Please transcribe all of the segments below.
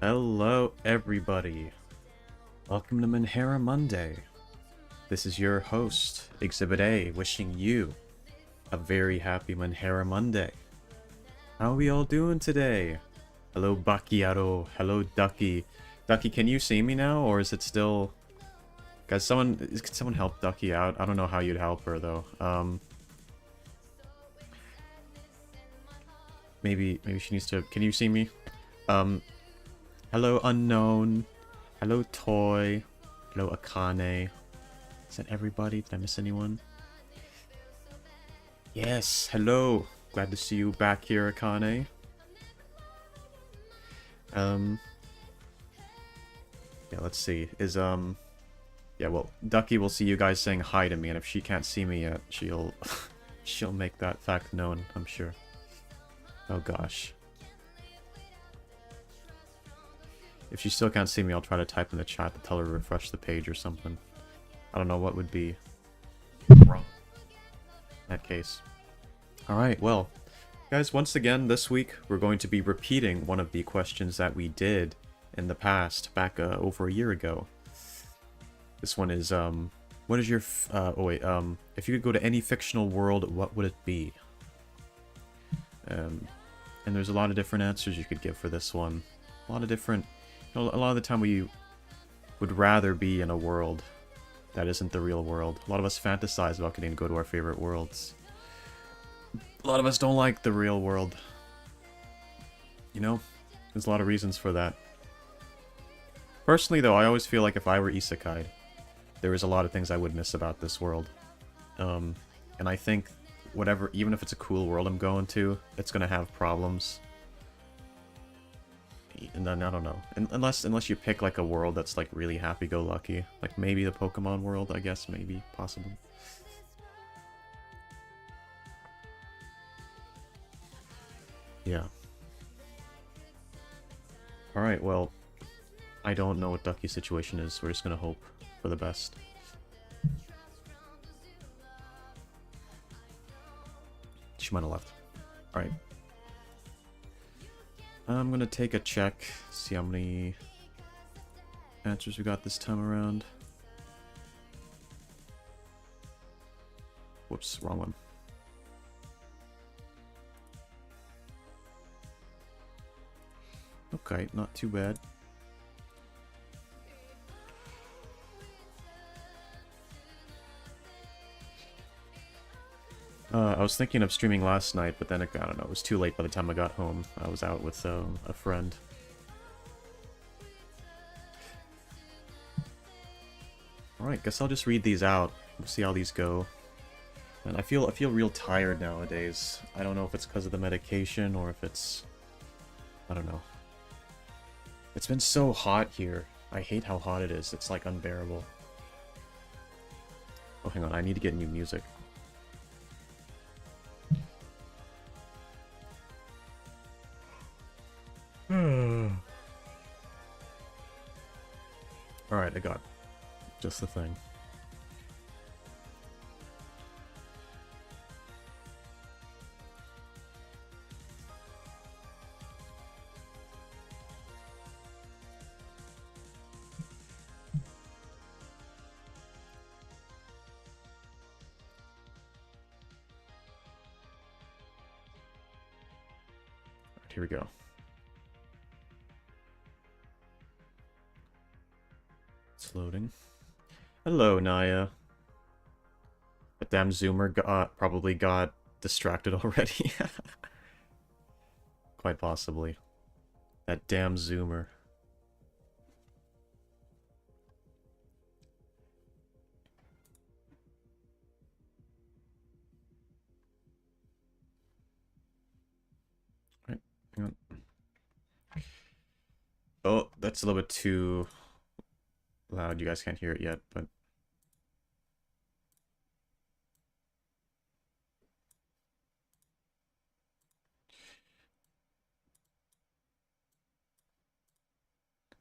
Hello, everybody. Welcome to Menhera Monday. This is your host, Exhibit A, wishing you a very happy Menhera Monday. How are we all doing today? Hello, Bakiaro. Hello, Ducky. Ducky, can you see me now, or is it still... Guys, can someone help Ducky out? I don't know how you'd help her, though. Maybe she needs to... Can you see me? Hello, Unknown. Hello, Toy. Hello, Akane. Is that everybody? Did I miss anyone? Yes, hello. Glad to see you back here, Akane. Yeah, let's see. Yeah, well, Ducky will see you guys saying hi to me, and if she can't see me yet, she'll make that fact known, I'm sure. Oh gosh. If she still can't see me, I'll try to type in the chat to tell her to refresh the page or something. I don't know what would be wrong in that case. Alright, well, guys, once again, this week, we're going to be repeating one of the questions that we did in the past, back over a year ago. This one is, what is your... if you could go to any fictional world, what would it be? And there's a lot of different answers you could give for this one. A lot of different... A lot of the time we would rather be in a world that isn't the real world. A lot of us fantasize about getting to go to our favorite worlds. A lot of us don't like the real world. You know? There's a lot of reasons for that. Personally, though, I always feel like if I were isekai, there is a lot of things I would miss about this world. And I think whatever, even if it's a cool world I'm going to, it's gonna have problems. And then, I don't know. Unless you pick, like, a world that's, like, really happy-go-lucky. Like, maybe the Pokemon world, I guess. Maybe. Possibly. Yeah. Alright, well... I don't know what Ducky's situation is. We're just gonna hope for the best. She might have left. Alright. I'm gonna take a check, see how many answers we got this time around. Whoops, wrong one. Okay, not too bad. I was thinking of streaming last night, but then I don't know, it was too late by the time I got home. I was out with a friend. Alright, guess I'll just read these out. We'll see how these go. And I feel real tired nowadays. I don't know if it's because of the medication or if it's... I don't know. It's been so hot here. I hate how hot it is. It's like unbearable. Oh, hang on. I need to get new music. Alright, I got just the thing. Here we go. It's loading. Hello, Naya. That damn zoomer probably got distracted already. Quite possibly. That damn zoomer. Right, hang on. Oh, that's a little bit too loud. You guys can't hear it yet, but...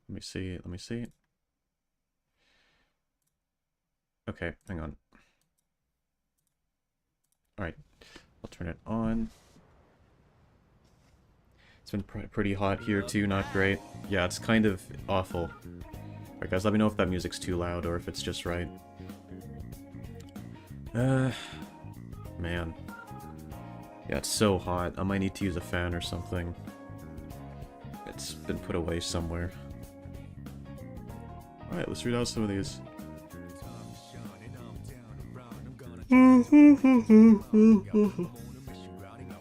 Let me see, let me see. Okay, hang on. Alright, I'll turn it on. It's been pretty hot here too, not great. Yeah, it's kind of awful. Alright guys, let me know if that music's too loud or if it's just right. Man. Yeah, it's so hot. I might need to use a fan or something. It's been put away somewhere. Alright, let's read out some of these.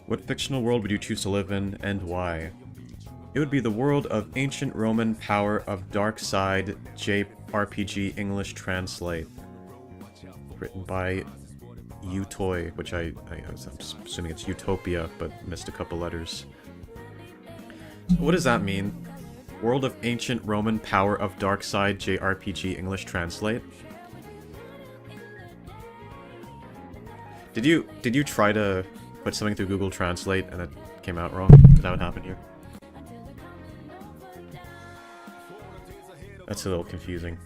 What fictional world would you choose to live in, and why? It would be the world of ancient Roman power of dark side JRPG English translate. Written by Utoy, which I'm assuming it's Utopia, but missed a couple letters. What does that mean? World of ancient Roman power of dark side JRPG English translate? Did you try to put something through Google Translate and it came out wrong? Is that what happened here? That's a little confusing.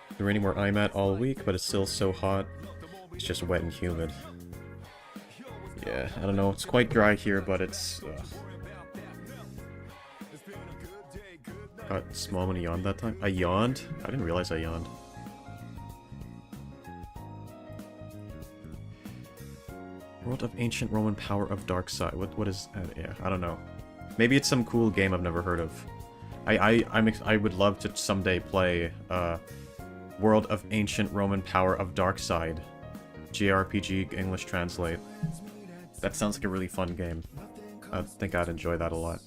It's been raining where I'm at all week, but it's still so hot. It's just wet and humid. Yeah, I don't know. It's quite dry here, but it's... Got small when I yawned that time. I yawned? I didn't realize I yawned. World of ancient Roman power of dark side. What is that? Yeah, I don't know. Maybe it's some cool game I've never heard of. I would love to someday play World of ancient Roman power of dark side JRPG English translate. That sounds like a really fun game. I think I'd enjoy that a lot.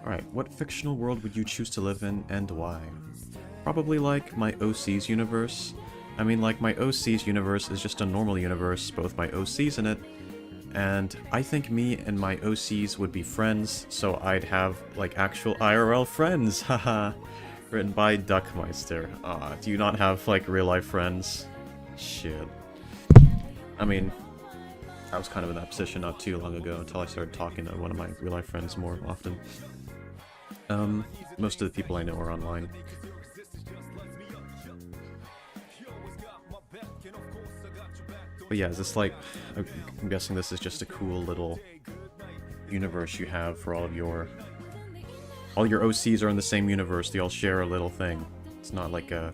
Alright, what fictional world would you choose to live in, and why? Probably like my OC's universe. I mean, like, my OC's universe is just a normal universe, both my OC's in it, and I think me and my OC's would be friends, so I'd have, like, actual IRL friends, haha. Written by Duckmeister. Do you not have, like, real-life friends? Shit. I mean, I was kind of in that position not too long ago, until I started talking to one of my real-life friends more often. Most of the people I know are online. But yeah, is this like... I'm guessing this is just a cool little universe you have for all of your... All your OCs are in the same universe, they all share a little thing. It's not like a...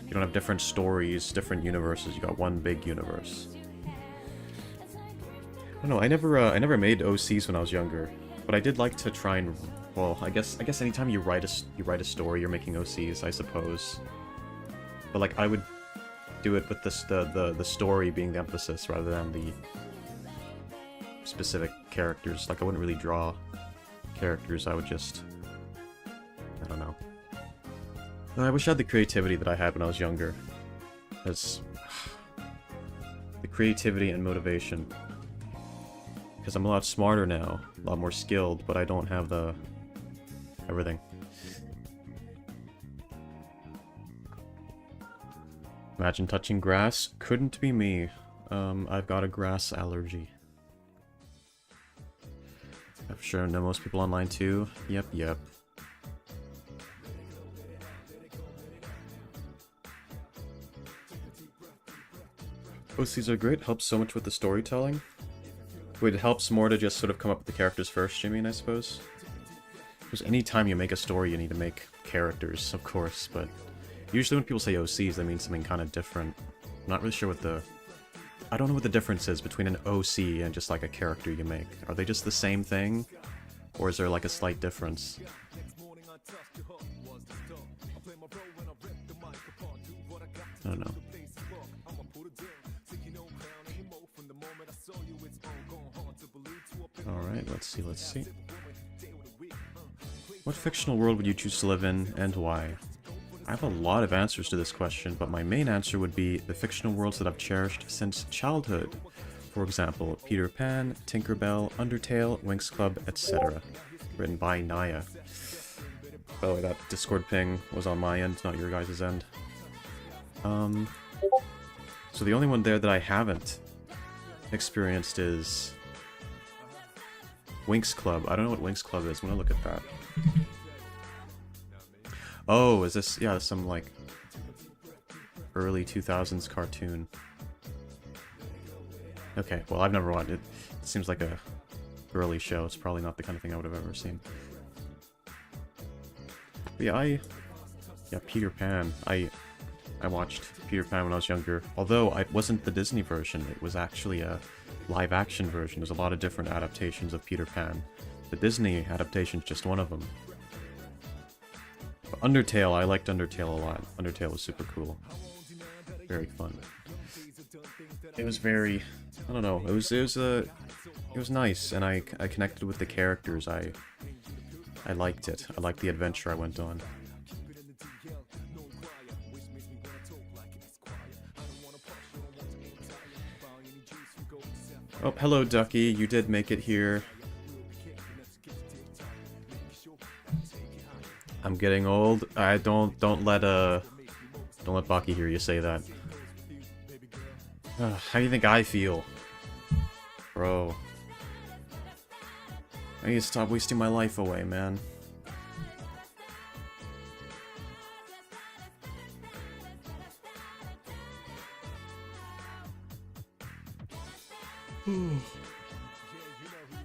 You don't have different stories, different universes, you got one big universe. I don't know, I never made OCs when I was younger. But I did like to try and... Well, I guess anytime you write a story, you're making OCs, I suppose. But like, I would do it with the story being the emphasis rather than the specific characters. Like, I wouldn't really draw characters, I would just... I don't know. I wish I had the creativity that I had when I was younger. That's the creativity and motivation. Because I'm a lot smarter now, a lot more skilled, but I don't have the everything. Imagine touching grass. Couldn't be me. I've got a grass allergy. I'm sure I know most people online too. Yep. OCs are great. Helps so much with the storytelling. Wait, it helps more to just sort of come up with the characters first, you mean, I suppose? Because anytime you make a story, you need to make characters, of course, but usually when people say OCs, they mean something kind of different. I'm not really sure what the... I don't know what the difference is between an OC and just like a character you make. Are they just the same thing? Or is there like a slight difference? I don't know. Alright, let's see. What fictional world would you choose to live in, and why? I have a lot of answers to this question, but my main answer would be the fictional worlds that I've cherished since childhood. For example, Peter Pan, Tinkerbell, Undertale, Winx Club, etc. Written by Naya. By the way, that Discord ping was on my end, not your guys' end. So the only one there that I haven't experienced is Winx Club. I don't know what Winx Club is. I'm gonna look at that. Oh, is this... yeah, some, like, early 2000s cartoon. Okay, well, I've never watched it. It seems like a girly show. It's probably not the kind of thing I would have ever seen. But yeah, yeah, Peter Pan. I watched Peter Pan when I was younger. Although, it wasn't the Disney version. It was actually a live-action version. There's a lot of different adaptations of Peter Pan. The Disney adaptation is just one of them. But Undertale, I liked Undertale a lot. Undertale was super cool. Very fun. It was very... I don't know. It was nice, and I connected with the characters. I liked it. I liked the adventure I went on. Oh, hello, Ducky. You did make it here. I'm getting old. I don't let Baki hear you say that. How do you think I feel? Bro. I need to stop wasting my life away, man.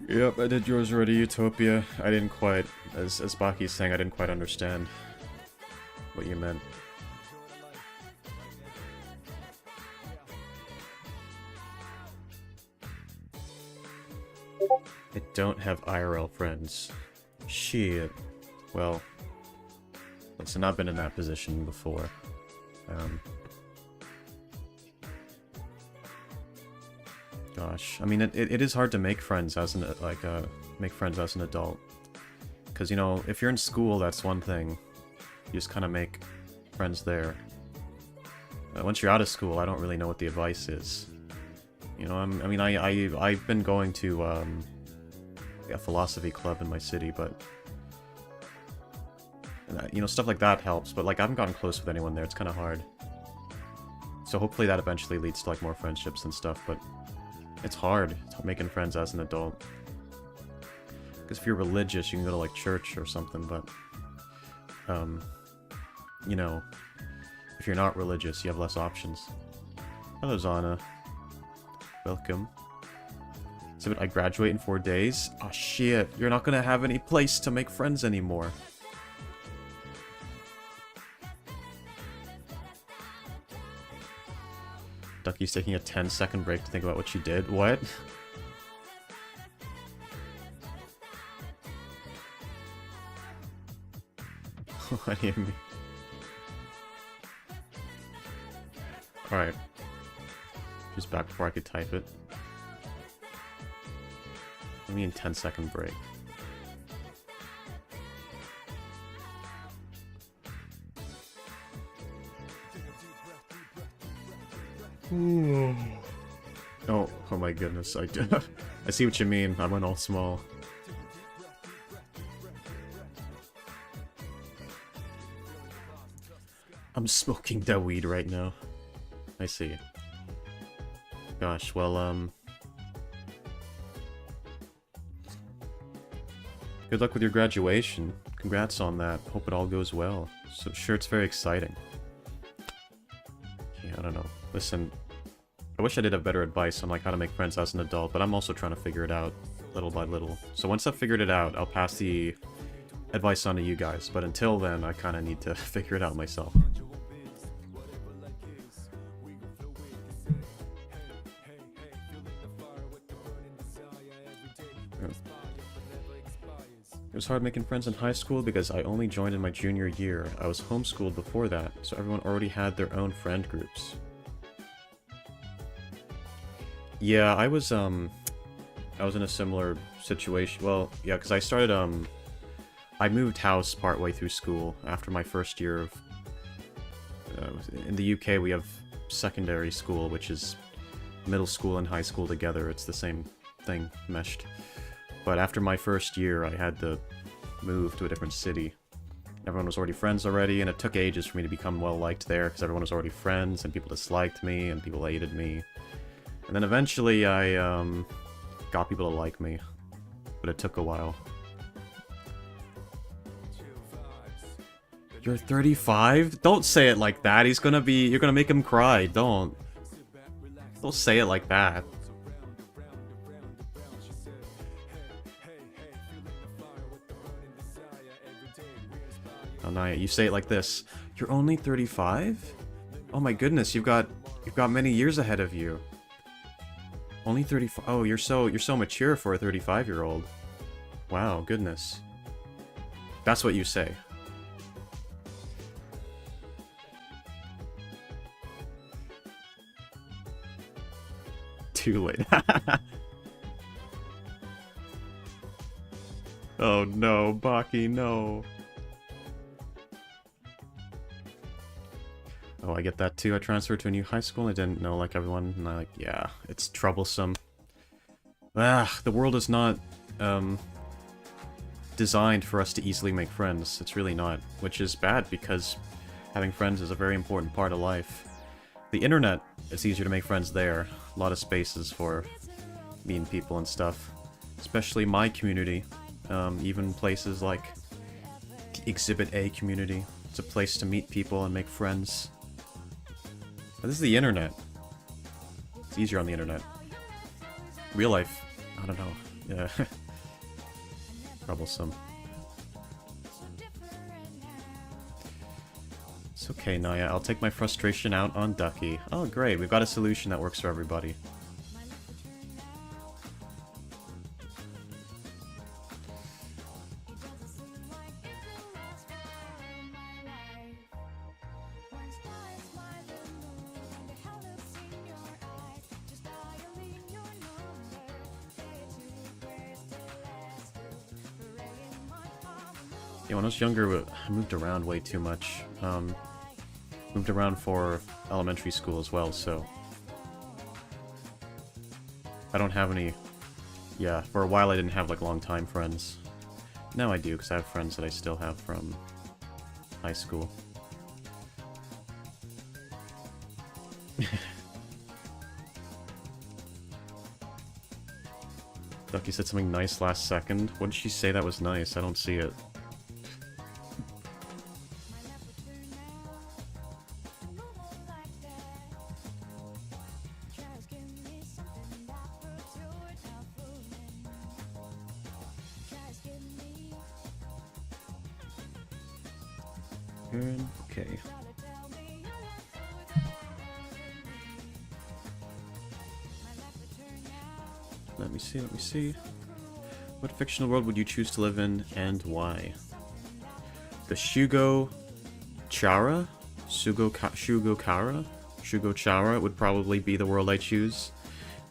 Yep, I did yours already, Utopia. I didn't quite, as Baki's saying, I didn't quite understand what you meant. I don't have IRL friends. Shit. Well, listen, I've been in that position before. Gosh, I mean, it is hard to make friends as an adult, because you know, if you're in school, that's one thing. You just kind of make friends there. Once you're out of school, I don't really know what the advice is. You know, I've been going to a philosophy club in my city, but you know, stuff like that helps. But like, I haven't gotten close with anyone there. It's kind of hard. So hopefully that eventually leads to like more friendships and stuff. But it's hard making friends as an adult. Because if you're religious, you can go to like church or something, but you know, if you're not religious, you have less options. Hello, Zana. Welcome. So I graduate in 4 days? Oh shit, you're not gonna have any place to make friends anymore. Ducky's taking a 10-second break to think about what she did. What? What do you mean? Alright. Just back before I could type it. I mean 10-second break. Oh my goodness, I see what you mean. I went all small. I'm smoking that weed right now. I see. Gosh, well, good luck with your graduation. Congrats on that. Hope it all goes well. So sure, it's very exciting. Yeah, I don't know. Listen, I wish I did have better advice on like how to make friends as an adult, but I'm also trying to figure it out little by little. So once I've figured it out, I'll pass the advice on to you guys. But until then, I kind of need to figure it out myself. It was hard making friends in high school because I only joined in my junior year. I was homeschooled before that, so everyone already had their own friend groups. Yeah, I was in a similar situation. Well, yeah, because I started, I moved house partway through school after my first year of, in the UK we have secondary school, which is middle school and high school together. It's the same thing, meshed. But after my first year, I had to move to a different city. Everyone was already friends already, and it took ages for me to become well-liked there, because everyone was already friends, and people disliked me, and people hated me. And then eventually I, got people to like me. But it took a while. You're 35? Don't say it like that. He's gonna be... You're gonna make him cry. Don't say it like that. Oh, Naya, you say it like this. You're only 35? Oh my goodness, you've got many years ahead of you. Only 35. Oh, you're so mature for a 35-year-old. Wow, goodness. That's what you say. Too late. Oh no, Baki, no. Oh, I get that too. I transferred to a new high school and I didn't know like everyone, and I like, yeah, it's troublesome. The world is not, designed for us to easily make friends. It's really not, which is bad because having friends is a very important part of life. The internet, it's easier to make friends there. A lot of spaces for meeting people and stuff. Especially my community. Even places like the Exhibit A community. It's a place to meet people and make friends. But this is the internet. It's easier on the internet. Real life, I don't know. Yeah. Troublesome. It's okay, Naya. I'll take my frustration out on Ducky. Oh, great. We've got a solution that works for everybody. Yeah, when I was younger, I moved around way too much. Moved around for elementary school as well, so... I don't have any... Yeah, for a while I didn't have, like, long-time friends. Now I do, because I have friends that I still have from high school. Ducky said something nice last second. What did she say that was nice? I don't see it. Okay. Let me see. What fictional world would you choose to live in, and why? The Shugo Chara? Shugo Chara would probably be the world I choose.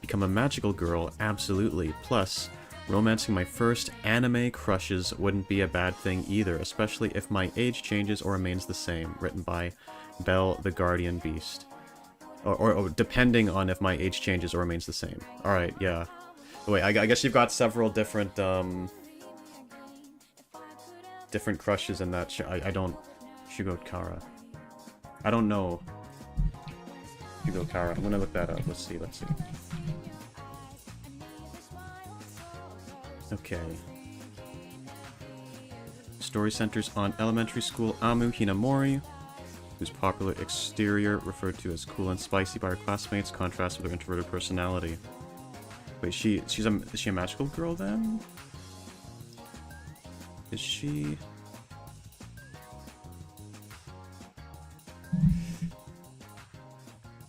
Become a magical girl, absolutely. Plus, romancing my first anime crushes wouldn't be a bad thing either, especially if my age changes or remains the same. Written by Belle the Guardian Beast. Or depending on if my age changes or remains the same. Alright, yeah. Wait, I guess you've got several different, different crushes in that I don't... Shugokara. I don't know. Shugokara. I'm gonna look that up. Let's see. Okay. Story centers on elementary school Amu Hinamori, whose popular exterior, referred to as cool and spicy by her classmates, contrasts with her introverted personality. Wait, is she a magical girl then? Is she?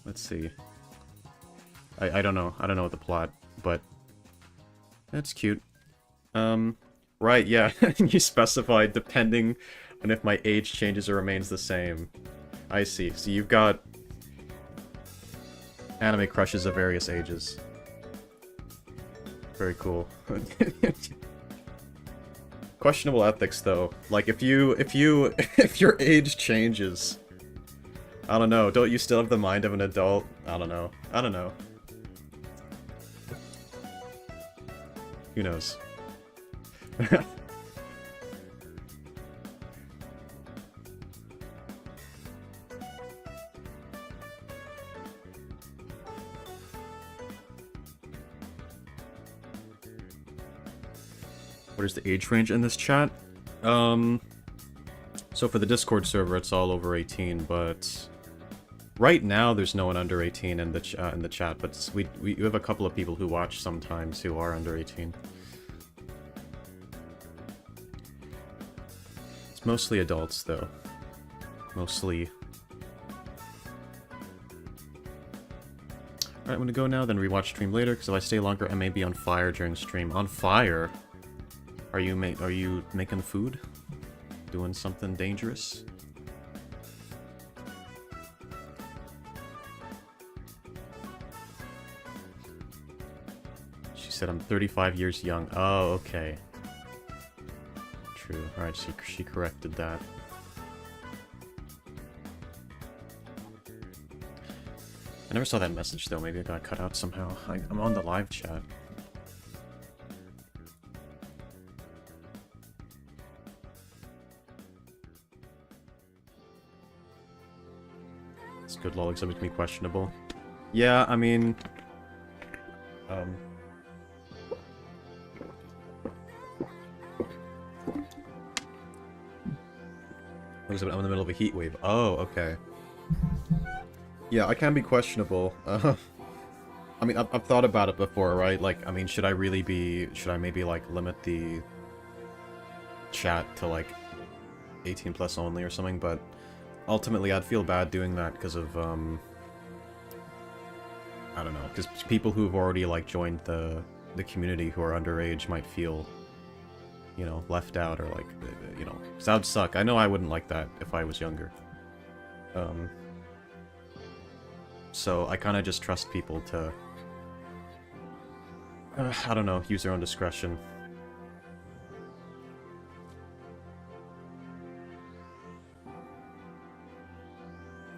Let's see. I don't know. I don't know the plot, but that's cute. Right, yeah. You specified depending on if my age changes or remains the same. I see. So you've got anime crushes of various ages. Very cool. Questionable ethics, though. Like, if your age changes, I don't know. Don't you still have the mind of an adult? I don't know. Who knows? What is the age range in this chat? So for the Discord server, it's all over 18, but right now there's no one under 18 in the chat. But we have a couple of people who watch sometimes who are under 18. It's mostly adults, though. Mostly. Alright, I'm gonna go now, then rewatch stream later, because if I stay longer, I may be on fire during stream. On fire? Are you making food? Doing something dangerous? She said I'm 35 years young. Oh, okay. True. Alright, she corrected that. I never saw that message, though. Maybe it got cut out somehow. I'm on the live chat. It's good, lol, except it can be questionable. Yeah, I mean... I'm in the middle of a heat wave. Oh, okay. Yeah, I can be questionable. I mean, I've thought about it before, right? Like, I mean, should I maybe, like, limit the chat to, like, 18 plus only or something? But ultimately, I'd feel bad doing that because of, I don't know, because people who've already, like, joined the community who are underage might feel, you know, left out or, like, you know, because that would suck. I know I wouldn't like that if I was younger. So I kind of just trust people to, I don't know, use their own discretion.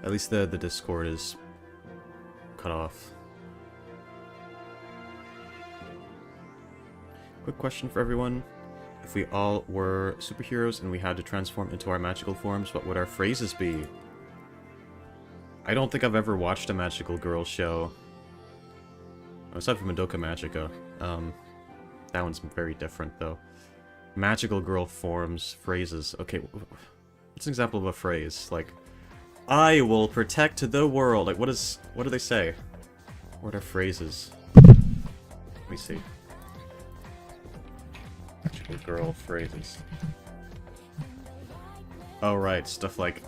At least the Discord is cut off. Quick question for everyone. If we all were superheroes and we had to transform into our magical forms, what would our phrases be? I don't think I've ever watched a magical girl show. Aside from Madoka Magica. That one's very different, though. Magical girl forms, phrases. Okay, what's an example of a phrase? Like, I will protect the world. Like, what do they say? What are phrases? Let me see. Magical girl phrases. Oh, right, stuff like...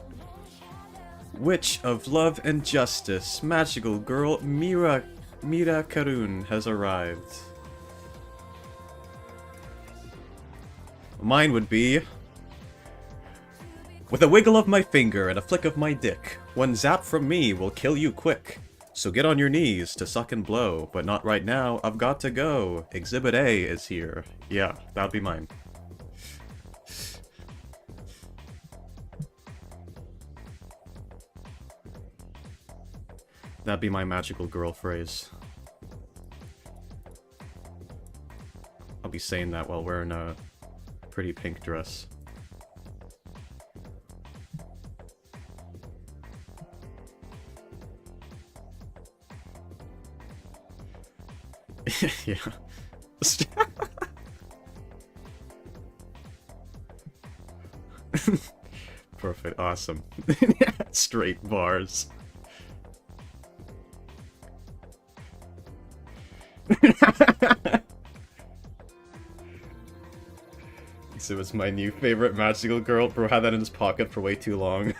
Witch of love and justice, magical girl Mira Karun has arrived. Mine would be... With a wiggle of my finger and a flick of my dick, one zap from me will kill you quick. So get on your knees to suck and blow, but not right now, I've got to go. Exhibit A is here. Yeah, that'd be mine. That'd be my magical girl phrase. I'll be saying that while wearing a pretty pink dress. Yeah. Perfect, awesome. Straight bars. This was my new favorite magical girl. Bro had that in his pocket for way too long.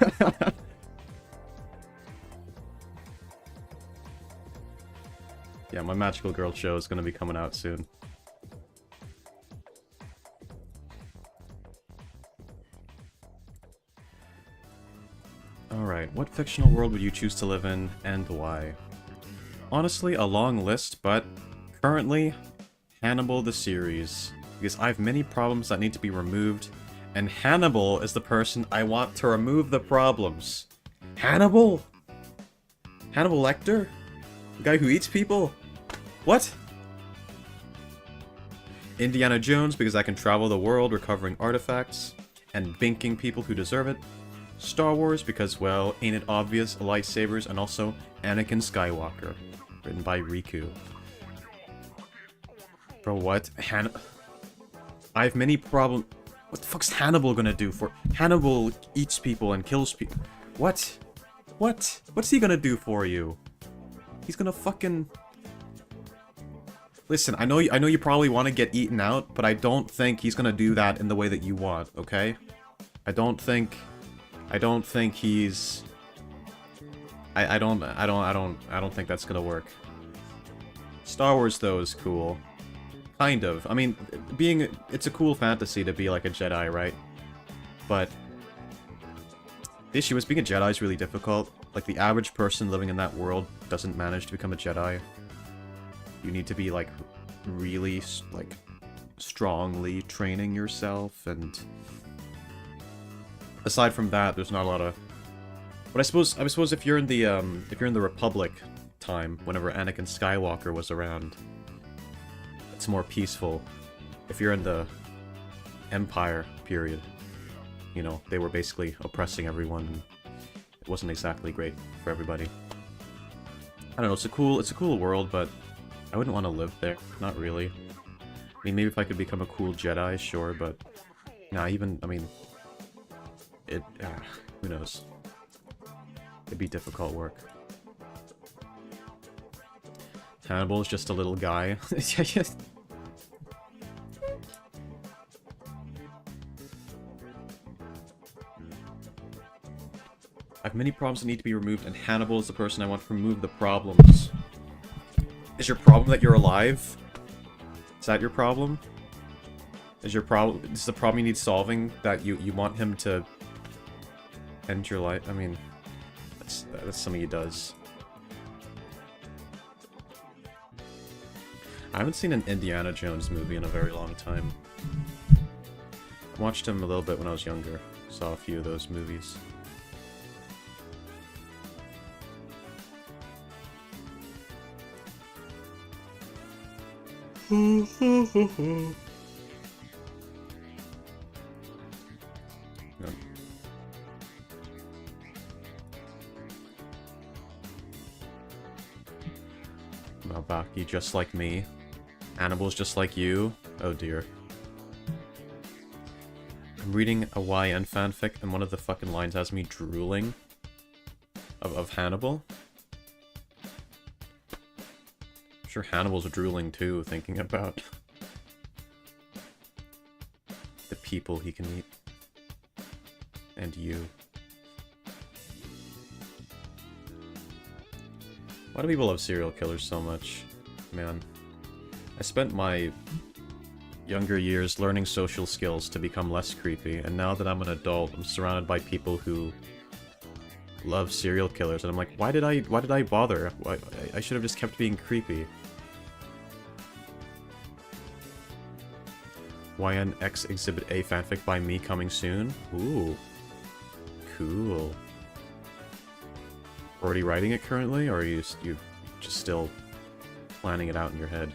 Yeah, my magical girl show is gonna be coming out soon. Alright, what fictional world would you choose to live in, and why? Honestly, a long list, but currently, Hannibal the series. Because I have many problems that need to be removed, and Hannibal is the person I want to remove the problems. Hannibal? Hannibal Lecter? The guy who eats people? What? Indiana Jones, because I can travel the world recovering artifacts and binking people who deserve it. Star Wars, because, well, ain't it obvious, lightsabers, and also Anakin Skywalker, written by Riku. Bro, what? I have many problems. What the fuck's Hannibal gonna do for? Hannibal eats people and kills people. What? What? What's he gonna do for you? He's gonna fucking... Listen, I know you probably want to get eaten out, but I don't think he's gonna do that in the way that you want, okay? I don't think he's... I don't think that's gonna work. Star Wars, though, is cool. Kind of. I mean, it's a cool fantasy to be like a Jedi, right? But the issue is being a Jedi is really difficult. Like, the average person living in that world doesn't manage to become a Jedi. You need to be, like, really, like, strongly training yourself, and aside from that, there's not a lot of... But I suppose if you're in the Republic time, whenever Anakin Skywalker was around, it's more peaceful. If you're in the Empire period, you know, they were basically oppressing everyone, and it wasn't exactly great for everybody. I don't know, it's a cool world, but I wouldn't want to live there. Not really. I mean, maybe if I could become a cool Jedi, sure, but nah, even, I mean, who knows? It'd be difficult work. Hannibal is just a little guy. I have many problems that need to be removed, and Hannibal is the person I want to remove the problems. Is your problem that you're alive? Is that your problem? Is the problem you need solving that you want him to end your life? I mean, that's something he does. I haven't seen an Indiana Jones movie in a very long time. I watched him a little bit when I was younger. Saw a few of those movies. No. Mabaki, just like me. Hannibal's just like you. Oh dear. I'm reading a YN fanfic, and one of the fucking lines has me drooling. Of Hannibal. I'm sure Hannibal's drooling too, thinking about the people he can eat. And you. Why do people love serial killers so much? Man. I spent my younger years learning social skills to become less creepy, and now that I'm an adult, I'm surrounded by people who love serial killers, and I'm like, why did I bother? I should have just kept being creepy. YNX Exhibit A fanfic by me coming soon? Ooh. Cool. already writing it currently, or are you just still planning it out in your head?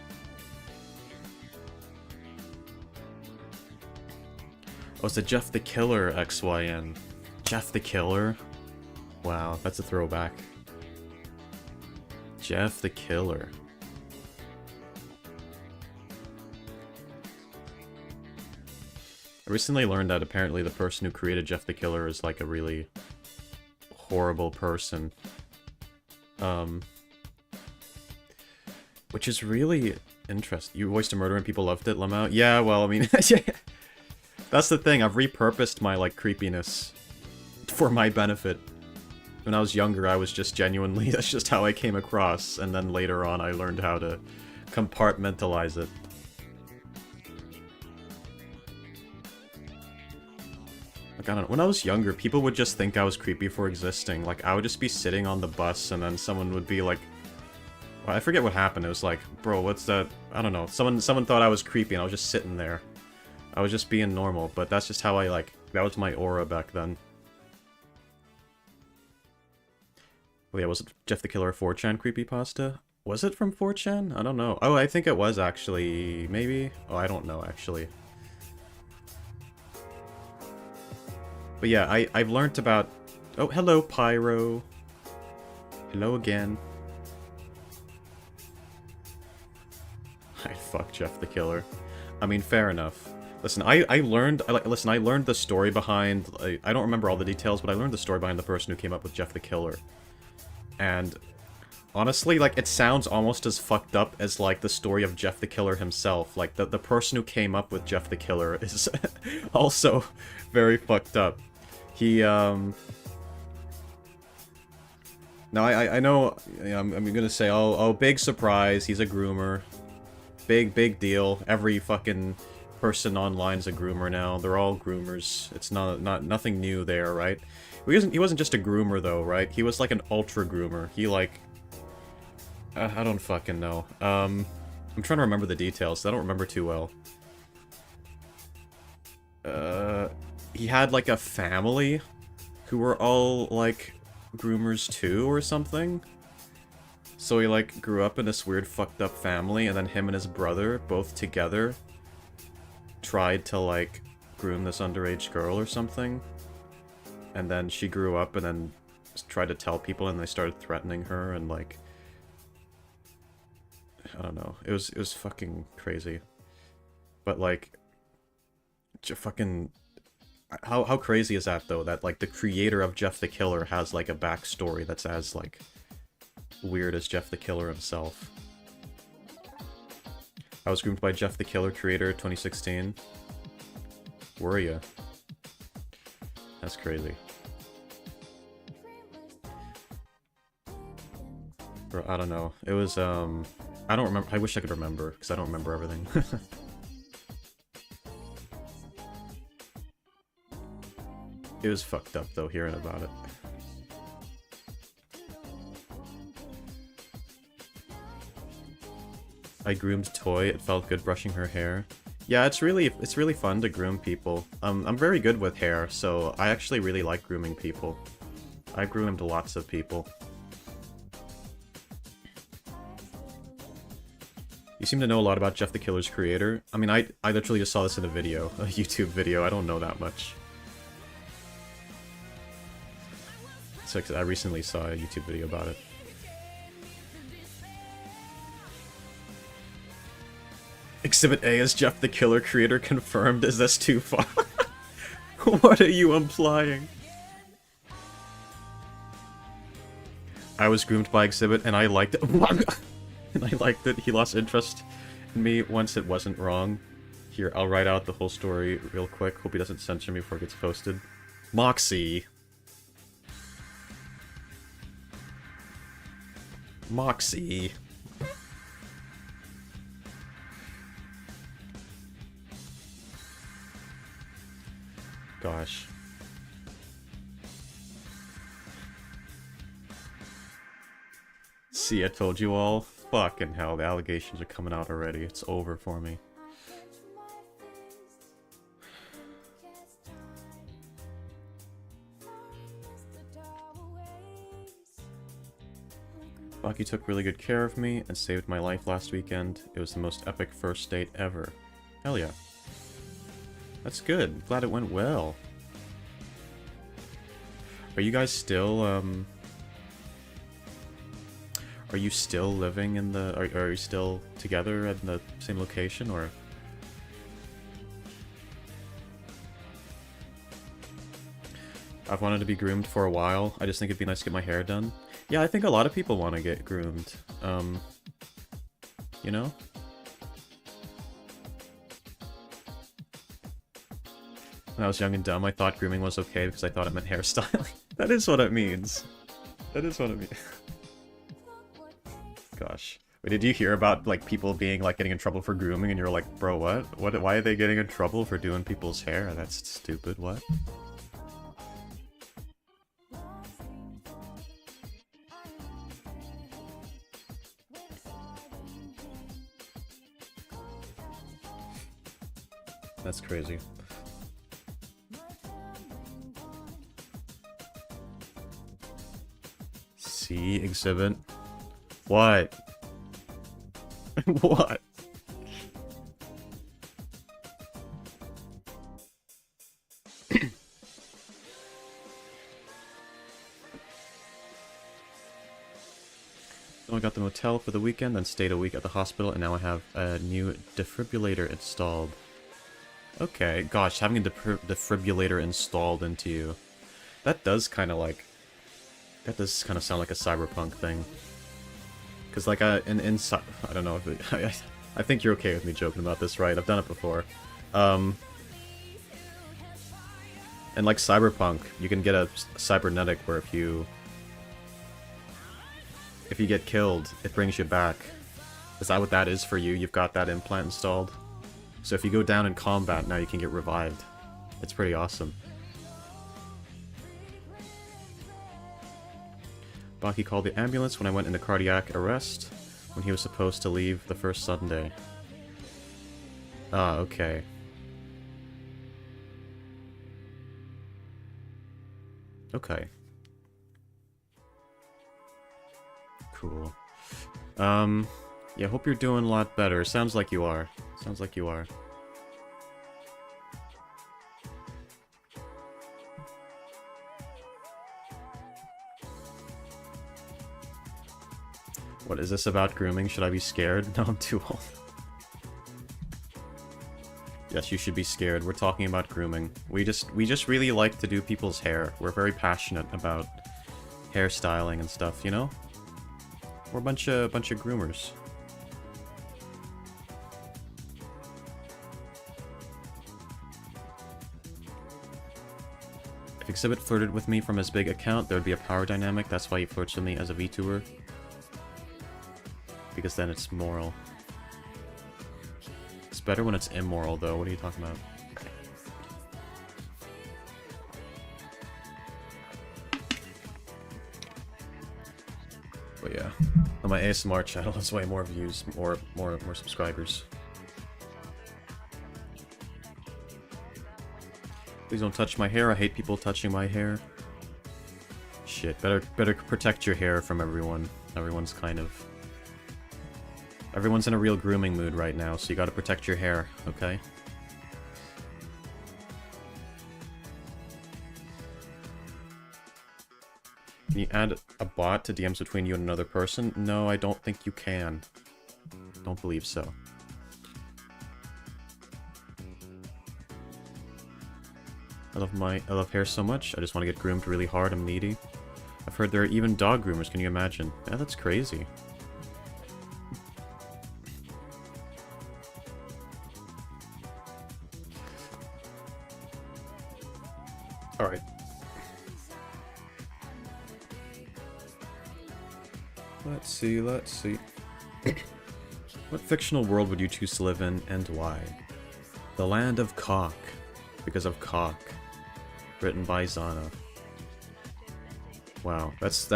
Oh, it's a Jeff the Killer XYN. Jeff the Killer? Wow, that's a throwback. Jeff the Killer. I recently learned that apparently the person who created Jeff the Killer is like a really horrible person. Which is really interesting. You voiced a murder and people loved it, Lamau? Yeah, well, I mean, that's the thing. I've repurposed my, like, creepiness for my benefit. When I was younger, I was just genuinely, that's just how I came across, and then later on I learned how to compartmentalize it. Like, I don't know, when I was younger, people would just think I was creepy for existing. Like, I would just be sitting on the bus, and then someone would be like, well, I forget what happened. It was like, bro, what's that? I don't know. Someone thought I was creepy, and I was just sitting there. I was just being normal, but that's just how I, like, that was my aura back then. Oh yeah, was it Jeff the Killer 4chan creepypasta? Was it from 4chan? I don't know. Oh, I think it was actually. Maybe? Oh, I don't know, actually. But yeah, I've learned about... Oh, hello, Pyro. Hello again. Fuck Jeff the Killer. I mean, fair enough. Listen, I learned the story behind... I don't remember all the details, but I learned the story behind the person who came up with Jeff the Killer. And honestly, like, it sounds almost as fucked up as, like, the story of Jeff the Killer himself. Like, the person who came up with Jeff the Killer is also very fucked up. He, Now, I know, I'm gonna say, oh, big surprise, he's a groomer. Big deal. Every fucking person online is a groomer now. They're all groomers. It's nothing new there, right? He wasn't just a groomer, though, right? He was, like, an ultra groomer. He, like... I don't fucking know. I'm trying to remember the details. I don't remember too well. He had, like, a family who were all, like, groomers, too, or something? So he, like, grew up in this weird fucked up family, and then him and his brother, both together, tried to, like, groom this underage girl or something. And then she grew up and then tried to tell people, and they started threatening her, and, like... I don't know. It was fucking crazy. But, like... fucking... How crazy is that, though? That, like, the creator of Jeff the Killer has, like, a backstory that's as, like... weird as Jeff the Killer himself. I was groomed by Jeff the Killer creator 2016. Were ya? That's crazy. Bro, I don't know. It was, I don't remember. I wish I could remember, because I don't remember everything. It was fucked up, though, hearing about it. I groomed Toy. It felt good brushing her hair. Yeah, it's really fun to groom people. I'm very good with hair, so I actually really like grooming people. I groomed lots of people. You seem to know a lot about Jeff the Killer's creator. I mean, I literally just saw this in a video, a YouTube video. I don't know that much. So I recently saw a YouTube video about it. Exhibit A is Jeff the Killer creator confirmed. Is this too far? What are you implying? I was groomed by Exhibit and I liked it. And I liked it. He lost interest in me once it wasn't wrong. Here, I'll write out the whole story real quick. Hope he doesn't censor me before it gets posted. Moxie. Moxie. Gosh. See, I told you all. Fucking hell, the allegations are coming out already. It's over for me. Baki took really good care of me and saved my life last weekend. It was the most epic first date ever. Hell yeah. That's good. Glad it went well. Are you guys still, are you still living in the... Are you still together at the same location, or... I've wanted to be groomed for a while. I just think it'd be nice to get my hair done. Yeah, I think a lot of people want to get groomed. You know? When I was young and dumb, I thought grooming was okay because I thought it meant hairstyling. That is what it means. That is what it means. Gosh. Wait, did you hear about, like, people being, like, getting in trouble for grooming and you're like, bro, what? Why are they getting in trouble for doing people's hair? That's stupid, what? That's crazy. See, exhibit. What? What? So I got the motel for the weekend, then stayed a week at the hospital, and now I have a new defibrillator installed. Okay, gosh, having a defibrillator installed into you. That does kind of like... That does kind of sound like a cyberpunk thing. Because, like, I don't know if it... I think you're okay with me joking about this, right? I've done it before. And like cyberpunk, you can get a cybernetic where if you get killed, it brings you back. Is that what that is for you? You've got that implant installed? So if you go down in combat, now you can get revived. It's pretty awesome. Baki called the ambulance when I went into cardiac arrest, when he was supposed to leave the first Sunday. Ah, okay. Okay. Cool. Yeah, hope you're doing a lot better. Sounds like you are. Sounds like you are. What is this about grooming? Should I be scared? No, I'm too old. Yes, you should be scared. We're talking about grooming. We just really like to do people's hair. We're very passionate about hairstyling and stuff, you know? We're a bunch of groomers. If Exhibit flirted with me from his big account, there would be a power dynamic. That's why he flirts with me as a VTuber. Because then it's moral. It's better when it's immoral, though. What are you talking about? But yeah, on my ASMR channel, has way more views, more subscribers. Please don't touch my hair. I hate people touching my hair. Shit, better protect your hair from everyone. Everyone's in a real grooming mood right now, so you gotta protect your hair, okay? Can you add a bot to DMs between you and another person? No, I don't think you can. Don't believe so. I love hair so much. I just want to get groomed really hard. I'm needy. I've heard there are even dog groomers. Can you imagine? Yeah, that's crazy. Alright. Let's see. What fictional world would you choose to live in, and why? The Land of Cock. Because of cock. Written by Zana. Wow, that's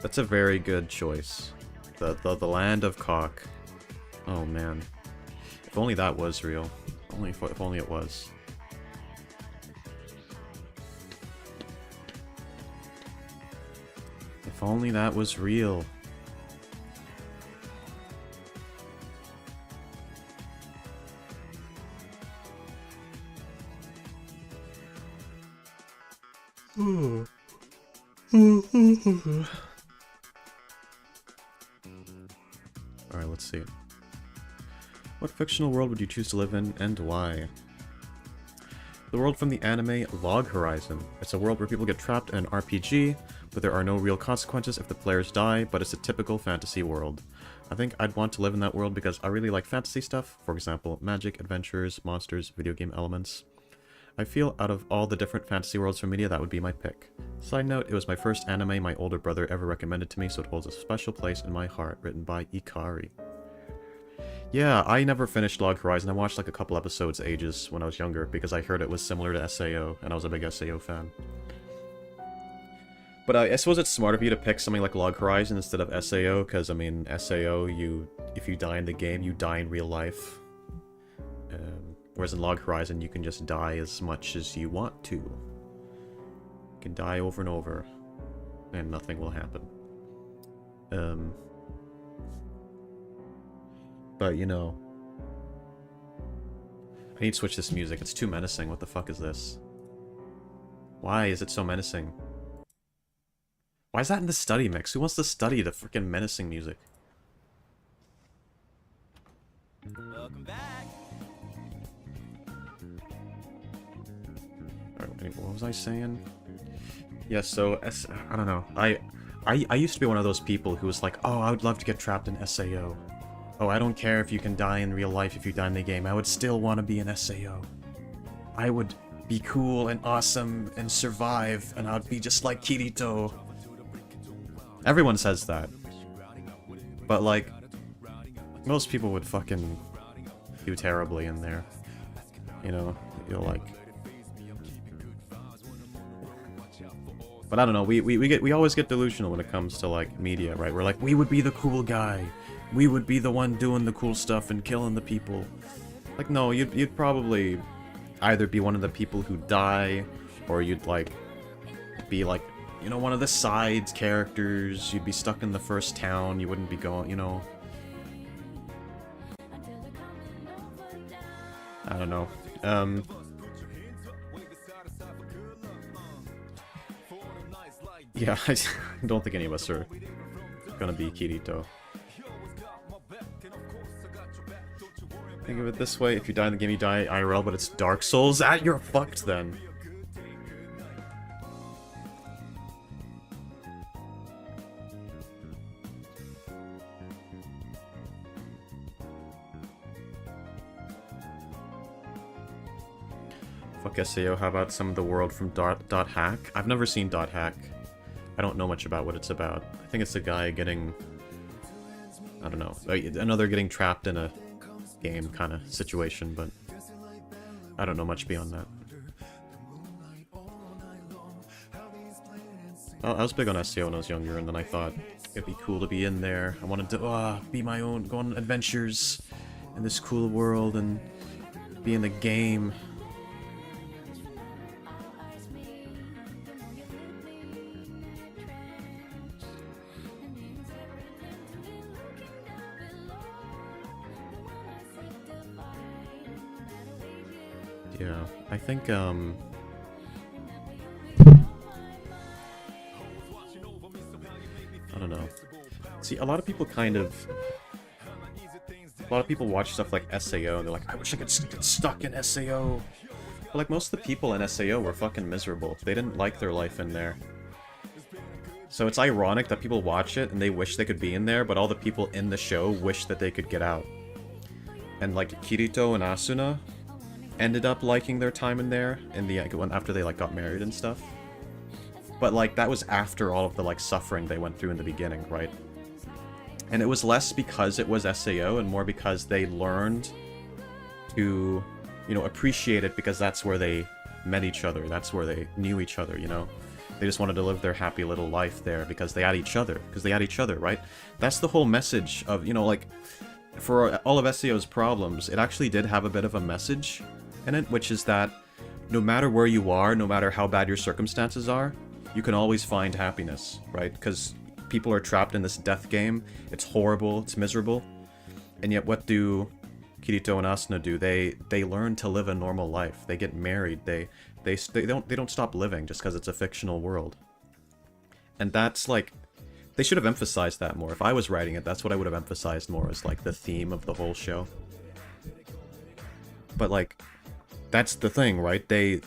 a very good choice. The Land of Cock. Oh man. If only that was real. If only it was. If only that was real. Alright, let's see. What fictional world would you choose to live in, and why? The world from the anime Log Horizon. It's a world where people get trapped in an RPG, but there are no real consequences if the players die, but it's a typical fantasy world. I think I'd want to live in that world because I really like fantasy stuff, for example, magic, adventures, monsters, video game elements. I feel out of all the different fantasy worlds from media, that would be my pick. Side note, it was my first anime my older brother ever recommended to me, so it holds a special place in my heart, written by Ikari. Yeah, I never finished Log Horizon. I watched like a couple episodes ages when I was younger because I heard it was similar to SAO, and I was a big SAO fan. But I suppose it's smart of you to pick something like Log Horizon instead of SAO, because, I mean, SAO, if you die in the game, you die in real life. Whereas in Log Horizon, you can just die as much as you want to. You can die over and over, and nothing will happen. But, you know... I need to switch this music. It's too menacing. What the fuck is this? Why is it so menacing? Why is that in the study mix? Who wants to study the freaking menacing music? Welcome back. Alright, what was I saying? Yeah, so I don't know. I used to be one of those people who was like, oh, I would love to get trapped in SAO. Oh, I don't care if you can die in real life if you die in the game. I would still want to be an SAO. I would be cool and awesome and survive, and I would be just like Kirito. Everyone says that. But, like, most people would fucking do terribly in there. You know, you'll like... But I don't know, we always get delusional when it comes to, like, media, right? We're like, we would be the cool guy. We would be the one doing the cool stuff and killing the people. Like, no, you'd probably either be one of the people who die, or you'd, like, be, like, you know, one of the side characters. You'd be stuck in the first town. You wouldn't be going, you know... I don't know. Yeah, I don't think any of us are gonna be Kirito. Think of it this way, if you die in the game, you die IRL, but it's Dark Souls, you're fucked then. Fuck SAO, how about some of the world from Dot Hack? I've never seen Dot Hack. I don't know much about what it's about. I think it's a guy getting... I don't know. Another getting trapped in a game kind of situation, but... I don't know much beyond that. I was big on SAO when I was younger, and then I thought it'd be cool to be in there. I wanted to be my own, go on adventures in this cool world, and be in the game. Yeah, I think, I don't know. See, a lot of people watch stuff like SAO, and they're like, I wish I could get stuck in SAO. But, like, most of the people in SAO were fucking miserable. They didn't like their life in there. So it's ironic that people watch it, and they wish they could be in there, but all the people in the show wish that they could get out. And, like, Kirito and Asuna ended up liking their time in there in the after they like got married and stuff. But like that was after all of the like suffering they went through in the beginning, right? And it was less because it was SAO and more because they learned to, you know, appreciate it because that's where they met each other. That's where they knew each other, you know? They just wanted to live their happy little life there because they had each other. Because they had each other, right? That's the whole message of, you know, like, for all of SAO's problems, it actually did have a bit of a message in it, which is that no matter where you are, no matter how bad your circumstances are, you can always find happiness, right? Because people are trapped in this death game. It's horrible, it's miserable. And yet what do Kirito and Asuna do. They learn to live a normal life. They get married. They don't stop living just because it's a fictional world. And that's like, they should have emphasized that more. If I was writing it, that's what I would have emphasized more as like the theme of the whole show. But like, that's the thing, right? They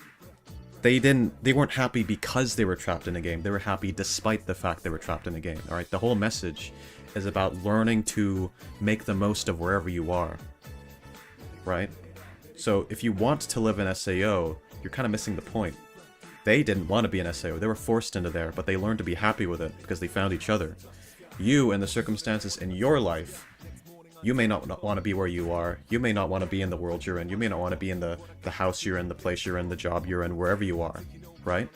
weren't happy because they were trapped in a game. They were happy despite the fact they were trapped in a game. All right, the whole message is about learning to make the most of wherever you are. Right? So if you want to live in SAO, you're kind of missing the point. They didn't want to be an SAO. They were forced into there, but they learned to be happy with it because they found each other. You and the circumstances in your life, you may not want to be where you are. You may not want to be in the world you're in. You may not want to be in the house you're in, the place you're in, the job you're in, wherever you are. Right?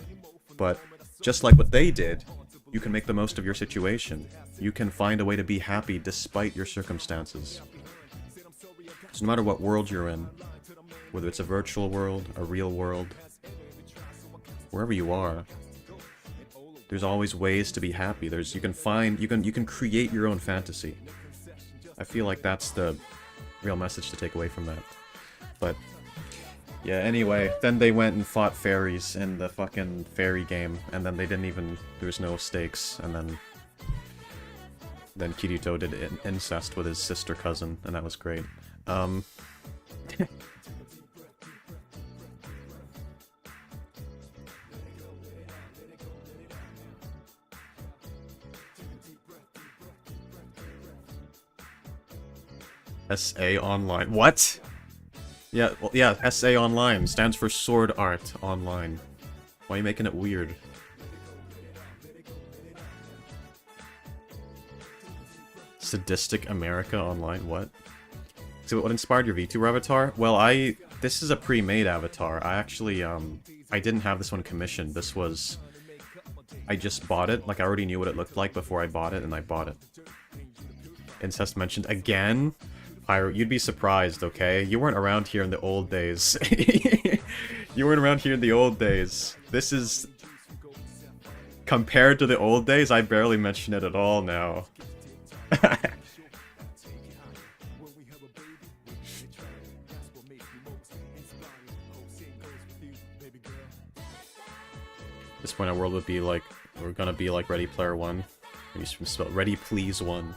But just like what they did, you can make the most of your situation. You can find a way to be happy despite your circumstances. So no matter what world you're in, whether it's a virtual world, a real world, wherever you are, there's always ways to be happy. You can create your own fantasy. I feel like that's the real message to take away from that. But yeah, anyway, then they went and fought fairies in the fucking fairy game, and then there was no stakes, and then Kirito did incest with his sister cousin, and that was great. SA Online. What? Yeah, well, yeah, SA Online stands for Sword Art Online. Why are you making it weird? Sadistic America Online, what? So what inspired your VTuber avatar? Well, this is a pre-made avatar. I actually, I didn't have this one commissioned. This was, I just bought it. Like, I already knew what it looked like before I bought it, and I bought it. Incest mentioned again? Pyro, you'd be surprised, okay? You weren't around here in the old days. You weren't around here in the old days. This is... Compared to the old days, I barely mention it at all now. At this point, our world would be like... We're gonna be like Ready Player One. We used to spell Ready Please One.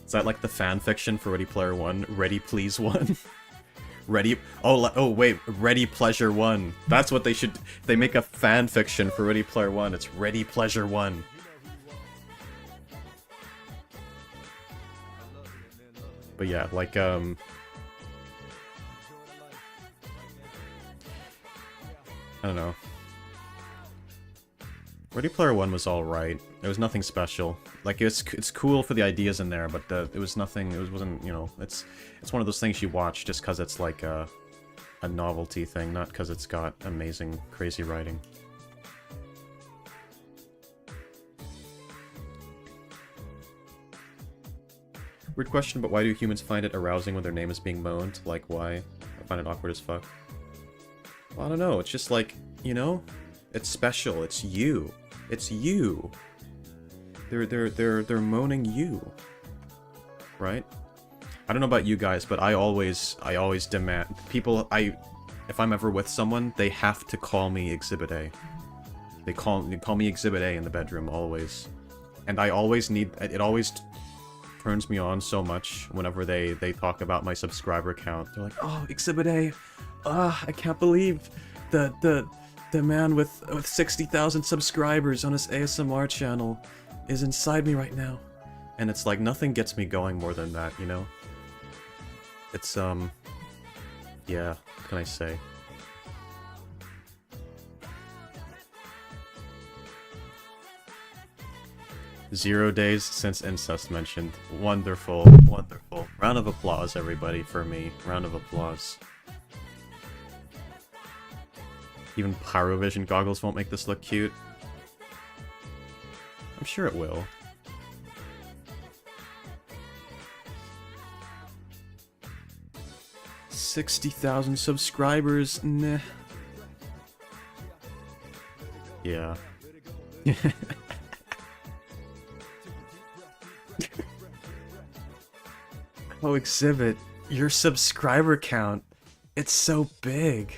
Is that like the fan fiction for Ready Player One? Ready Please One? Ready... Oh, wait. Ready Pleasure One. That's what they should... They make a fan fiction for Ready Player One. It's Ready Pleasure One. But yeah, like, I don't know. Ready Player One was alright. There was nothing special. Like, it's cool for the ideas in there, but it was nothing, wasn't, you know, it's one of those things you watch just because it's like a novelty thing, not because it's got amazing, crazy writing. Weird question, but why do humans find it arousing when their name is being moaned? Like, why? I find it awkward as fuck. Well, I don't know, it's just like, you know? It's special, it's you. It's you. They're moaning you. Right? I don't know about you guys, but I always demand people if I'm ever with someone, they have to call me Exhibit A. They call me Exhibit A in the bedroom always. And I always need it always turns me on so much whenever they talk about my subscriber count. They're like, "Oh, Exhibit A. I can't believe the man with 60,000 subscribers on his ASMR channel is inside me right now." And it's like, nothing gets me going more than that, you know? It's, yeah, what can I say? Zero days since incest mentioned. Wonderful, wonderful. Round of applause, everybody, for me. Round of applause. Even Pyrovision goggles won't make this look cute. I'm sure it will. $60,000 subscribers, nah. Yeah. Oh, Exhibit. Your subscriber count, it's so big.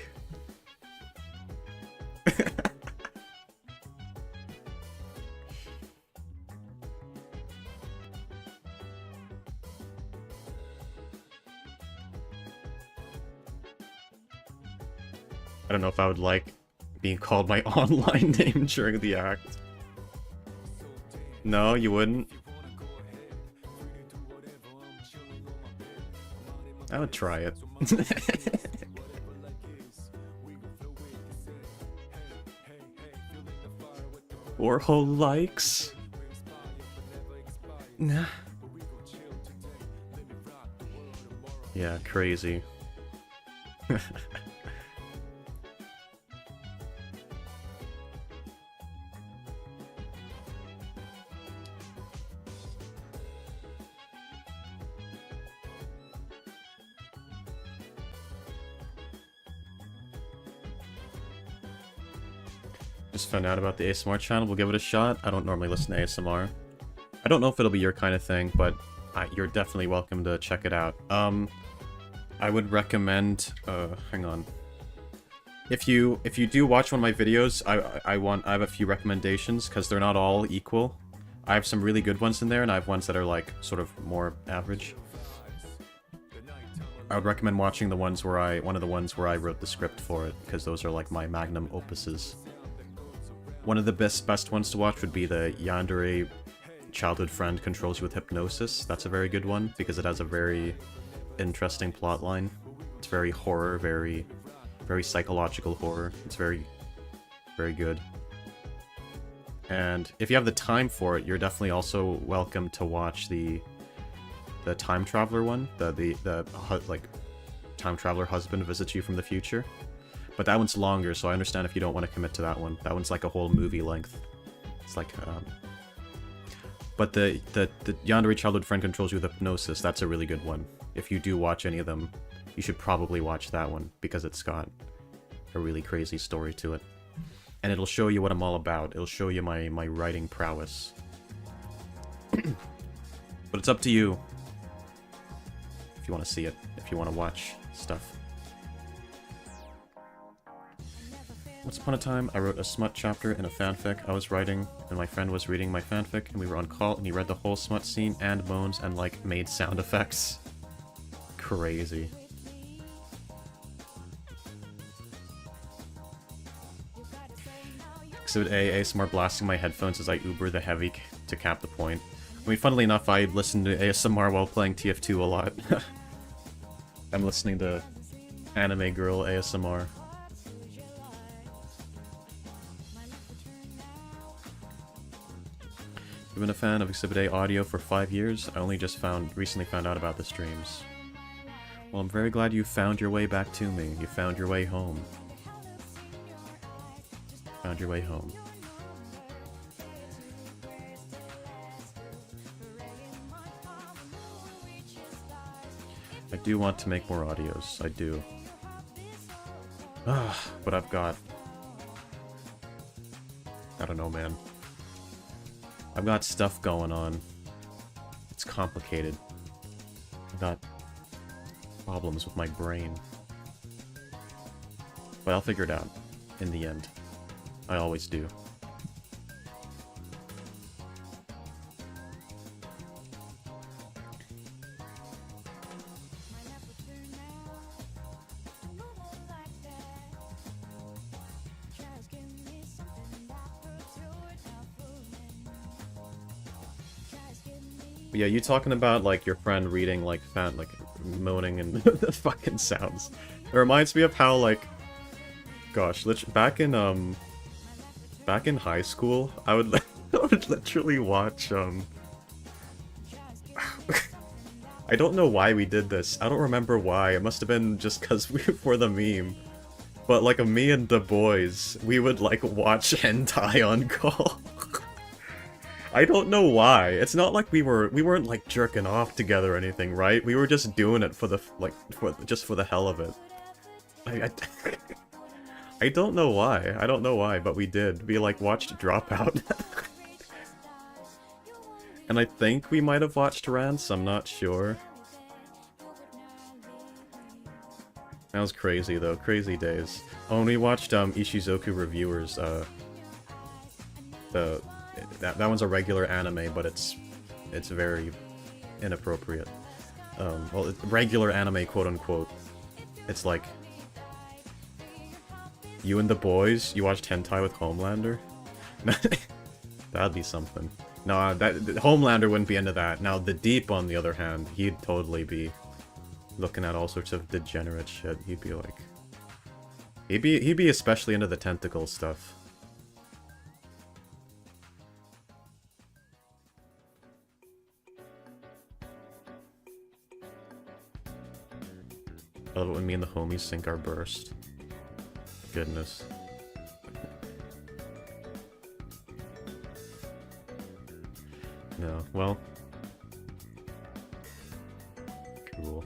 I don't know if I would like being called my online name during the act. No, you wouldn't? I would try it. Warhol likes? Nah. Yeah, crazy. Just found out about the ASMR channel. We'll give it a shot. I don't normally listen to ASMR. I don't know if it'll be your kind of thing, but you're definitely welcome to check it out. I would recommend. Hang on. If you do watch one of my videos, I have a few recommendations because they're not all equal. I have some really good ones in there, and I have ones that are like sort of more average. I would recommend watching the ones where one of the ones where I wrote the script for it, because those are like my magnum opuses. One of the best ones to watch would be the Yandere childhood friend controls you with hypnosis. That's a very good one because it has a very interesting plotline. It's very horror, very psychological horror. It's very good. And if you have the time for it, you're definitely also welcome to watch the time traveler one, the like time traveler husband visits you from the future. But that one's longer, so I understand if you don't want to commit to that one. That one's like a whole movie length. It's like, But the Yandere childhood friend controls you with hypnosis, that's a really good one. If you do watch any of them, you should probably watch that one, because it's got a really crazy story to it. And it'll show you what I'm all about. It'll show you my writing prowess. But it's up to you. If you want to see it. If you want to watch stuff. Once upon a time, I wrote a smut chapter in a fanfic I was writing, and my friend was reading my fanfic, and we were on call, and he read the whole smut scene, and moans, and, like, made sound effects. Crazy. Exhibit A, ASMR blasting my headphones as I Uber the heavy to cap the point. I mean, funnily enough, I listen to ASMR while playing TF2 a lot. I'm listening to Anime Girl ASMR. I've been a fan of Exhibit A audio for 5 years. I only just recently found out about the streams. Well, I'm very glad you found your way back to me. You found your way home. Found your way home. I do want to make more audios. I do. But I've got... I don't know, man. I've got stuff going on. It's complicated. I've got problems with my brain. But I'll figure it out in the end. I always do. But yeah, you talking about like your friend reading like moaning and the fucking sounds. It reminds me of how like, gosh, back in high school, I would literally watch I don't know why we did this. I don't remember why. It must have been just because we were the meme. But like me and the boys, we would like watch hentai on call. I don't know why. It's not like we weren't like jerking off together or anything, right? We were just doing it for the just for the hell of it. I don't know why. I don't know why, but we did. We like watched Dropout. And I think we might have watched Rants, I'm not sure. That was crazy though, crazy days. Oh, and we watched Ishizoku Reviewers, that one's a regular anime, but it's very inappropriate. Well, regular anime, quote unquote. It's like you and the boys, you watched hentai with Homelander? That'd be something. No, Homelander wouldn't be into that. Now, the Deep, on the other hand, he'd totally be looking at all sorts of degenerate shit. He'd be like... He'd be especially into the tentacle stuff. I love it when me and the homies sync our burst. Goodness. No, well... Cool.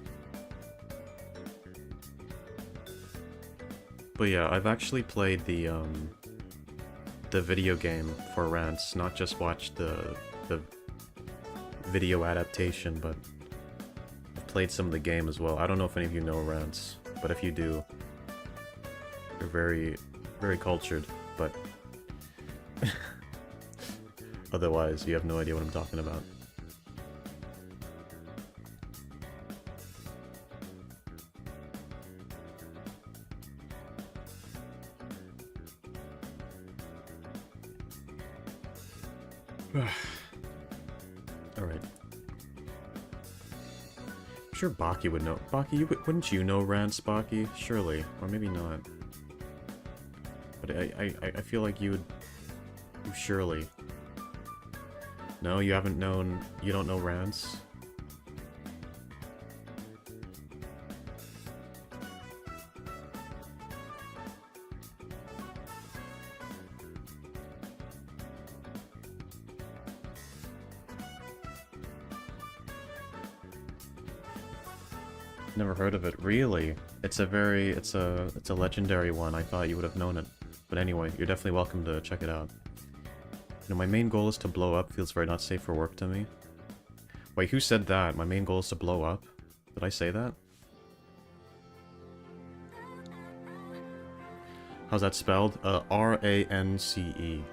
But yeah, I've actually played the video game for Rants, not just watched the video adaptation, but I've played some of the game as well. I don't know if any of you know Rants, but if you do, you're very, very cultured, but otherwise you have no idea what I'm talking about. Alright. I'm sure Baki would know. Baki, wouldn't you know Rants, Baki? Surely. Or maybe not. But I feel like you surely. No, you haven't known... You don't know Rants? Never heard of it. Really? It's a legendary one. I thought you would have known it. But anyway, you're definitely welcome to check it out. You know, my main goal is to blow up. Feels very not safe for work to me. Wait, who said that? My main goal is to blow up? Did I say that? How's that spelled? R-A-N-C-E.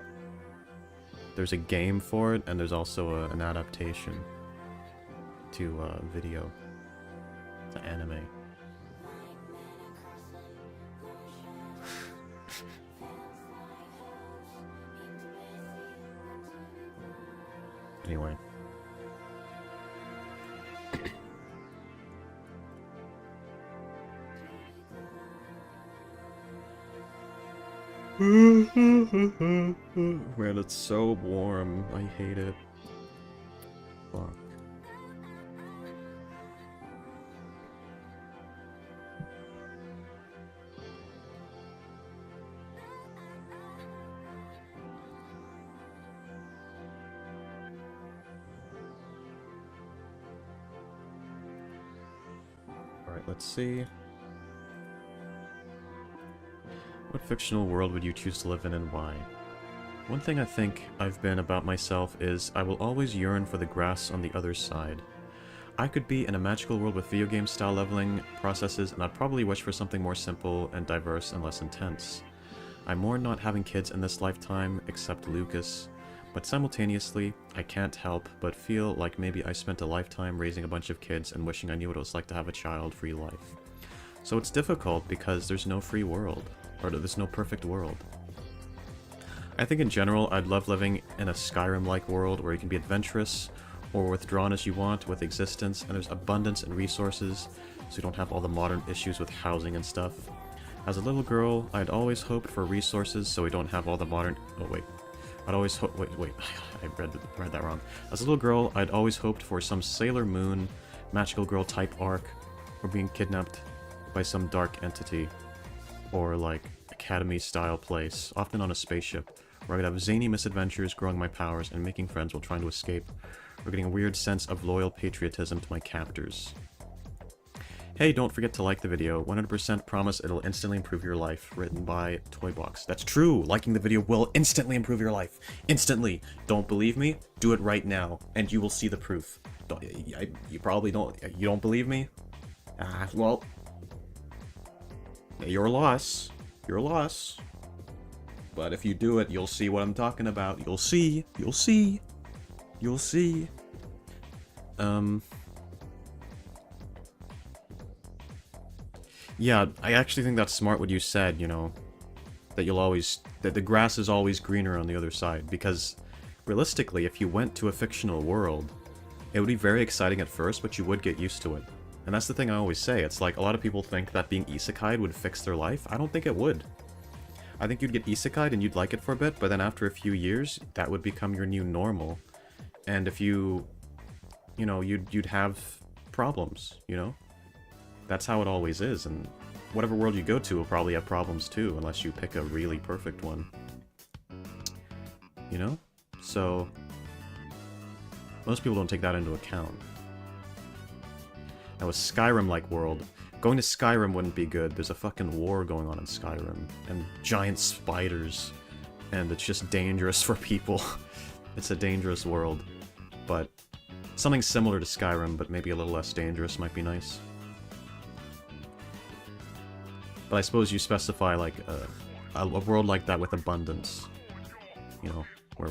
There's a game for it, and there's also an adaptation to video. It's an anime. Anyway. Man, it's so warm. I hate it. Fuck. Let's see. What fictional world would you choose to live in and why? One thing I think I've been about myself is I will always yearn for the grass on the other side. I could be in a magical world with video game style leveling processes, and I'd probably wish for something more simple and diverse and less intense. I mourn not having kids in this lifetime, except Lucas, but simultaneously, I can't help but feel like maybe I spent a lifetime raising a bunch of kids and wishing I knew what it was like to have a child-free life. So it's difficult because there's no free world, or there's no perfect world. I think in general, I'd love living in a Skyrim-like world where you can be adventurous, or withdrawn as you want with existence, and there's abundance and resources, so you don't have all the modern issues with housing and stuff. As a little girl, I'd always hoped for resources so we don't have all the modern... Oh wait. I'd always wait, I read that wrong. As a little girl, I'd always hoped for some Sailor Moon, magical girl type arc, or being kidnapped by some dark entity, or like academy-style place, often on a spaceship, where I'd have zany misadventures growing my powers and making friends while trying to escape, or getting a weird sense of loyal patriotism to my captors. Hey, don't forget to like the video. 100% promise it'll instantly improve your life. Written by Toybox. That's true! Liking the video will instantly improve your life. Instantly! Don't believe me? Do it right now, and you will see the proof. You probably don't... You don't believe me? Well... Your loss. Your loss. But if you do it, you'll see what I'm talking about. You'll see. You'll see. You'll see. Yeah, I actually think that's smart what you said, you know, that that the grass is always greener on the other side, because realistically, if you went to a fictional world, it would be very exciting at first, but you would get used to it. And that's the thing I always say, it's like a lot of people think that being isekai'd would fix their life. I don't think it would. I think you'd get isekai'd and you'd like it for a bit, but then after a few years, that would become your new normal. And if you know, you'd have problems, you know? That's how it always is, and whatever world you go to will probably have problems too, unless you pick a really perfect one. You know? So, most people don't take that into account. Now, a Skyrim-like world, going to Skyrim wouldn't be good. There's a fucking war going on in Skyrim, and giant spiders, and it's just dangerous for people. It's a dangerous world, but something similar to Skyrim, but maybe a little less dangerous might be nice. But I suppose you specify, like, a world like that with abundance. You know, where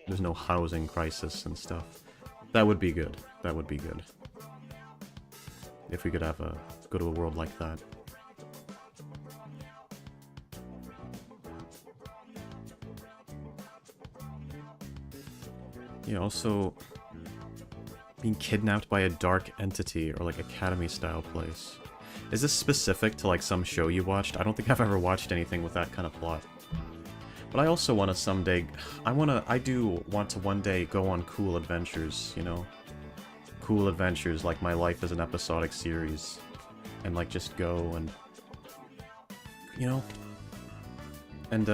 there's no housing crisis and stuff. That would be good. That would be good. If we could go to a world like that. Yeah, also being kidnapped by a dark entity or like academy-style place. Is this specific to like some show you watched? I don't think I've ever watched anything with that kind of plot. But I also want to someday... I do want to one day go on cool adventures, you know? Cool adventures, like my life as an episodic series. And like just go and... You know? And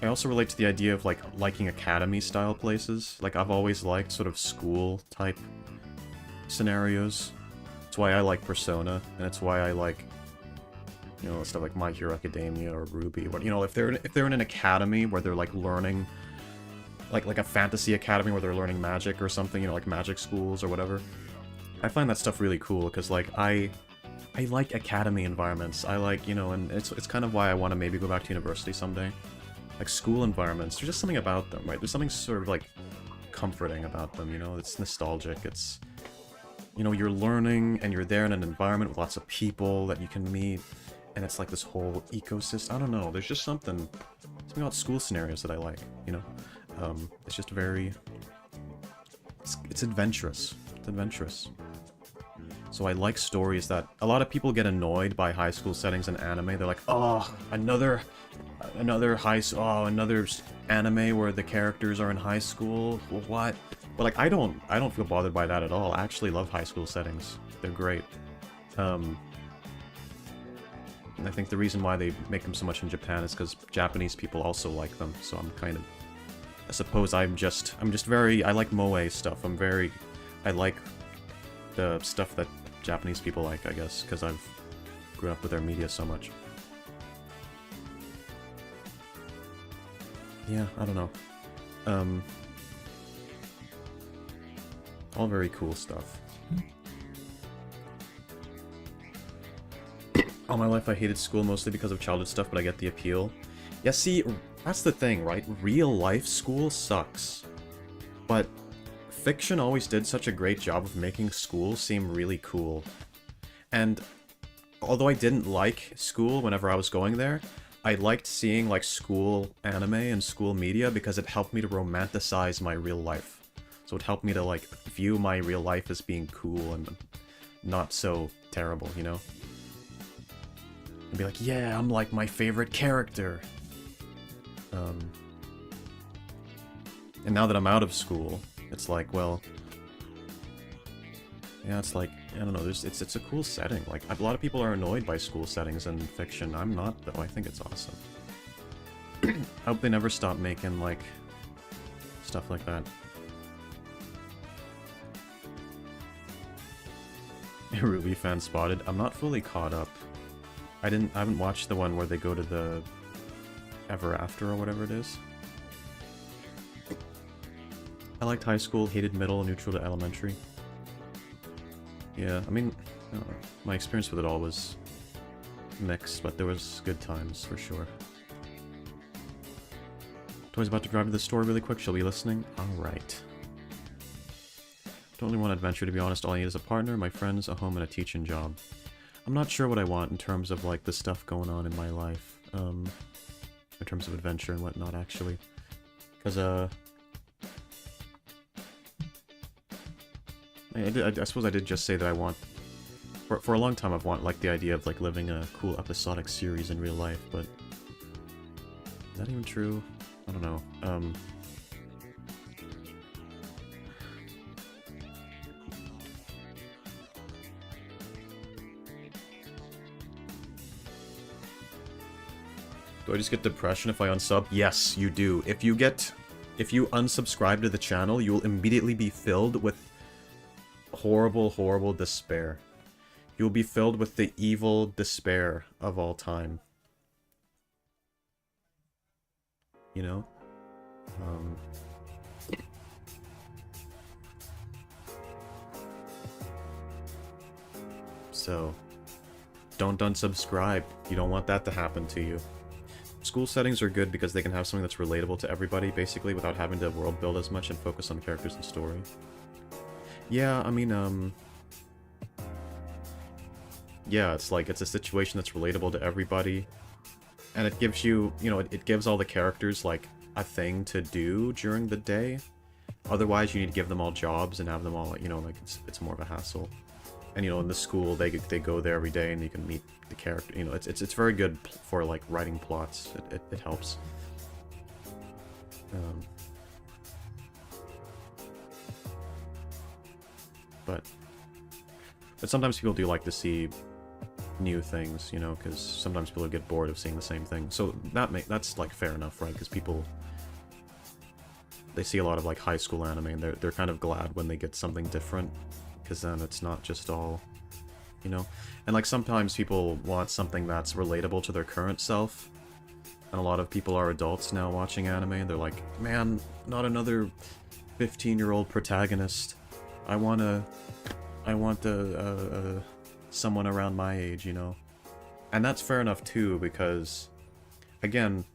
I also relate to the idea of like liking academy-style places. Like I've always liked sort of school-type scenarios. It's why I like Persona, and it's why I like, you know, stuff like My Hero Academia or Ruby. But you know, if they're in an academy where they're like learning, like a fantasy academy where they're learning magic or something, you know, like magic schools or whatever, I find that stuff really cool because like I like academy environments. I like, you know, and it's kind of why I want to maybe go back to university someday. Like school environments, there's just something about them, right? There's something sort of like comforting about them, you know. It's nostalgic. It's, you know, you're learning, and you're there in an environment with lots of people that you can meet, and it's like this whole ecosystem. I don't know, there's just something about school scenarios that I like, you know? It's just very... It's adventurous. It's adventurous. So I like stories that... A lot of people get annoyed by high school settings in anime. They're like, oh, another anime where the characters are in high school? What? But like, I don't feel bothered by that at all. I actually love high school settings. They're great. And I think the reason why they make them so much in Japan is because Japanese people also like them. So I'm kind of, I suppose I'm just very, I like moe stuff. I like the stuff that Japanese people like, I guess, because I've grown up with their media so much. Yeah, I don't know. All very cool stuff. All my life I hated school mostly because of childhood stuff, but I get the appeal. Yeah, see, that's the thing, right? Real life school sucks. But fiction always did such a great job of making school seem really cool. And although I didn't like school whenever I was going there, I liked seeing like school anime and school media because it helped me to romanticize my real life. So it helped me to like view my real life as being cool and not so terrible, you know? And be like, yeah, I'm like my favorite character. And now that I'm out of school, it's like, well, yeah, it's like, I don't know, it's a cool setting. Like, a lot of people are annoyed by school settings in fiction. I'm not, though. I think it's awesome. I hope they never stop making, like, stuff like that. Ruby fan spotted. I'm not fully caught up. I haven't watched the one where they go to the Ever After or whatever it is. I liked high school, hated middle, neutral to elementary. Yeah, I mean, I don't know. My experience with it all was mixed, but there was good times for sure. Toy's about to drive to the store really quick. She'll be listening. Alright. Don't really want adventure, to be honest. All I need is a partner, my friends, a home, and a teaching job. I'm not sure what I want in terms of, like, the stuff going on in my life. In terms of adventure and whatnot, actually. Because, I suppose I did just say that I want... For a long time I've wanted, like, the idea of, like, living a cool episodic series in real life, but... Is that even true? I don't know. Do I just get depression if I unsub? Yes, you do. If you unsubscribe to the channel, you will immediately be filled with horrible, horrible despair. You will be filled with the evil despair of all time. You know? So, don't unsubscribe. You don't want that to happen to you. School settings are good because they can have something that's relatable to everybody, basically, without having to world build as much and focus on characters and story. Yeah, I mean, yeah, it's like, it's a situation that's relatable to everybody, and it gives you, you know, it gives all the characters, like, a thing to do during the day. Otherwise, you need to give them all jobs and have them all, you know, like, it's more of a hassle. And, you know, in the school, they go there every day and you can meet the character, you know, it's very good for, like, writing plots. It helps. But sometimes people do like to see new things, you know, because sometimes people get bored of seeing the same thing. So that's, like, fair enough, right? Because people, they see a lot of, like, high school anime, and they're kind of glad when they get something different, because then it's not just all, you know? And, like, sometimes people want something that's relatable to their current self, and a lot of people are adults now watching anime, and they're like, man, not another 15-year-old protagonist. I want someone around my age, you know? And that's fair enough, too, because, again,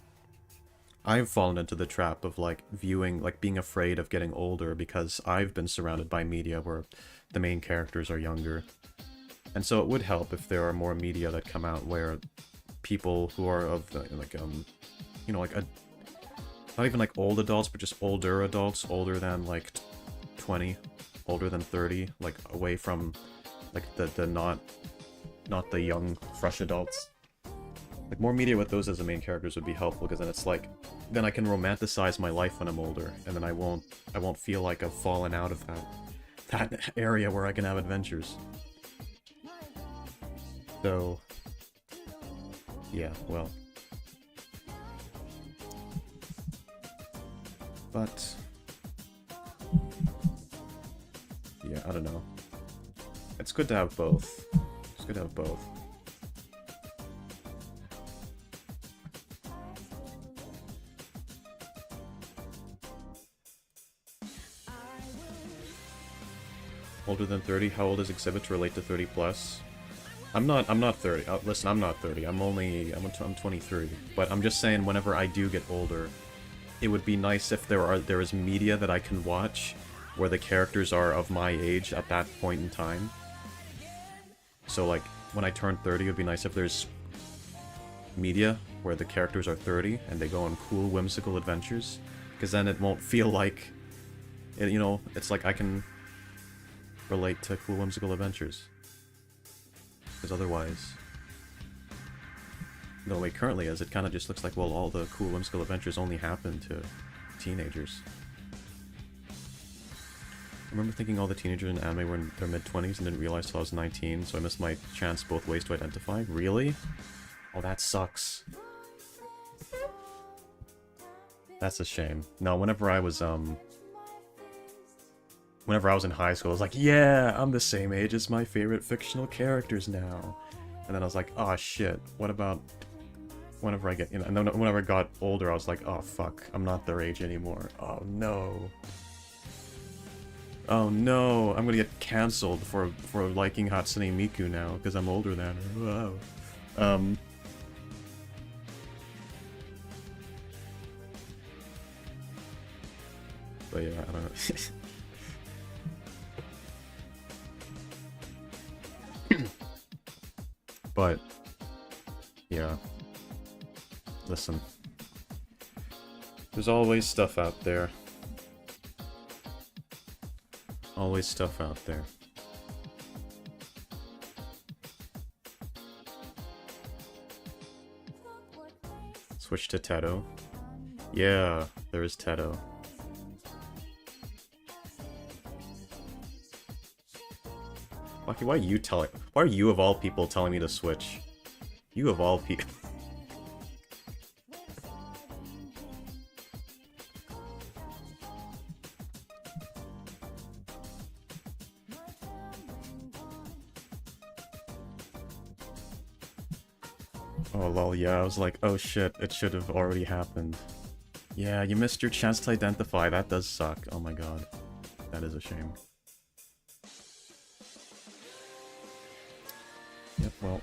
I've fallen into the trap of, like, being afraid of getting older because I've been surrounded by media where the main characters are younger. And so it would help if there are more media that come out where people who are of, like, you know, like, not even, like, old adults, but just older adults, older than, like, 20, older than 30, like, away from, like, the not the young, fresh adults. Like, more media with those as the main characters would be helpful, because then it's like, then I can romanticize my life when I'm older, and then I won't feel like I've fallen out of that area where I can have adventures. So, yeah, well. But, yeah, I don't know. It's good to have both. It's good to have both. Older than 30? How old is Exhibit to relate to 30 plus? I'm not 30. Listen, I'm not 30. I'm 23. But I'm just saying, whenever I do get older, it would be nice if there is media that I can watch where the characters are of my age at that point in time. So, like, when I turn 30, it would be nice if there's media where the characters are 30 and they go on cool, whimsical adventures. Because then it won't feel like, you know, it's like I can relate to cool, whimsical adventures. Because otherwise, the way it currently is, it kind of just looks like, well, all the cool, whimsical adventures only happen to teenagers. I remember thinking all the teenagers in anime were in their mid-20s and didn't realize till I was 19, so I missed my chance both ways to identify. Really? Oh, that sucks. That's a shame. No, whenever I was in high school, I was like, yeah, I'm the same age as my favorite fictional characters now. And then I was like, oh shit, what about whenever I get, you know, and then whenever I got older, I was like, oh fuck, I'm not their age anymore. Oh no. Oh no, I'm gonna get cancelled for liking Hatsune Miku now, because I'm older than her. Whoa. Um, but yeah, I don't know. But yeah, listen, there's always stuff out there. Always stuff out there. Switch to Teto. Yeah, there is Teto. Lucky, why are you of all people telling me to switch? You of all people. Oh lol, yeah, I was like, oh shit, it should have already happened. Yeah, you missed your chance to identify, that does suck. Oh my god. That is a shame. Yep, well.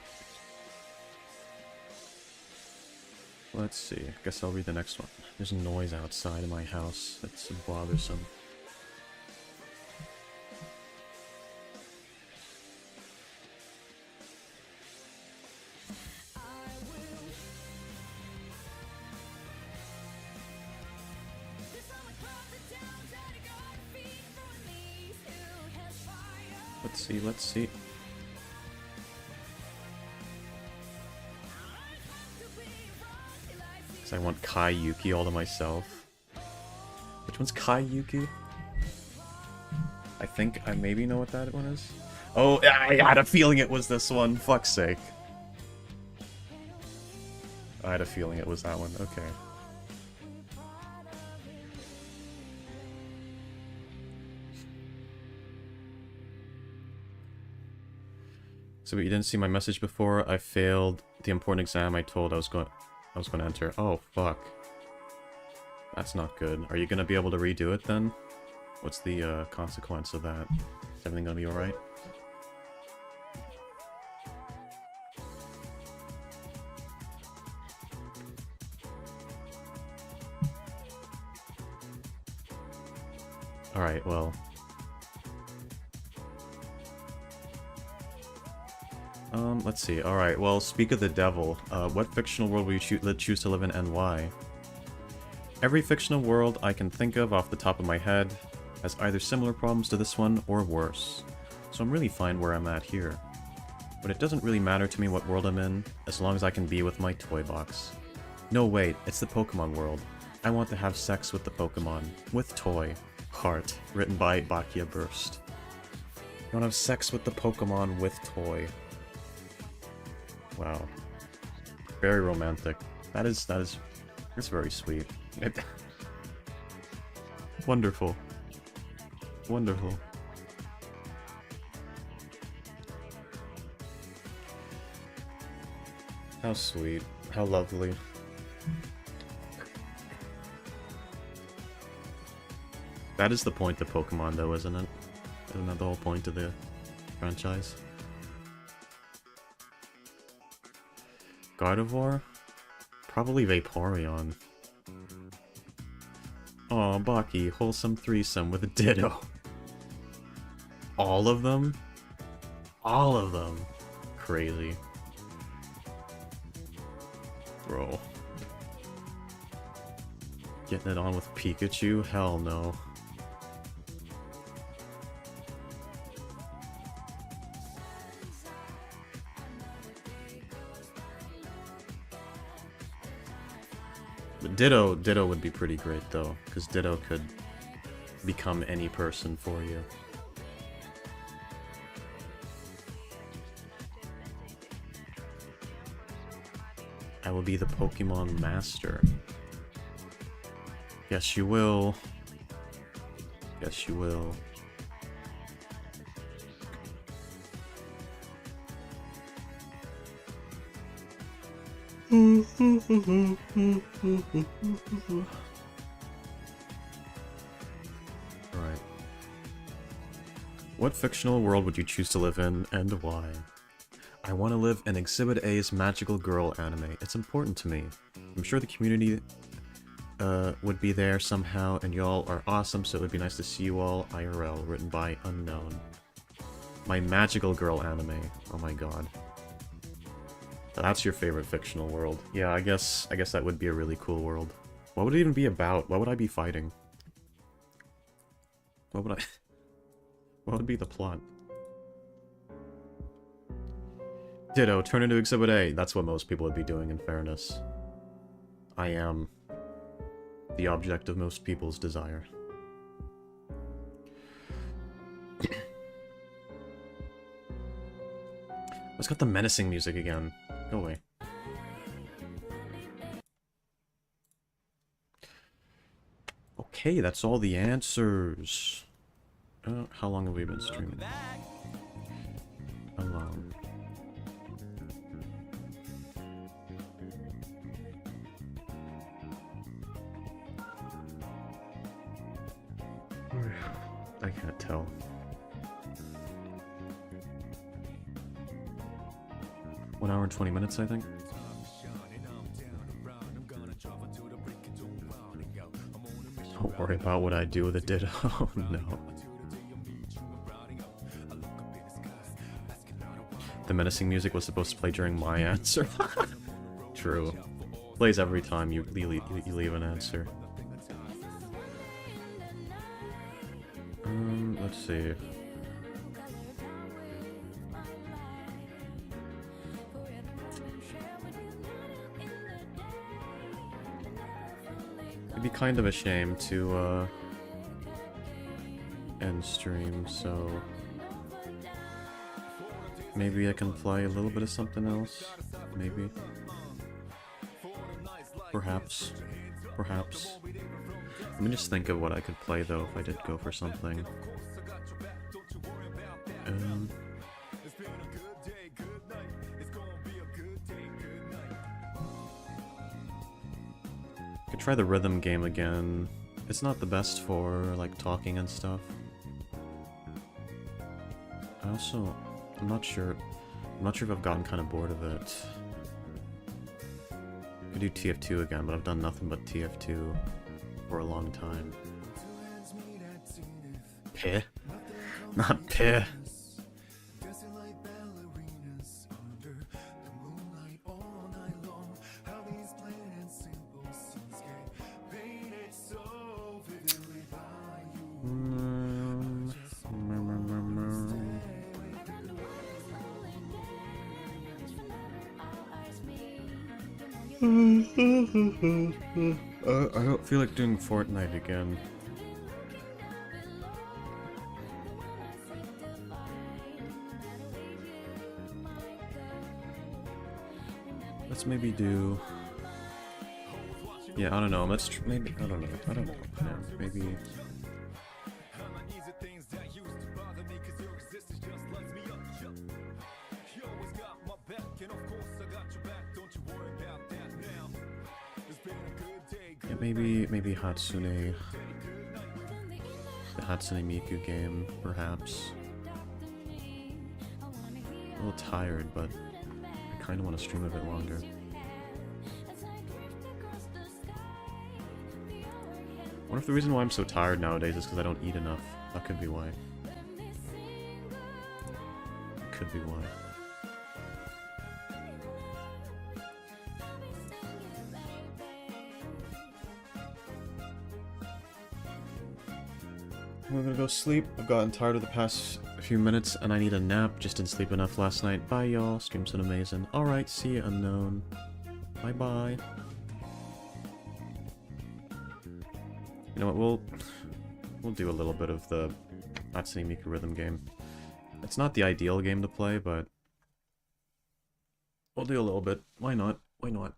Let's see, I guess I'll read the next one. There's noise outside of my house, it's bothersome. Let's see. Because I want Hayuki all to myself. Which one's Hayuki? I think I maybe know what that one is. Oh, I had a feeling it was this one. Fuck's sake. I had a feeling it was that one. Okay. So you didn't see my message before? I failed the important exam I told I was going to enter. Oh, fuck. That's not good. Are you going to be able to redo it then? What's the consequence of that? Is everything going to be alright? Alright, well... let's see. Alright, well, speak of the devil. What fictional world will you choose to live in and why? Every fictional world I can think of off the top of my head has either similar problems to this one or worse. So I'm really fine where I'm at here. But it doesn't really matter to me what world I'm in, as long as I can be with my toy box. No, wait, it's the Pokemon world. I want to have sex with the Pokemon. With toy. Heart. Written by Bakia Burst. I want to have sex with the Pokemon with toy. Wow. Very romantic. That's very sweet. Wonderful. Wonderful. How sweet. How lovely. That is the point of Pokemon though, isn't it? Isn't that the whole point of the franchise? Gardevoir? Probably Vaporeon. Aw, Baki, wholesome threesome with a Ditto. All of them? All of them. Crazy. Bro. Getting it on with Pikachu? Hell no. But Ditto would be pretty great though, because Ditto could become any person for you. I will be the Pokemon Master. Yes, you will. Yes, you will. Alright. What fictional world would you choose to live in, and why? I want to live in Exhibit A's magical girl anime. It's important to me. I'm sure the community would be there somehow, and y'all are awesome, so it would be nice to see you all IRL, written by Unknown. My magical girl anime. Oh my god. That's your favorite fictional world. Yeah, I guess that would be a really cool world. What would it even be about? What would I be fighting? What would I... What would be the plot? Ditto, turn into Exhibit A. That's what most people would be doing, in fairness. I am the object of most people's desire. It's got the menacing music again. Go away. Okay, that's all the answers. How long have we been streaming? How long? I can't tell. One hour and 20 minutes, I think. Don't worry about what I do with a ditto. Oh, no. The menacing music was supposed to play during my answer. True. Plays every time you leave an answer. Let's see. It'd be kind of a shame to, end stream, so... Maybe I can play a little bit of something else? Maybe. Perhaps. Perhaps. Let me just think of what I could play, though, if I did go for something. I could try the rhythm game again. It's not the best for, like, talking and stuff. I also... I'm not sure if I've gotten kind of bored of it. I could do TF2 again, but I've done nothing but TF2 for a long time. Peh? Not peh. I don't feel like doing Fortnite again. Let's maybe do... Yeah, I don't know. Let's maybe... I don't know. Yeah, maybe... Maybe Hatsune... The Hatsune Miku game, perhaps. A little tired, but I kinda want to stream a bit longer. I wonder if the reason why I'm so tired nowadays is because I don't eat enough. That could be why. Could be why. I'm gonna go sleep. I've gotten tired of the past few minutes and I need a nap. Just didn't sleep enough last night. Bye y'all. Stream's been amazing. Alright, see ya, Unknown. Bye bye. You know what, we'll do a little bit of the Hatsune Miku rhythm game. It's not the ideal game to play, but we'll do a little bit. Why not? Why not?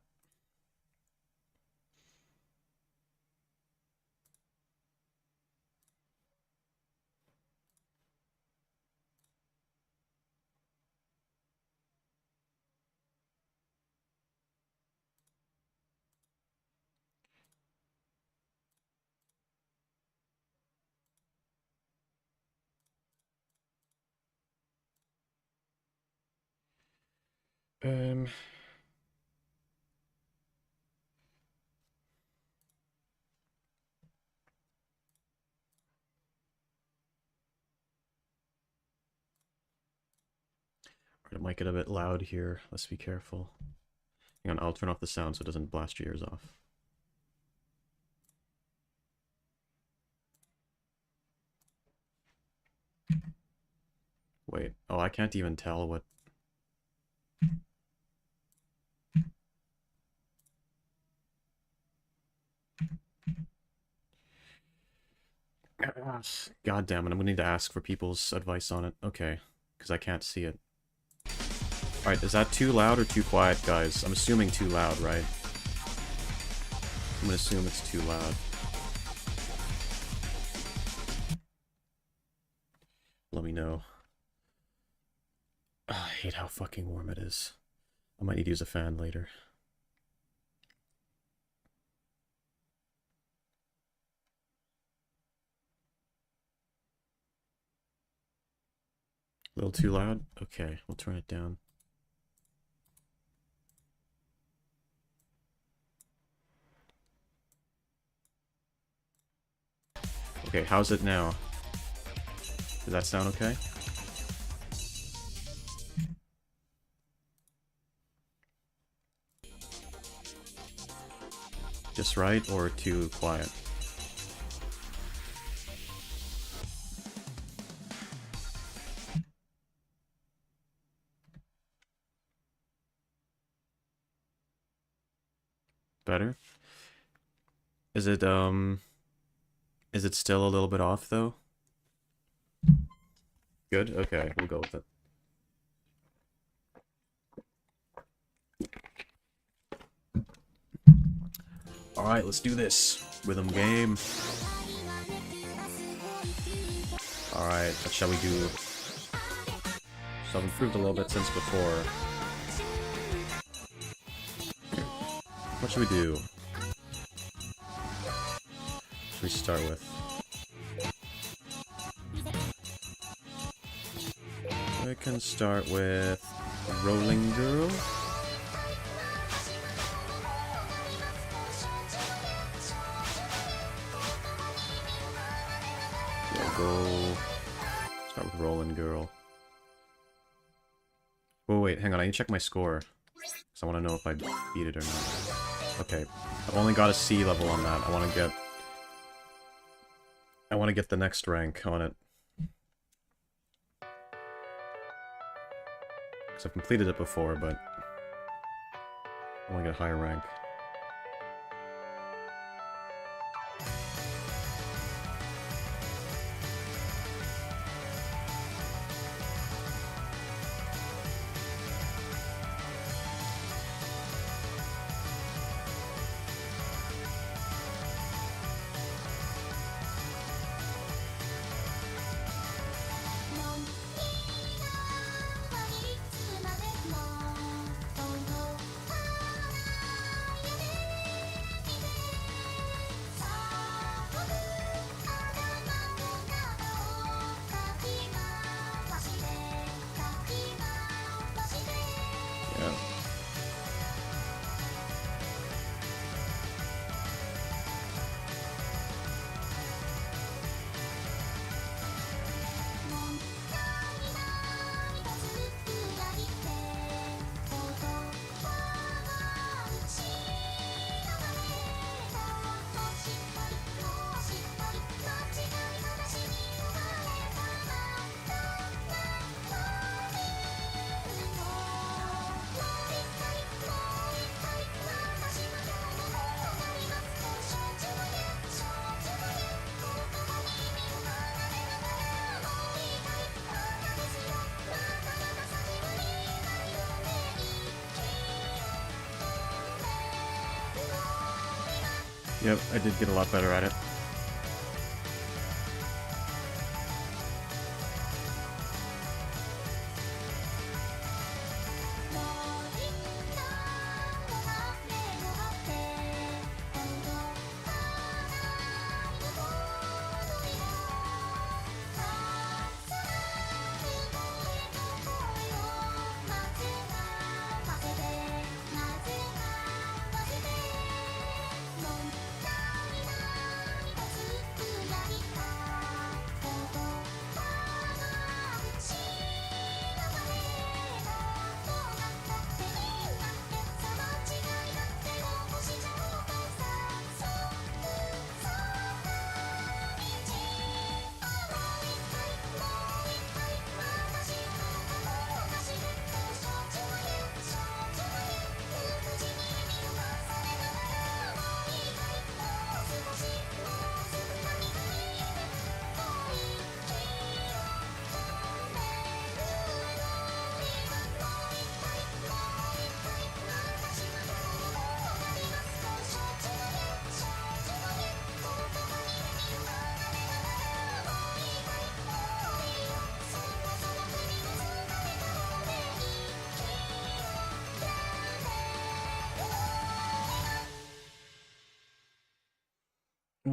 Um. It might get a bit loud here. Let's be careful. Hang on, I'll turn off the sound so it doesn't blast your ears off. Wait. Oh, I can't even tell what... God damn it, I'm gonna need to ask for people's advice on it. Okay, because I can't see it. Alright, is that too loud or too quiet, guys? I'm assuming too loud, right? I'm gonna assume it's too loud. Let me know. I hate how fucking warm it is. I might need to use a fan later. A little too loud? Okay, we'll turn it down. Okay, how's it now? Does that sound okay? Just right or too quiet? Better? Is it still a little bit off though? Good? Okay, we'll go with it. Alright, let's do this. Rhythm game. Alright, what shall we do? So I've improved a little bit since before. What should we do? What should we start with? We can start with Rolling Girl. We'll go start with Rolling Girl. Oh wait, hang on, I need to check my score. Because I want to know if I beat it or not. Okay, I've only got a C level on that. I want to get the next rank on it. Because I've completed it before, but I want to get a higher rank. Yep, I did get a lot better at it.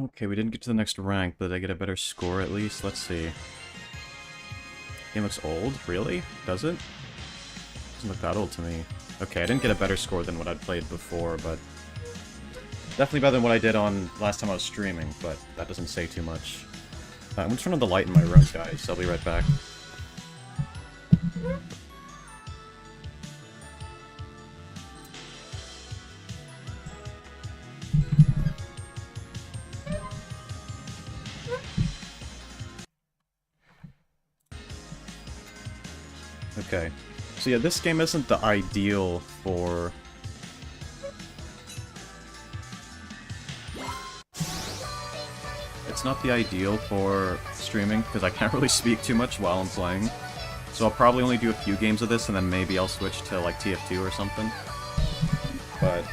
Okay, we didn't get to the next rank, but did I get a better score at least? Let's see. Game looks old? Really? Does it? Doesn't look that old to me. Okay, I didn't get a better score than what I'd played before, but... definitely better than what I did on last time I was streaming, but that doesn't say too much. I'm gonna turn on the light in my room, guys. I'll be right back. Okay. So yeah, this game isn't the ideal for... It's not the ideal for streaming, because I can't really speak too much while I'm playing. So I'll probably only do a few games of this, and then maybe I'll switch to, like, TF2 or something. But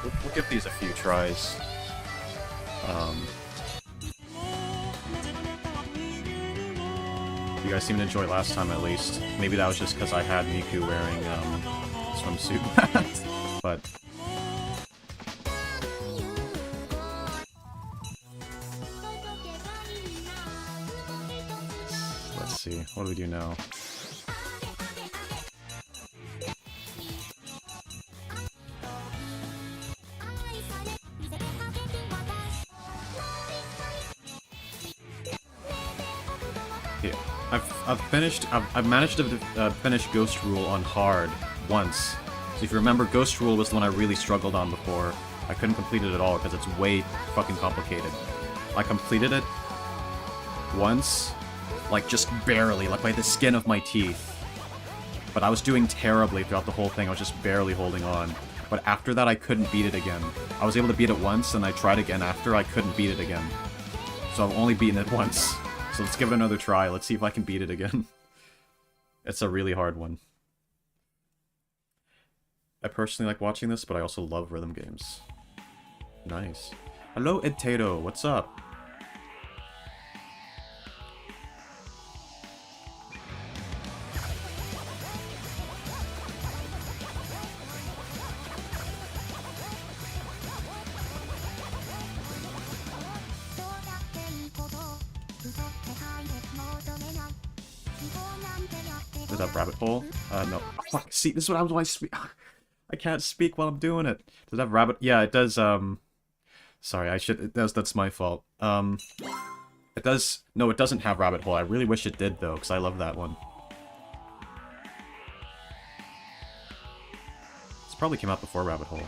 we'll give these a few tries. You guys seemed to enjoy it last time, at least. Maybe that was just because I had Miku wearing, swimsuit. But... let's see, what do we do now? Yeah, I've managed to finish Ghost Rule on hard once. So if you remember, Ghost Rule was the one I really struggled on before. I couldn't complete it at all because it's way fucking complicated. I completed it once, like just barely, like by the skin of my teeth. But I was doing terribly throughout the whole thing. I was just barely holding on. But after that, I couldn't beat it again. I was able to beat it once, and I tried again after. I couldn't beat it again. So I've only beaten it once. So let's give it another try. Let's see if I can beat it again. It's a really hard one. I personally like watching this, but I also love rhythm games. Nice. Hello, Ed Tato. What's up? Is that rabbit hole? No. Oh, fuck, see, this is what I was why I speak. I can't speak while I'm doing it. Does it have rabbit? Yeah, it does, sorry, I should, that's my fault. It does, no, it doesn't have rabbit hole. I really wish it did, though, because I love that one. This probably came out before rabbit hole.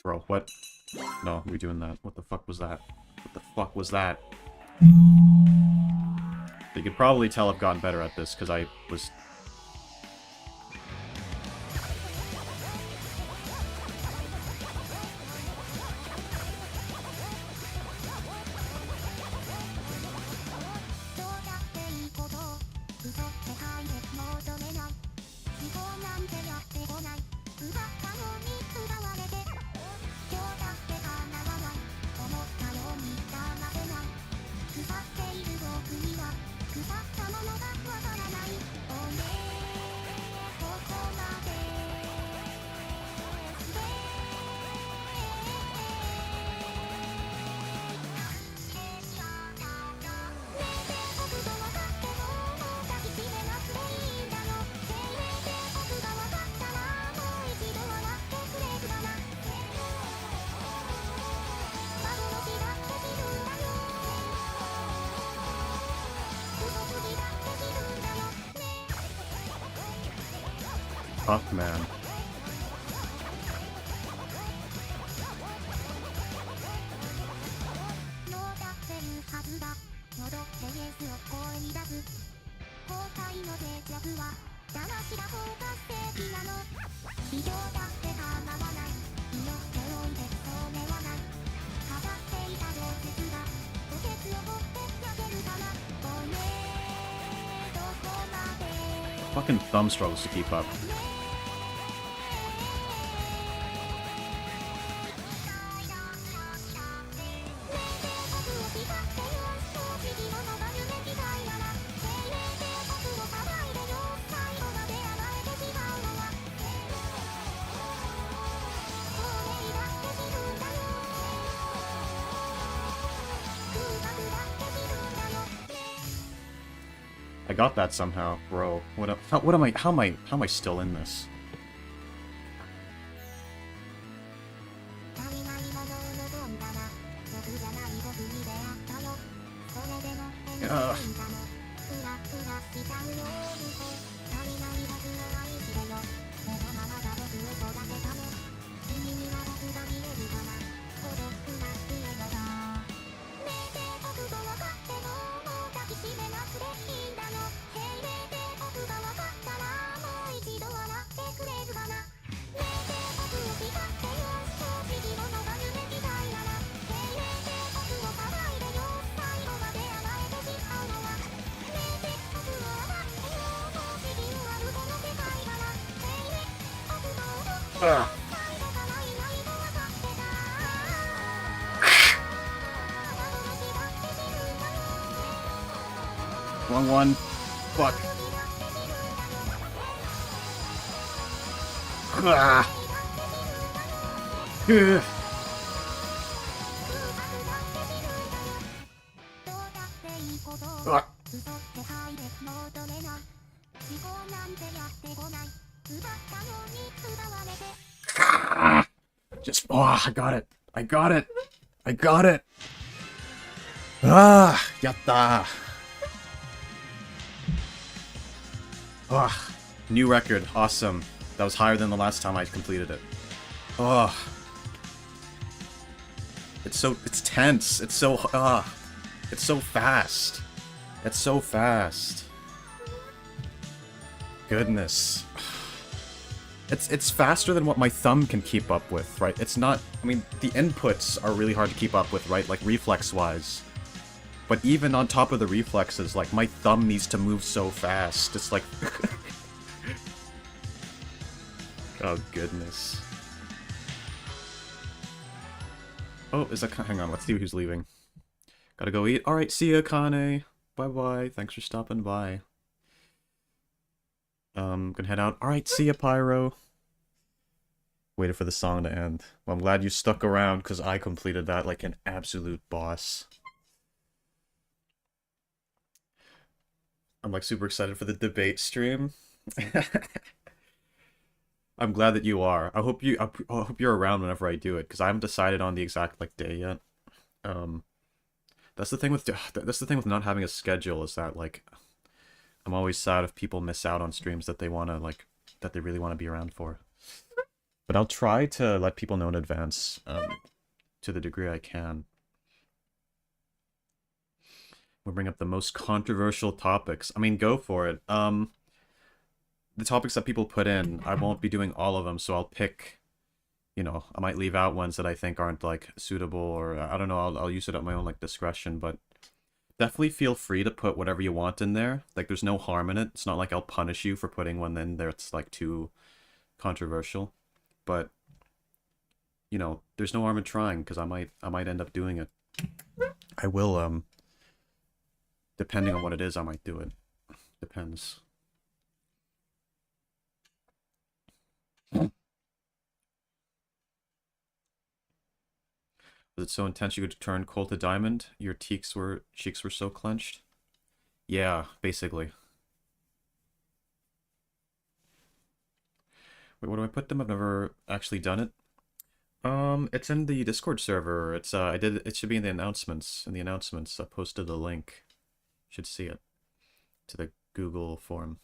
Bro, what? No, we're doing that. What the fuck was that? What the fuck was that? You could probably tell I've gotten better at this, because I was... Tough, man. Fucking thumb struggles to keep up. I got that somehow, bro. What am I? How am I still in this? Ugh. Ugh. Wrong one. Fuck. Ah. Ugh. Ah. Just, oh, I got it. I got it. I got it. Ah, yatta. Ah, new record. Awesome. That was higher than the last time I completed it. Oh. It's tense. It's so fast. It's so fast. Goodness. It's faster than what my thumb can keep up with, right? It's not, I mean, the inputs are really hard to keep up with, right? Like, reflex-wise. But even on top of the reflexes, like, my thumb needs to move so fast. It's like... Oh, goodness. Oh, is that... Hang on, let's see who's leaving. Gotta go eat. Alright, see ya, Kane. Bye-bye. Thanks for stopping by. Gonna head out. Alright, see ya, Pyro. Waited for the song to end. Well, I'm glad you stuck around, because I completed that like an absolute boss. I'm like super excited for the debate stream. I'm glad that you are. I hope you're around whenever I do it, because I haven't decided on the exact like day yet. That's the thing with not having a schedule, is that like I'm always sad if people miss out on streams that they really want to be around for. But I'll try to let people know in advance, to the degree I can. We'll bring up the most controversial topics. I mean, go for it. The topics that people put in, I won't be doing all of them, so I'll pick, you know, I might leave out ones that I think aren't, like, suitable, or, I don't know, I'll use it at my own, like, discretion, but definitely feel free to put whatever you want in there. Like, there's no harm in it. It's not like I'll punish you for putting one in there that's, like, too controversial. But, you know, there's no harm in trying, because I might end up doing it. I will, depending on what it is, I might do it. Depends. Was it so intense you could turn cold to diamond? Your cheeks were so clenched? Yeah, basically. Wait, where do I put them? I've never actually done it. It's in the Discord server. It's it should be in the announcements. In the announcements, I posted the link. Should see it. To the Google form.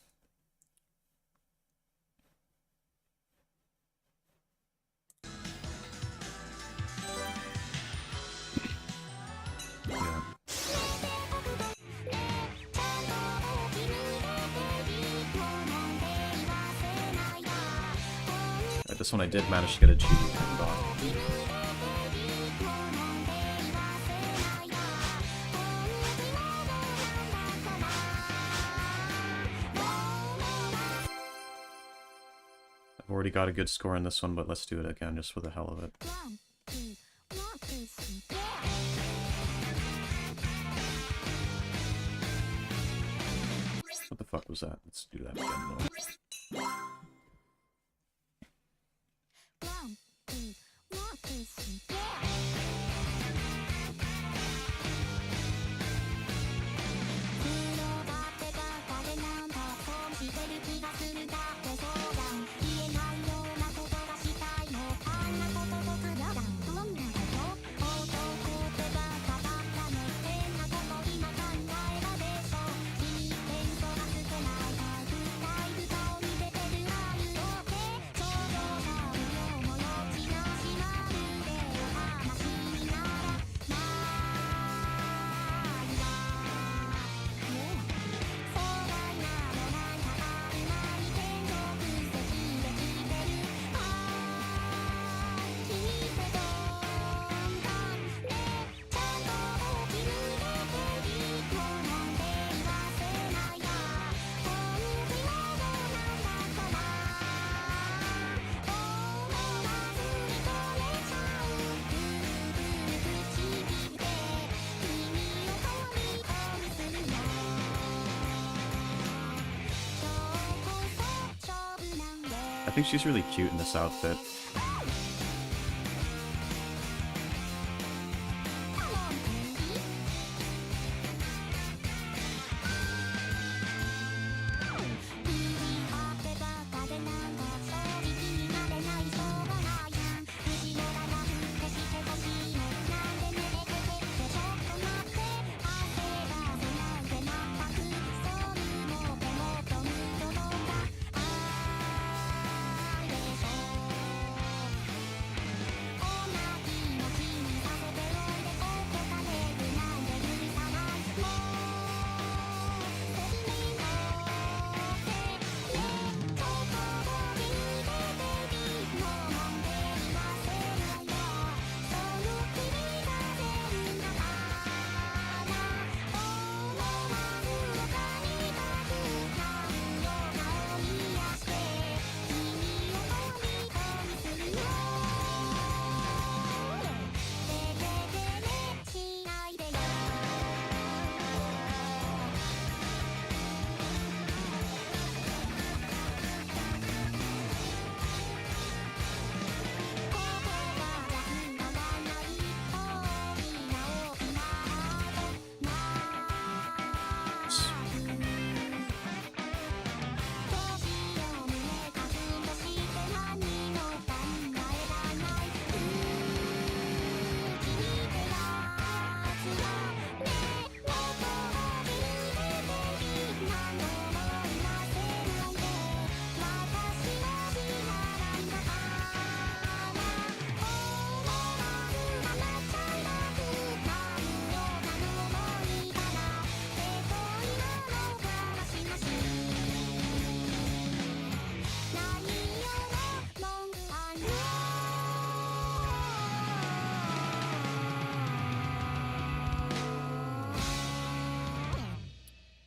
Yeah. This one I did manage to get a G and got. I've already got a good score in this one, but let's do it again just for the hell of it. What the fuck was that? Let's do that again though. I think she's really cute in this outfit.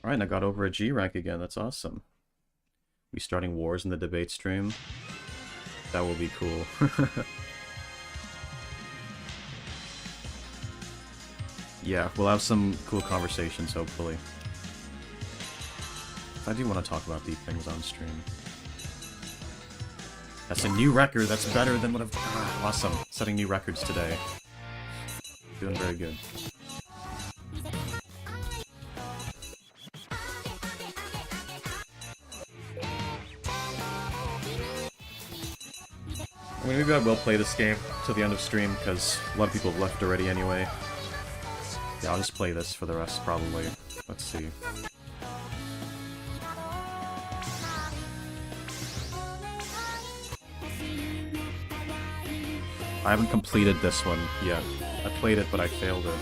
Alright, and I got over a G rank again. That's awesome. We starting wars in the debate stream. That will be cool. Yeah, we'll have some cool conversations, hopefully. I do want to talk about deep things on stream. That's a new record. That's better than what I've... awesome. Setting new records today. Doing very good. I mean, maybe I will play this game till the end of stream, because a lot of people have left already anyway. Yeah, I'll just play this for the rest, probably. Let's see. I haven't completed this one yet. I played it, but I failed it.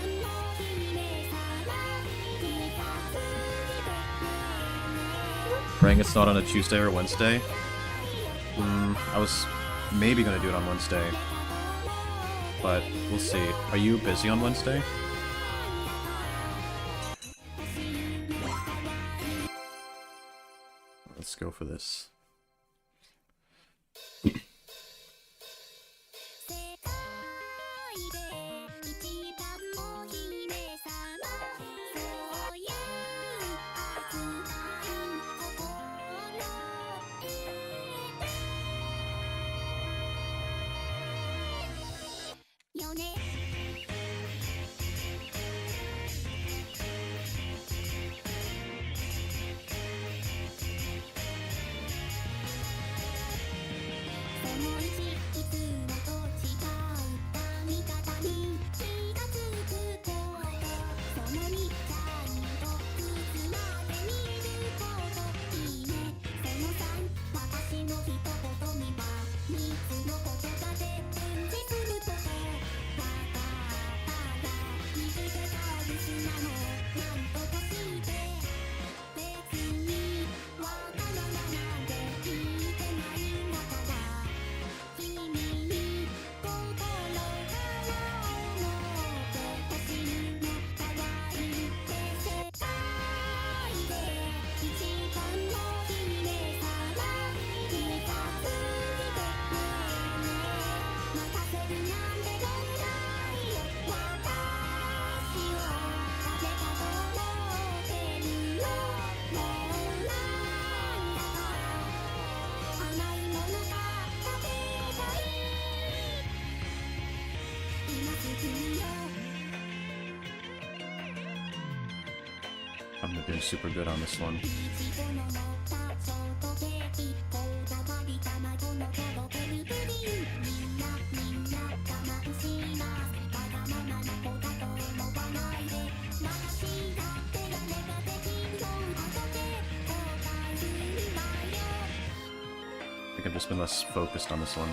Praying it's not on a Tuesday or Wednesday. I was maybe gonna do it on Wednesday, but we'll see. Are you busy on Wednesday? Let's go for this. I'm not doing super good on this one. I think I've just been less focused on this one.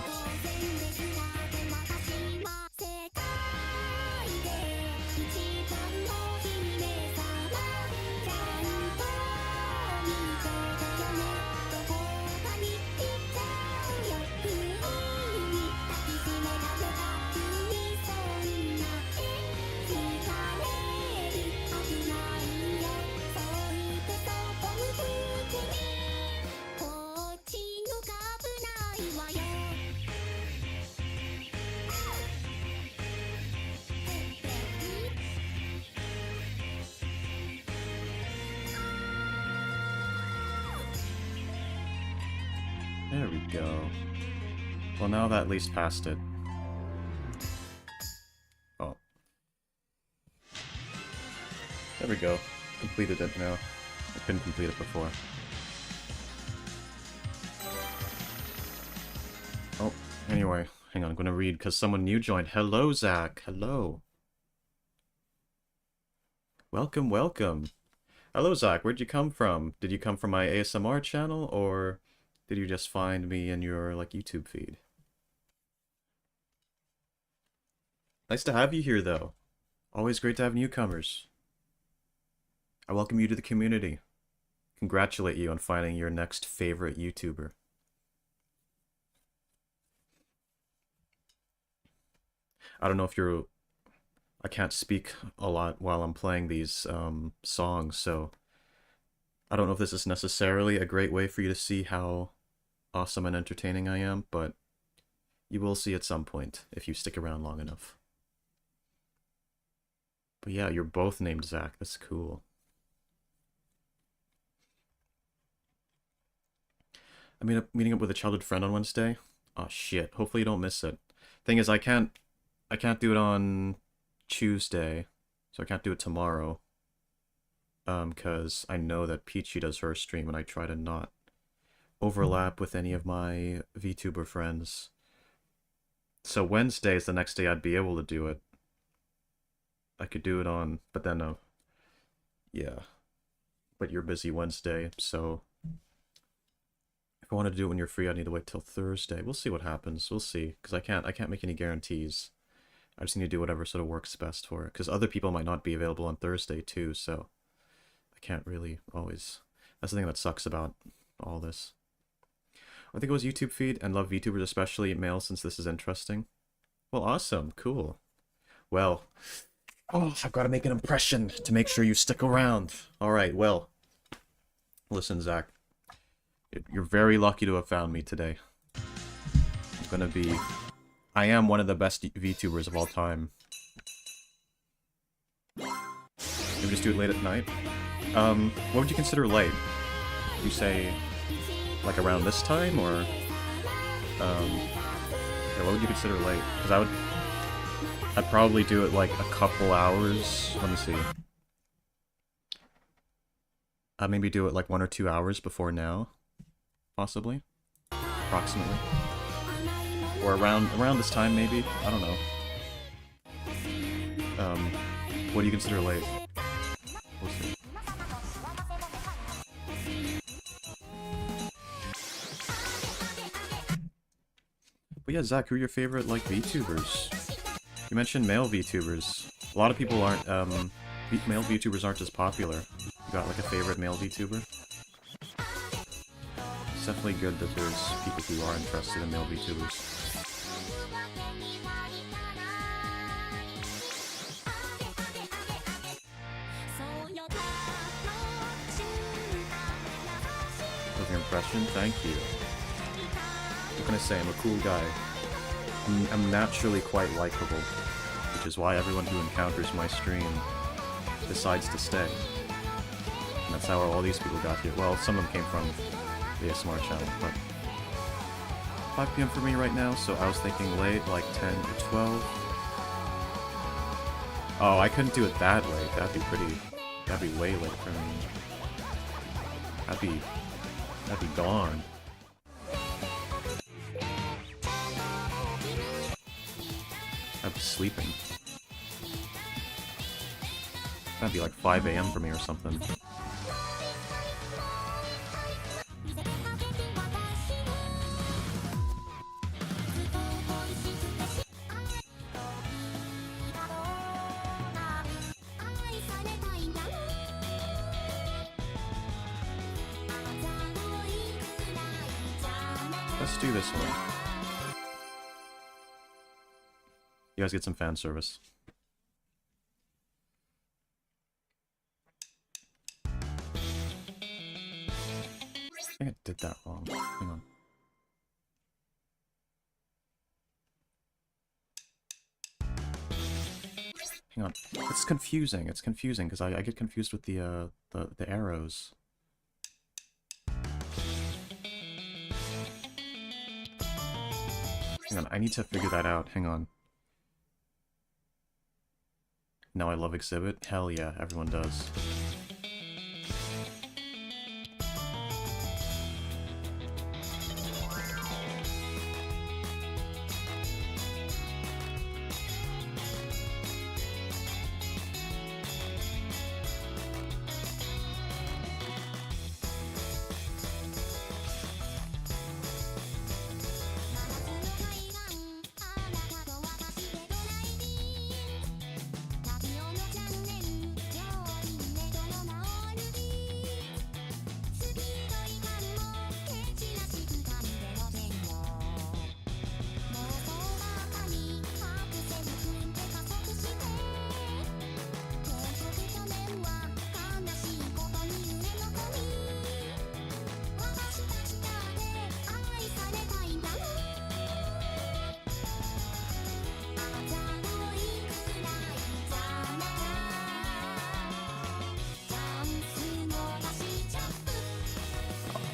There we go. Well, now that at least passed it. Oh. There we go. Completed it now. I couldn't complete it before. Oh, anyway. Hang on, I'm gonna read because someone new joined. Hello, Zach. Hello. Welcome, welcome. Hello, Zach. Where'd you come from? Did you come from my ASMR channel, or did you just find me in your, like, YouTube feed? Nice to have you here, though. Always great to have newcomers. I welcome you to the community. Congratulate you on finding your next favorite YouTuber. I don't know if you're... I can't speak a lot while I'm playing these songs, so... I don't know if this is necessarily a great way for you to see how awesome and entertaining I am, but you will see at some point if you stick around long enough. But yeah, you're both named Zach. That's cool. I mean, meeting up with a childhood friend on Wednesday. Oh shit! Hopefully you don't miss it. Thing is, I can't do it on Tuesday, so I can't do it tomorrow. Because I know that Peachy does her stream, and I try to not overlap with any of my VTuber friends. So Wednesday is the next day I'd be able to do it. I could do it on, but then, yeah. But you're busy Wednesday, so if I want to do it when you're free, I need to wait till Thursday. We'll see what happens. We'll see, because I can't make any guarantees. I just need to do whatever sort of works best for it, because other people might not be available on Thursday too, so I can't really always. That's the thing that sucks about all this. I think it was YouTube feed, and love VTubers, especially male, since this is interesting. Well, awesome, cool. Well, oh, I've got to make an impression to make sure you stick around. All right, well, listen, Zach, you're very lucky to have found me today. I am one of the best VTubers of all time. Maybe just do it late at night. What would you consider late? Would you say, like, around this time, or, yeah, what would you consider late? Because I'd probably do it, like, a couple hours. Let me see. I'd maybe do it, like, 1 or 2 hours before now. Possibly. Approximately. Or around this time, maybe? I don't know. What do you consider late? We'll see. But yeah, Zach, who are your favorite, like, VTubers? You mentioned male VTubers. A lot of people aren't, male VTubers aren't as popular. You got, like, a favorite male VTuber? It's definitely good that there's people who are interested in male VTubers. That was your impression? Thank you. What can I say? I'm a cool guy. I'm naturally quite likable, which is why everyone who encounters my stream decides to stay. And that's how all these people got here. Well, some of them came from the ASMR channel, but 5 PM for me right now, so I was thinking late, like 10 or 12. Oh, I couldn't do it that late. That'd be pretty That'd be way late for me. That'd be gone. I'd be sleeping. That'd be like 5 AM for me or something. Let's do this one. You guys get some fan service. I think I did that wrong. Hang on. Hang on. It's confusing. It's confusing because I get confused with the arrows. Hang on, I need to figure that out. Hang on. Now I love Exhibit? Hell yeah, everyone does.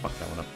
Fuck that one up.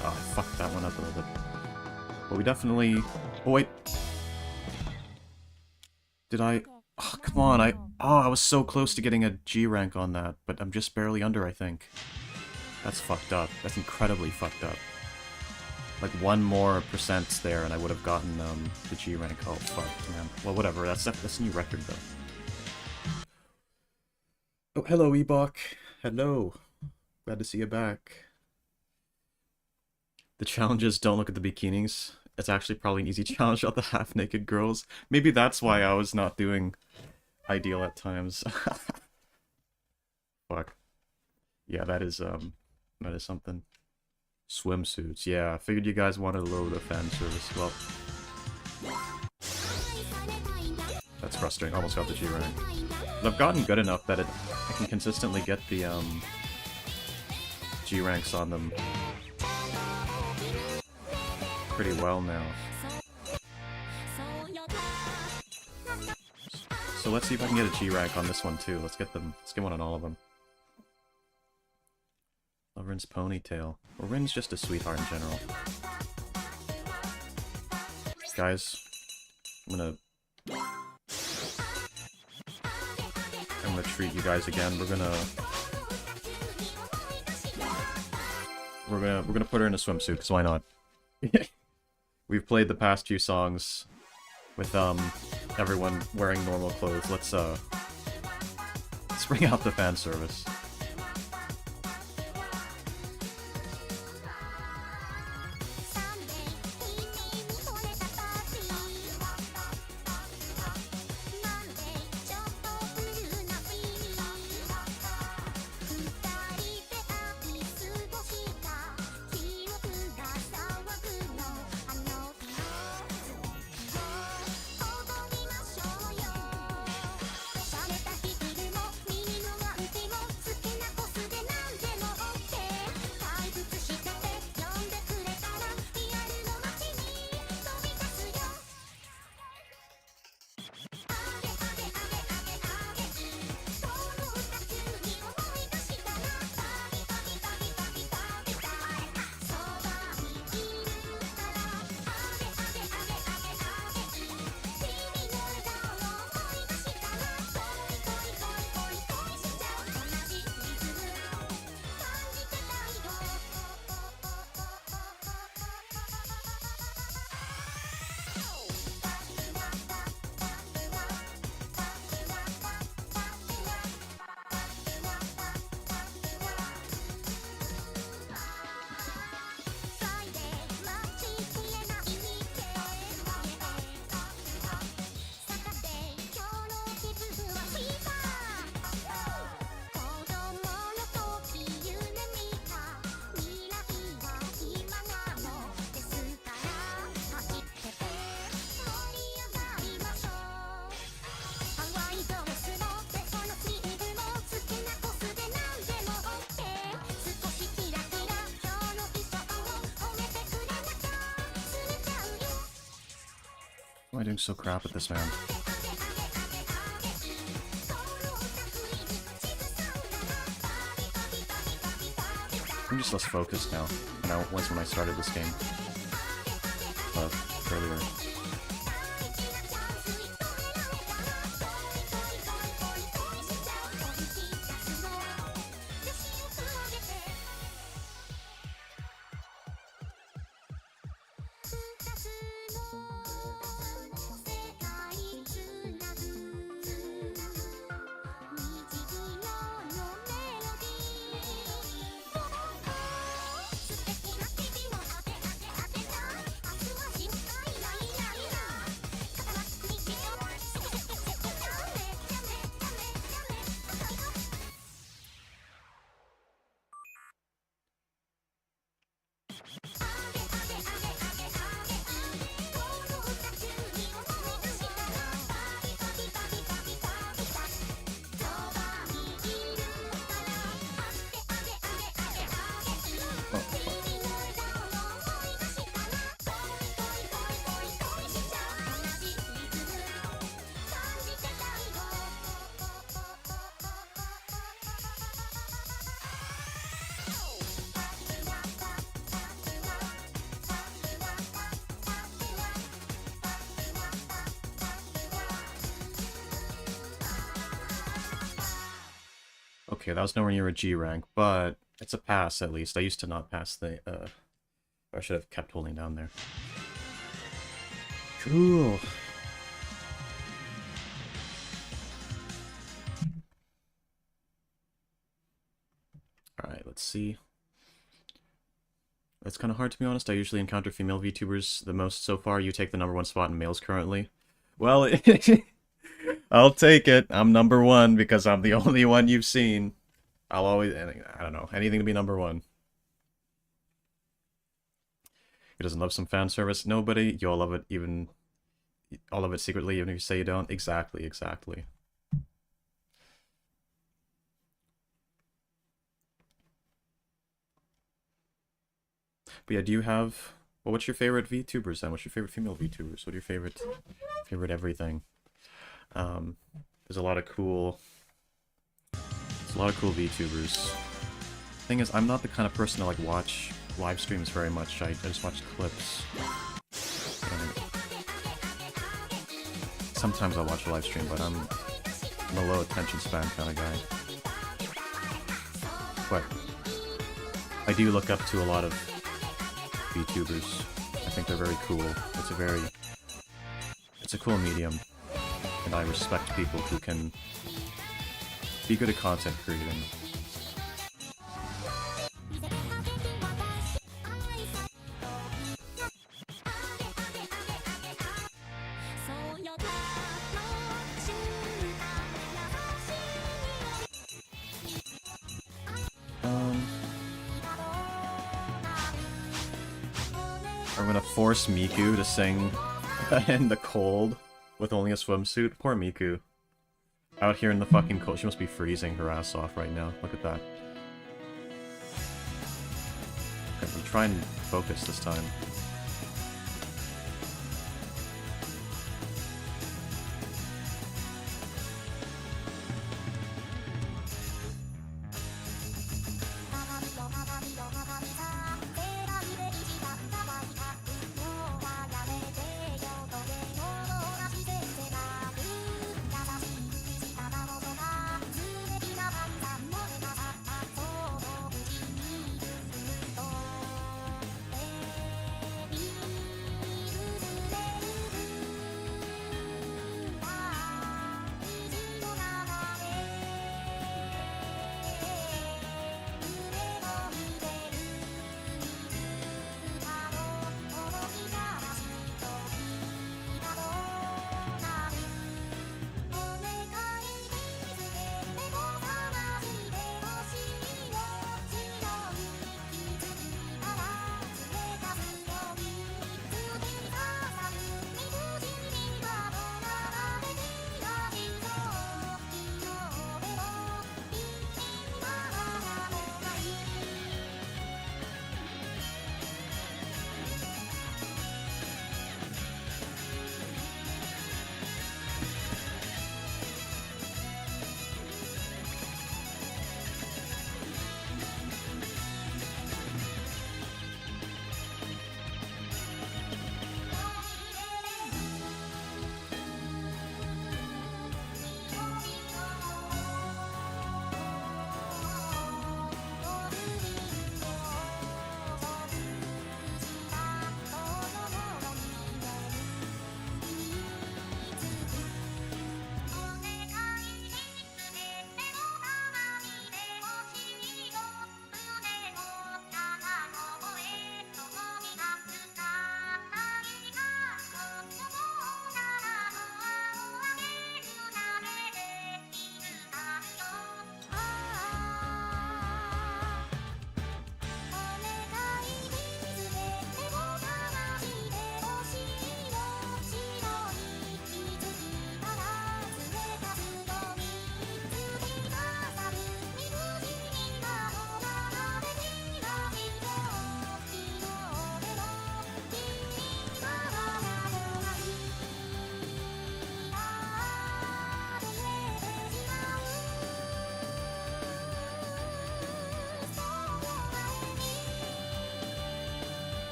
Oh, I fucked that one up a little bit. But we definitely... Oh, wait. Did I... Oh, come on, I was so close to getting a G rank on that, but I'm just barely under, I think. That's fucked up. That's incredibly fucked up. Like, 1 more percent there, and I would have gotten, the G rank. Oh, fuck, man. Well, whatever. That's a new record, though. Oh, hello, Ebok. Hello. Glad to see you back. The challenges don't look at the bikinis. It's actually probably an easy challenge on the half-naked girls. Maybe that's why I was not doing ideal at times. Fuck. Yeah, that is something. Swimsuits. Yeah, I figured you guys wanted a little bit of fan service. Well, that's frustrating. Almost got the G rank. But I've gotten good enough that I can consistently get the G ranks on them pretty well now. So let's see if I can get a G rank on this one too. Let's get one on all of them. Rin's ponytail. Well, Rin's just a sweetheart in general. guys. I'm gonna treat you guys again. We're gonna put her in a swimsuit, because why not? We've played the past few songs with everyone wearing normal clothes. Let's bring out the fan service. Why am I doing so crap at this, man? I'm just less focused now than I was when I started this game. Earlier. Okay, that was nowhere near a G rank, but it's a pass at least. I used to not pass the, I should have kept holding down there. Cool. Alright, let's see. It's kind of hard to be honest. I usually encounter female VTubers the most so far. You take the #1 spot in males currently. Well, I'll take it. I'm #1 because I'm the only one you've seen. I'll always, I don't know, anything to be #1. Who doesn't love some fan service? Nobody. You all love it, all of it secretly, even if you say you don't. Exactly, exactly. But yeah, do you have, well, what's your favorite VTubers then? What's your favorite female VTubers? What are your favorite everything? There's a lot of cool VTubers. Thing is, I'm not the kind of person to like watch live streams very much. I just watch clips. sometimes I'll watch a live stream, but I'm a low attention span kind of guy. But I do look up to a lot of VTubers. I think they're very cool. It's a cool medium, and I respect people who can be good at content creating. I'm gonna force Miku to sing in the cold with only a swimsuit. Poor Miku. Out here in the fucking cold. She must be freezing her ass off right now. Look at that. Okay, we'll try and focus this time.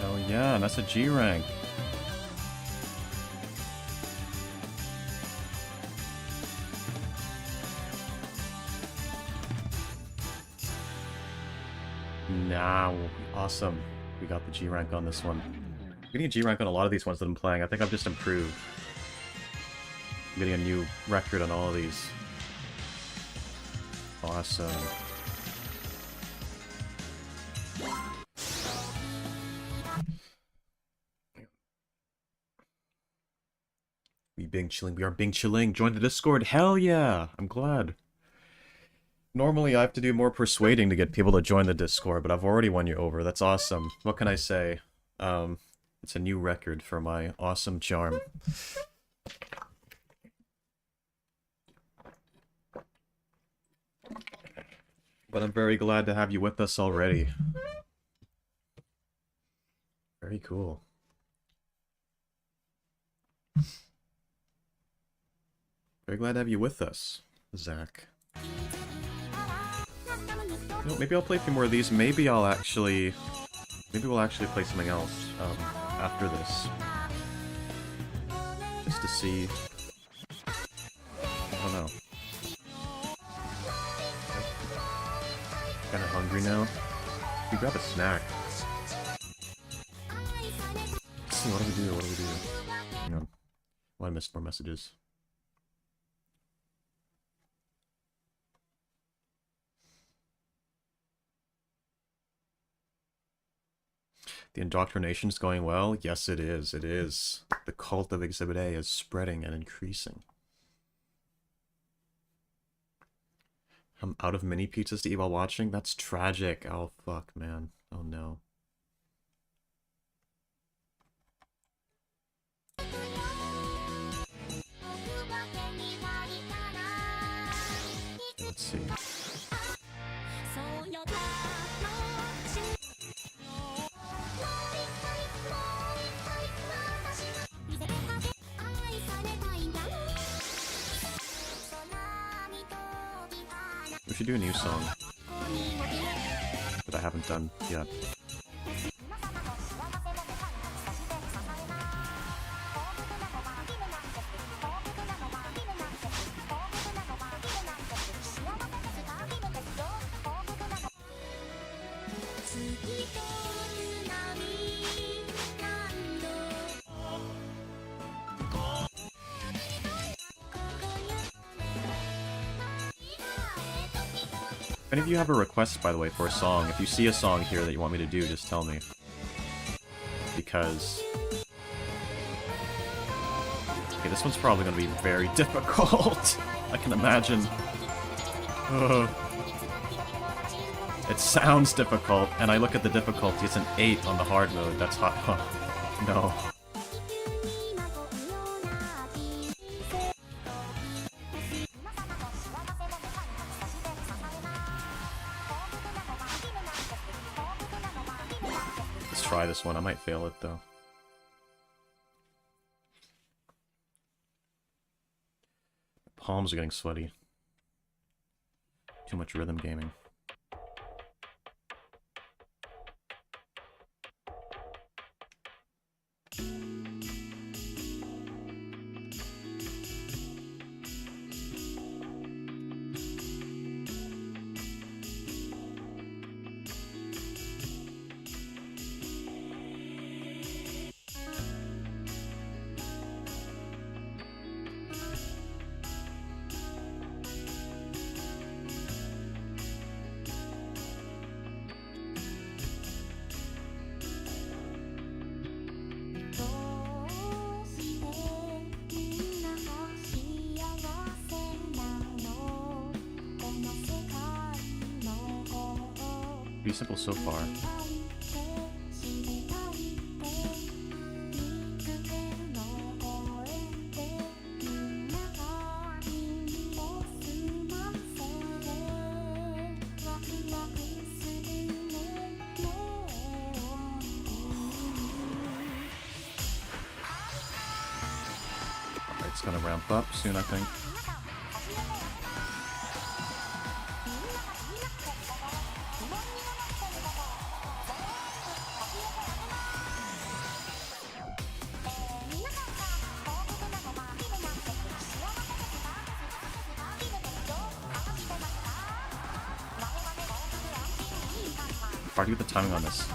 Oh yeah, that's a G rank. Now, awesome. We got the G rank on this one. I'm getting a G rank on a lot of these ones that I'm playing. I think I've just improved. I'm getting a new record on all of these. Awesome. We are Bing Chilling. Join the Discord. Hell yeah! I'm glad. Normally I have to do more persuading to get people to join the Discord, but I've already won you over. That's awesome. What can I say? It's a new record for my awesome charm. But I'm very glad to have you with us already. Very cool. Very glad to have you with us, Zach. You know, maybe I'll play a few more of these. Maybe we'll actually play something else after this, just to see Oh. Kinda hungry now. We grab a snack. Let's see, what do we do? What do we do? Hang on. Oh, I missed more messages. The indoctrination's going well? Yes, it is. It is. The cult of Exhibit A is spreading and increasing. I'm out of mini pizzas to eat while watching? That's tragic. Oh, fuck, man. Oh, no. Let's see. We should do a new song that I haven't done yet. If any of you have a request, by the way, for a song, if you see a song here that you want me to do, just tell me. Because... okay, this one's probably going to be very difficult. I can imagine. Ugh. It sounds difficult, and I look at the difficulty, it's an 8 on the hard mode. That's hot. Oh, no. Try this one. I might fail it though. Palms are getting sweaty. Too much rhythm gaming. Pretty simple so far. It's gonna ramp up soon, I think. Hard to get the timing on this.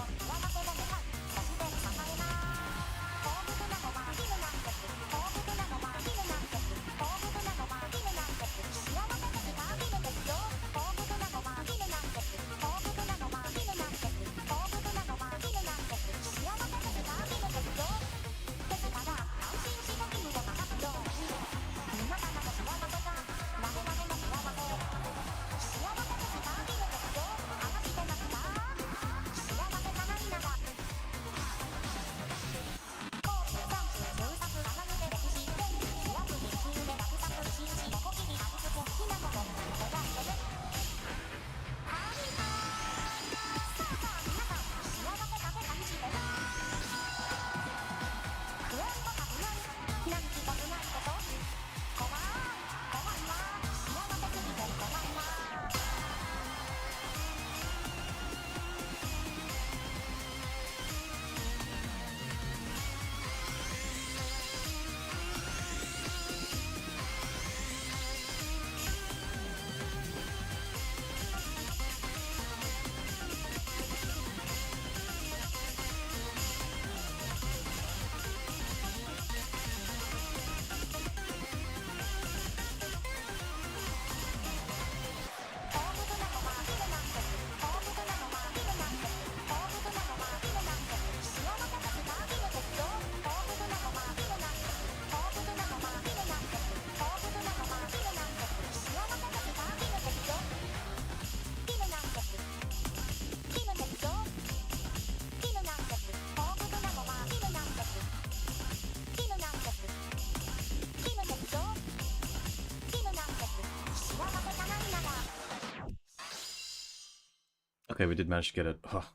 Okay, we did manage to get it. Ugh.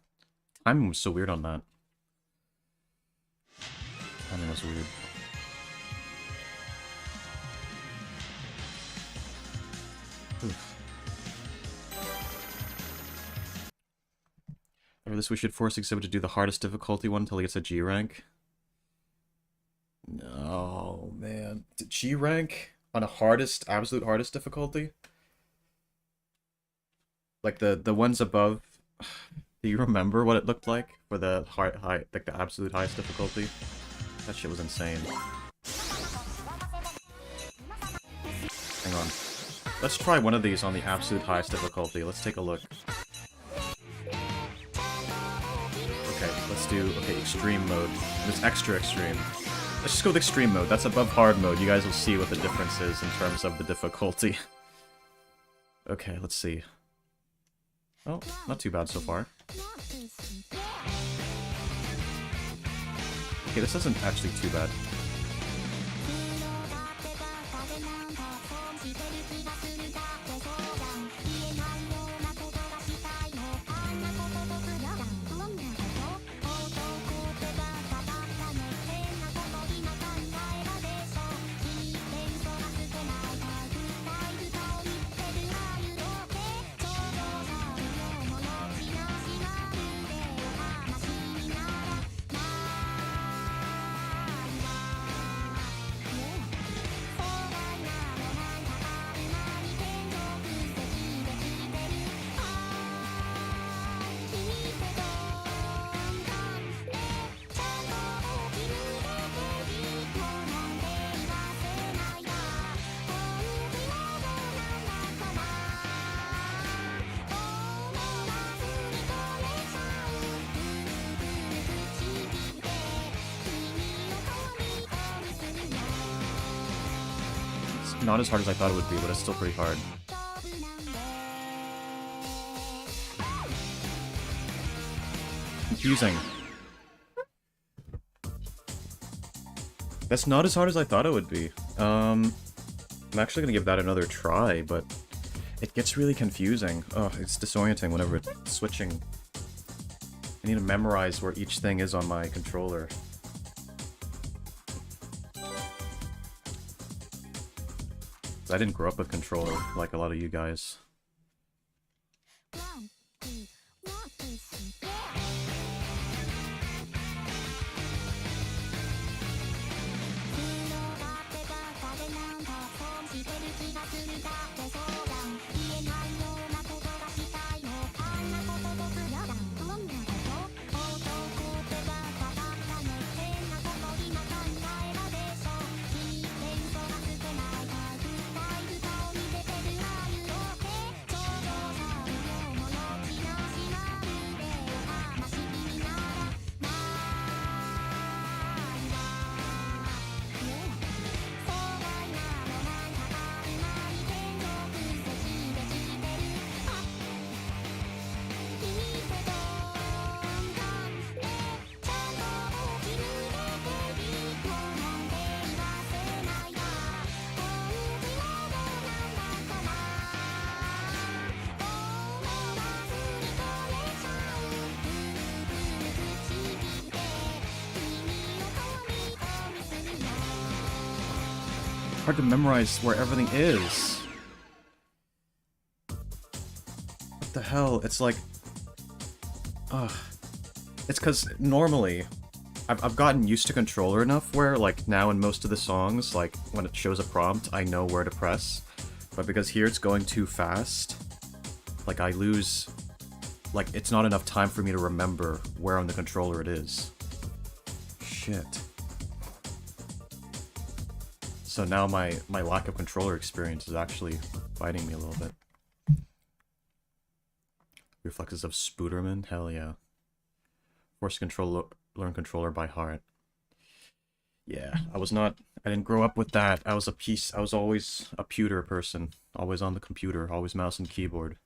Timing was so weird on that. Timing was weird. Oof. After this, we should force Exhibit to do the hardest difficulty one until he gets a G rank. No, man. G rank on a hardest, absolute hardest difficulty? Like the ones above. Do you remember what it looked like for the like the absolute highest difficulty? That shit was insane. Hang on. Let's try one of these on the absolute highest difficulty. Let's take a look. Okay, let's do extreme mode. It's extra extreme. Let's just go with extreme mode. That's above hard mode. You guys will see what the difference is in terms of the difficulty. Okay, let's see. Oh, not too bad so far. Okay, this isn't actually too bad. Not as hard as I thought it would be, but it's still pretty hard. Confusing. That's not as hard as I thought it would be. I'm actually gonna give that another try, but it gets really confusing. Oh, it's disorienting whenever it's switching. I need to memorize where each thing is on my controller. I didn't grow up with controller like a lot of you guys. Hard to memorize where everything is. What the hell? It's like... Ugh. It's because normally, I've gotten used to controller enough where, like, now in most of the songs, like, when it shows a prompt, I know where to press. But because here it's going too fast, like, I lose... Like, it's not enough time for me to remember where on the controller it is. Shit. So now my lack of controller experience is actually biting me a little bit. Reflexes of Spooderman? Hell yeah. Force control, learn controller by heart. Yeah, I didn't grow up with that. I was always a pewter person. Always on the computer, always mouse and keyboard.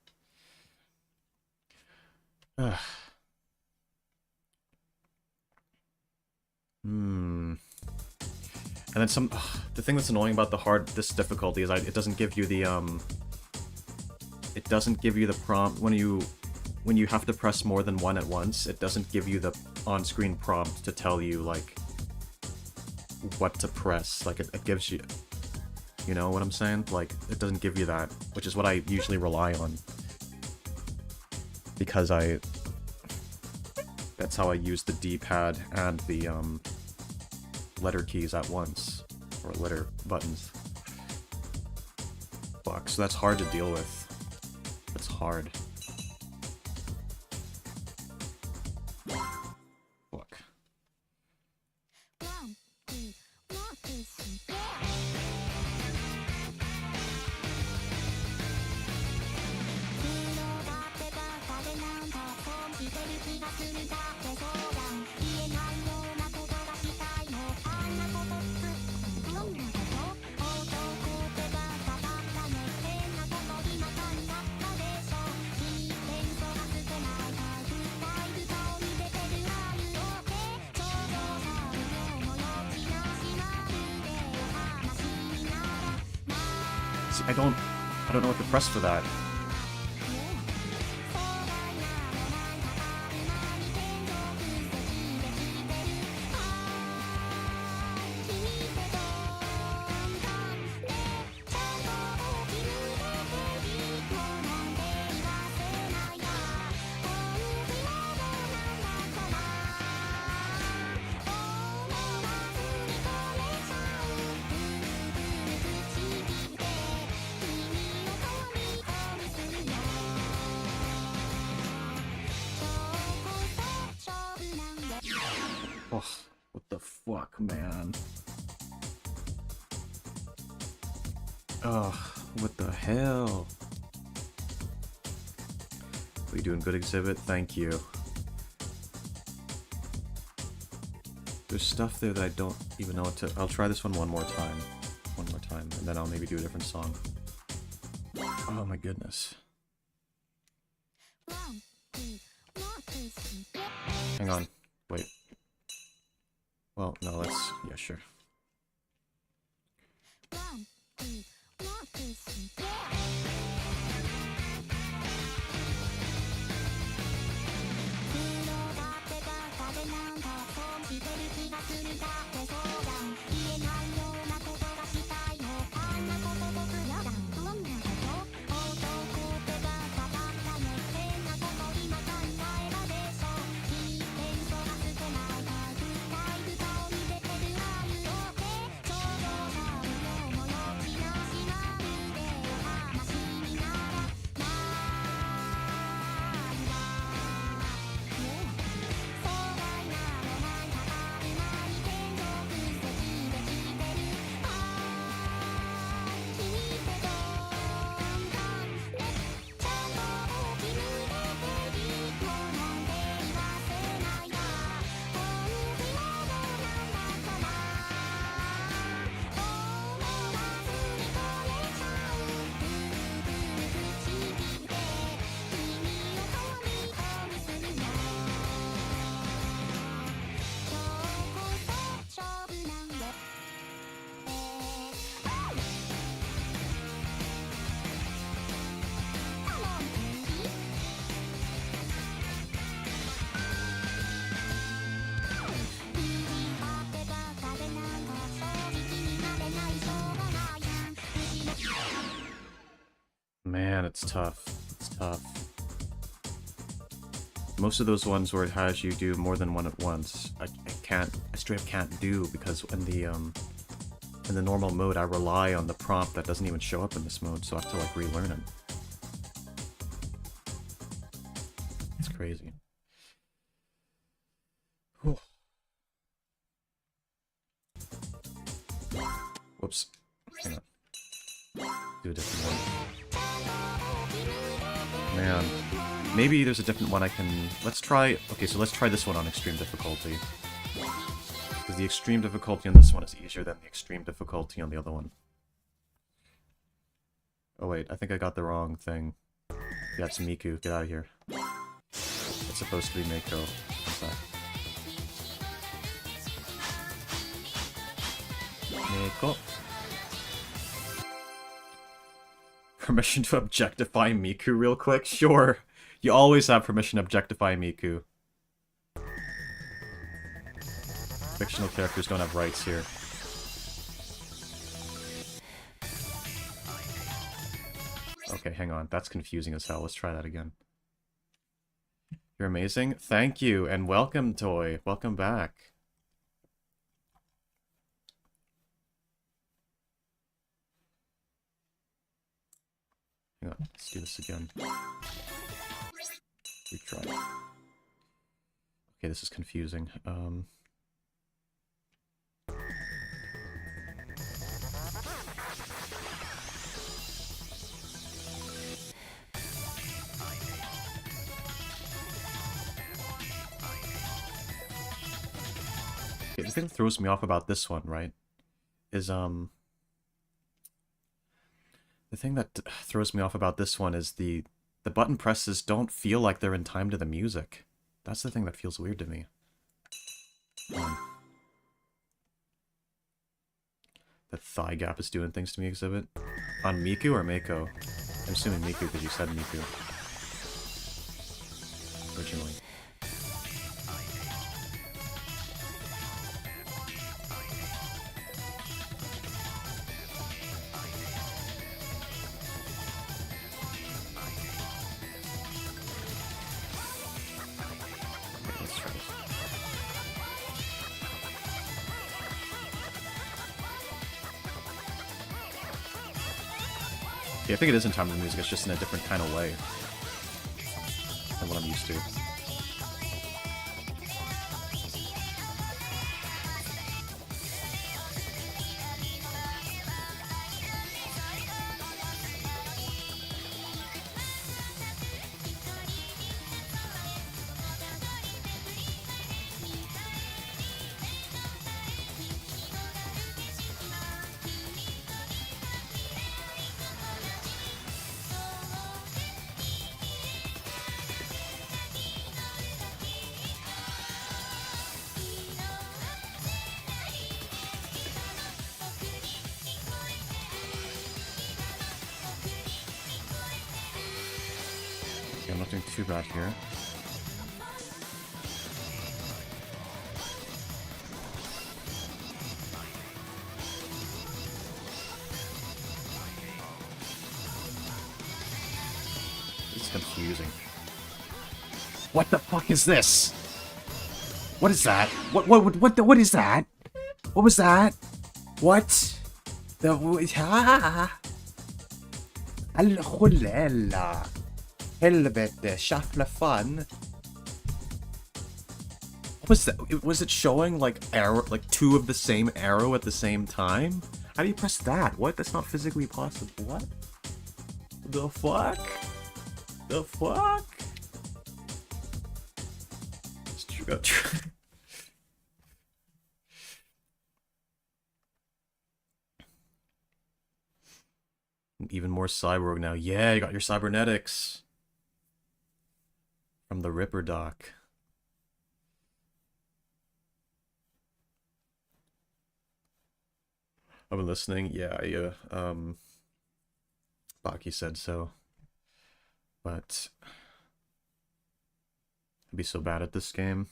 And then the thing that's annoying about this difficulty is it doesn't give you the, it doesn't give you the prompt when you when you have to press more than one at once, it doesn't give you the on-screen prompt to tell you, like, what to press. Like, it gives you... You know what I'm saying? Like, it doesn't give you that, which is what I usually rely on. Because that's how I use the D-pad and the, letter keys at once. Or letter buttons. Fuck, so that's hard to deal with. It's hard. Fuck. See, I don't know what to press for that. Oh, what the fuck, man? Ugh, what the hell? Are you doing good, Exhibit? Thank you. There's stuff there that I don't even know what to... I'll try this one more time. One more time, and then I'll maybe do a different song. Oh my goodness. Hang on. Wait. Well, no, let's... Yeah, sure. Man, it's tough. It's tough. Most of those ones where it has you do more than one at once, I straight up can't do, because in the normal mode I rely on the prompt that doesn't even show up in this mode, so I have to like relearn it. It's crazy. Whew. Whoops. Hang on. Do a different one. Man, maybe there's a different one I can... Let's try... Okay, so let's try this one on extreme difficulty. Because the extreme difficulty on this one is easier than the extreme difficulty on the other one. Oh wait, I think I got the wrong thing. Yeah, it's Miku. Get out of here. It's supposed to be Mako. Mako. Permission to objectify Miku real quick? Sure. You always have permission to objectify Miku. Fictional characters don't have rights here. Okay, hang on. That's confusing as hell. Let's try that again. You're amazing. Thank you, and welcome, Toy. Welcome back. Hang on. Let's do this again. Retry. Okay, this is confusing. Okay, the thing that throws me off about this one, right, is, the thing that throws me off about this one is the button presses don't feel like they're in time to the music. That's the thing that feels weird to me. The thigh gap is doing things to me, Exhibit. On Miku or Mako? I'm assuming Miku because you said Miku. Originally. Okay, let's try this. Yeah, I think it is in time to the music, it's just in a different kind of way than what I'm used to. Okay, I'm not doing too bad here. It's confusing. What the fuck is this? What is that? What is that? What was that? What? الخلالة helvete shuffle fun. What was that? Was it showing like arrow, like two of the same arrow at the same time? How do you press that? What? That's not physically possible. What? The fuck? The fuck? Even more cyborg now. Yeah, you got your cybernetics. From the Ripper doc. I've been listening. Yeah, Baki said so. But I'd be so bad at this game.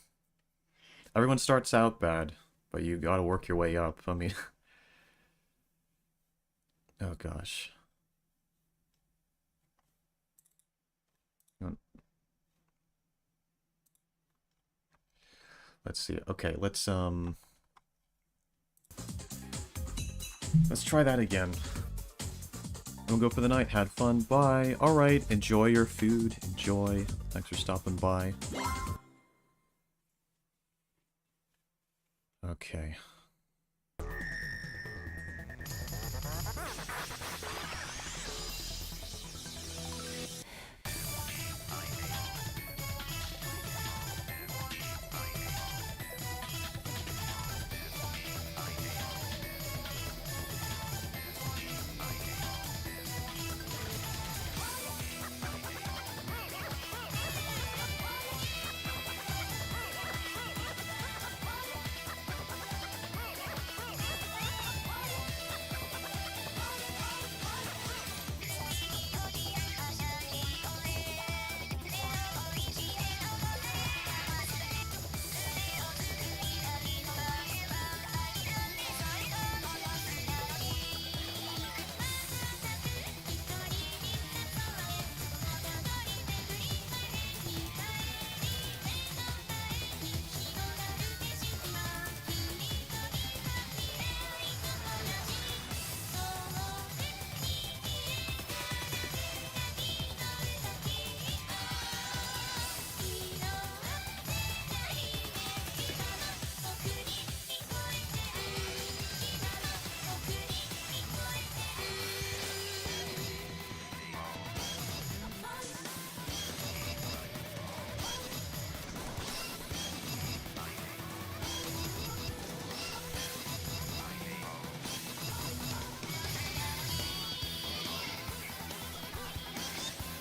Everyone starts out bad, but you gotta work your way up. I mean, oh gosh. Let's see. Okay, let's try that again. We'll go for the night. Had fun. Bye. Alright, enjoy your food. Enjoy. Thanks for stopping by. Okay.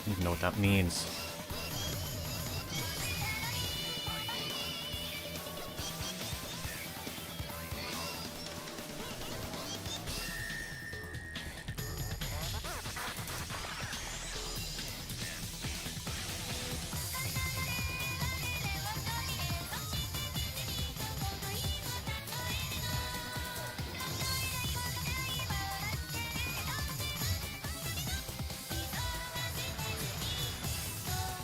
don't even know what that means.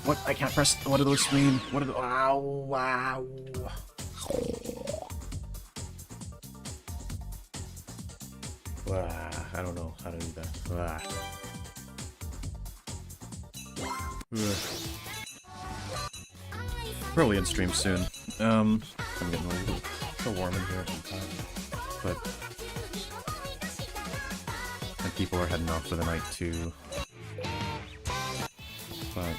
What? I can't press. What do those mean? What are the? Wow! Wow! I don't know how to do that. Probably in stream soon. I'm getting a little so warm in here sometimes, but and people are heading off for the night too. But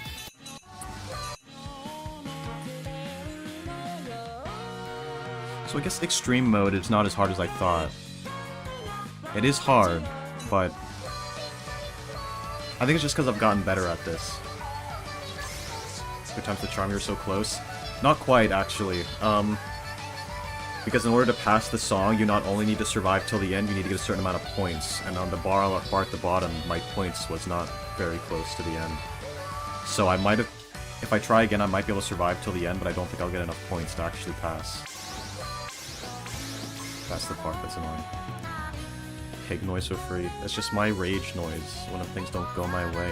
so I guess extreme mode is not as hard as I thought. It is hard, but I think it's just because I've gotten better at this. Good times to charm, you're so close. Not quite, actually. Because in order to pass the song, you not only need to survive till the end, you need to get a certain amount of points. And on the bar at the bottom, my points was not very close to the end. So I might have... If I try again, I might be able to survive till the end, but I don't think I'll get enough points to actually pass. That's the part that's annoying. Pig noise for free. That's just my rage noise when things don't go my way.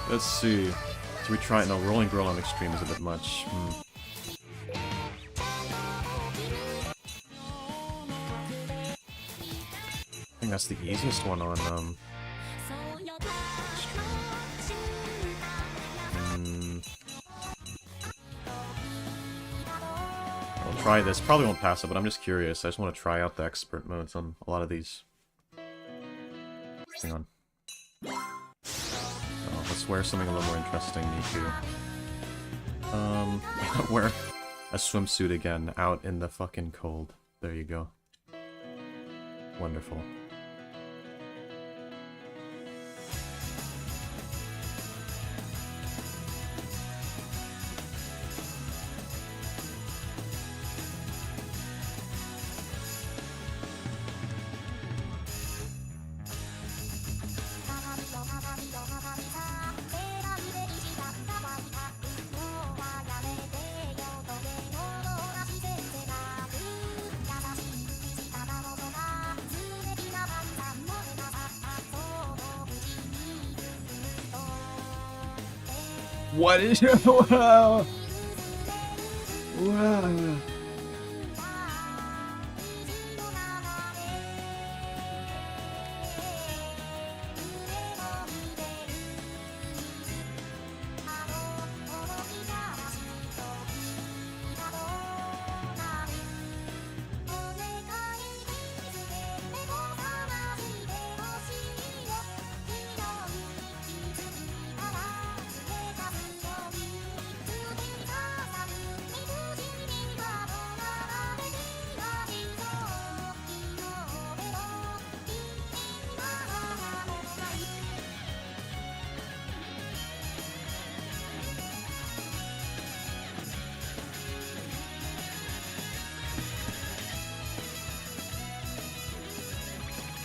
Let's see. So we try it. No, Rolling Girl on Extreme is a bit much. I think that's the easiest one on Extreme. I'll try this. Probably won't pass it, but I'm just curious. I just want to try out the expert modes on a lot of these. Hang on. Let's wear something a little more interesting, me too. Wear a swimsuit again, out in the fucking cold. There you go. Wonderful. What is your... Wow! Wow!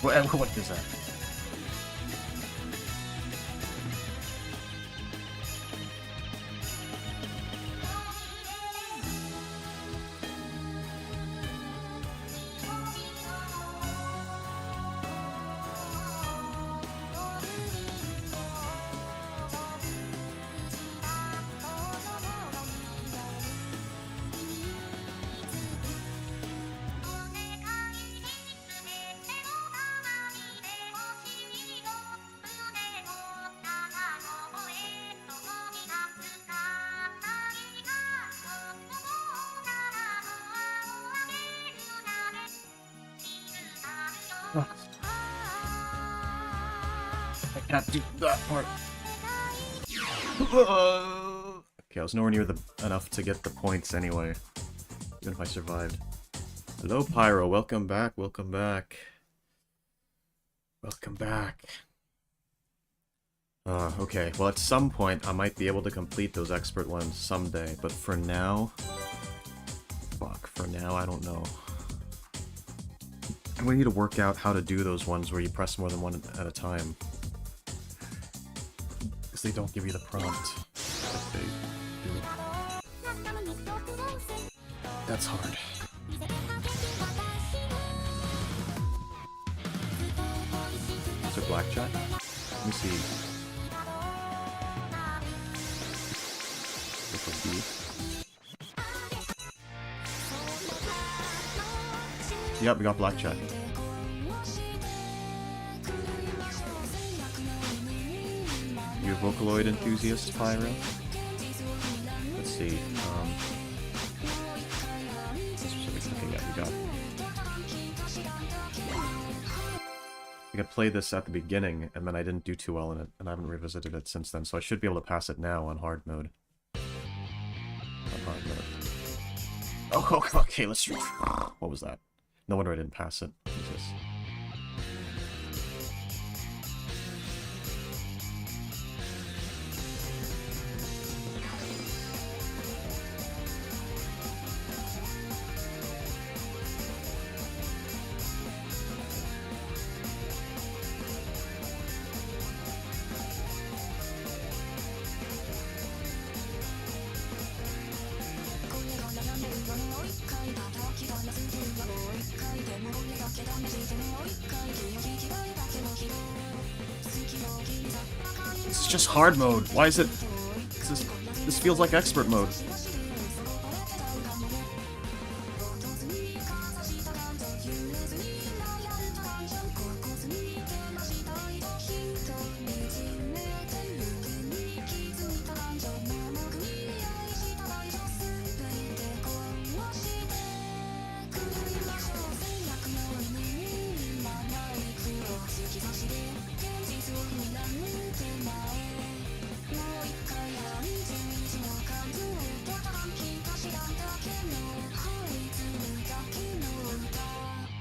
What is that? I can't do that part. Okay, I was nowhere near enough to get the points anyway, even if I survived. Hello, Pyro. Welcome back. Welcome back. Welcome back. Okay. Well, at some point, I might be able to complete those expert ones someday, but for now... Fuck, for now, I don't know. I'm gonna need to work out how to do those ones where you press more than one at a time. Because they don't give you the prompt. Like they do. That's hard. Is there blackjack? Let me see. Look for B. Yep, we got blackjack. You a Vocaloid enthusiast, Pyro? Let's see. Okay, yeah, we got. I could play this at the beginning, and then I didn't do too well in it, and I haven't revisited it since then, so I should be able to pass it now on hard mode. On hard mode. Oh, okay, let's try. What was that? No wonder I didn't pass it. Jesus. This is just hard mode. Why is it... This feels like expert mode.